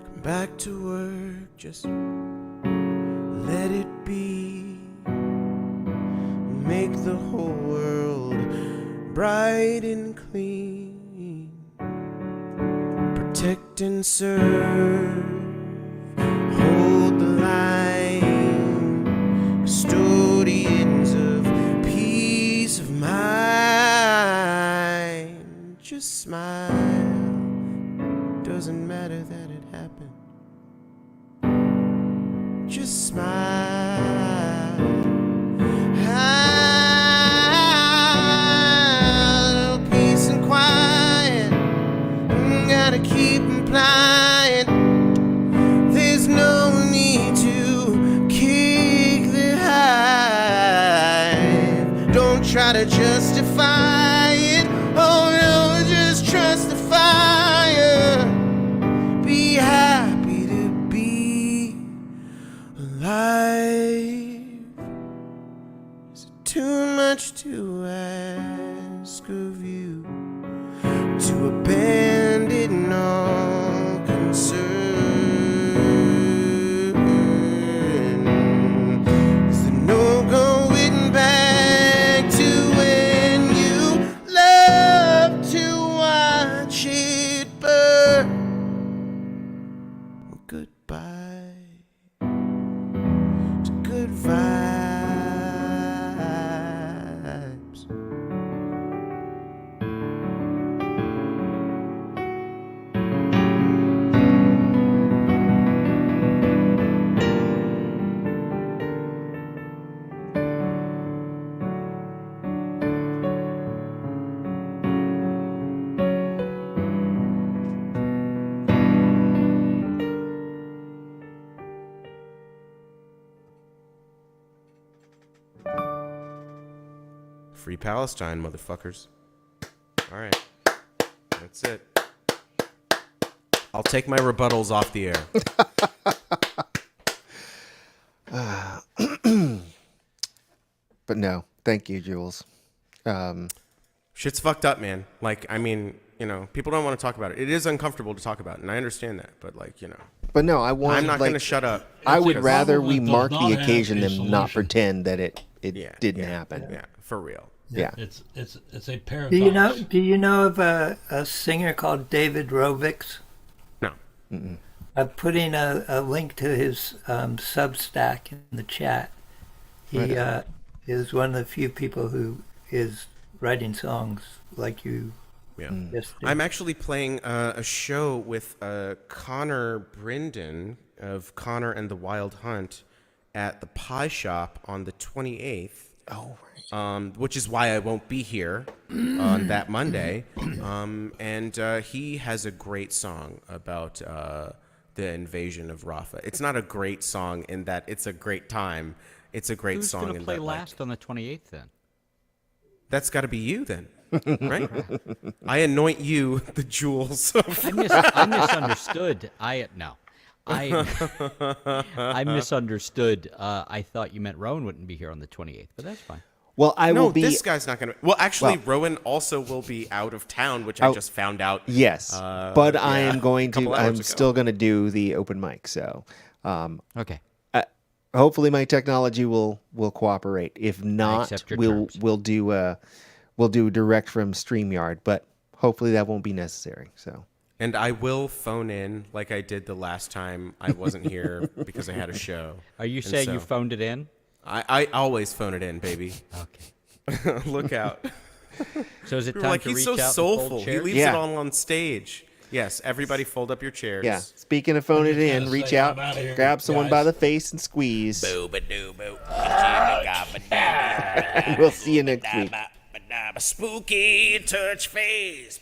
Come back to work, just let it be. Make the whole world bright and clean. Protect and serve, hold the line. Custodians of peace of mind. Just smile. Doesn't matter that it happened. Just smile. Ah, peace and quiet. Gotta keep implying. There's no need to kick the hive. Don't try to justify it. Oh no, just trust the fire. Be happy to be alive. Is it too much to ask of you to abandon all concern? Is there no going back to when you loved to watch it burn? Well, goodbye to good vibes. Free Palestine, motherfuckers. All right. That's it. I'll take my rebuttals off the air. But no, thank you, Jules. Shit's fucked up, man. Like, I mean, you know, people don't want to talk about it. It is uncomfortable to talk about, and I understand that. But, like, you know. But no, I'm not going to shut up. I would It's rather problem we that does mark not the have occasion a than not solution. pretend that it Yeah, didn't yeah, happen. Yeah, for real. Yeah. It's a paradox. Do you know of a singer called David Rovix? No. I'm putting a link to his Substack in the chat. He is one of the few people who is writing songs like you. Yeah. Just did. I'm actually playing a show with Connor Bryndon of Connor and the Wild Hunt at the Pie Shop on the 28th. Oh, which is why I won't be here on that Monday. And he has a great song about the invasion of Rafa. It's not a great song in that it's a great time. It's a great Who's song going to in play that last on the 28th then? that's got to be you then, right? I anoint you the jewels. I misunderstood. I misunderstood. I thought you meant Rowan wouldn't be here on the 28th, but that's fine. Well, I No, will be. this guy's not going to. Well, actually, Well- Rowan also will be out of town, which I just found out. Yes, but I yeah, am going a couple to. hours I'm ago. still going to do the open mic. So, Okay. hopefully, my technology will cooperate. If not, accept your we'll terms. we'll do direct from StreamYard. But hopefully, that won't be necessary. So. And I will phone in like I did the last time I wasn't here because I had a show. Are you And saying so you phoned it in? I always phone it in, baby. Okay. Look out. So is it People time are like, to he's reach so out and soulful. fold He chairs? leaves Yeah. it all on stage. Yes, everybody fold up your chairs. Yeah. Speaking of phone it just in, gotta reach say, out, I'm outta here, grab someone by guys. the face and squeeze. Boo-ba-doo-boo. We'll see you next week. Spooky touch face.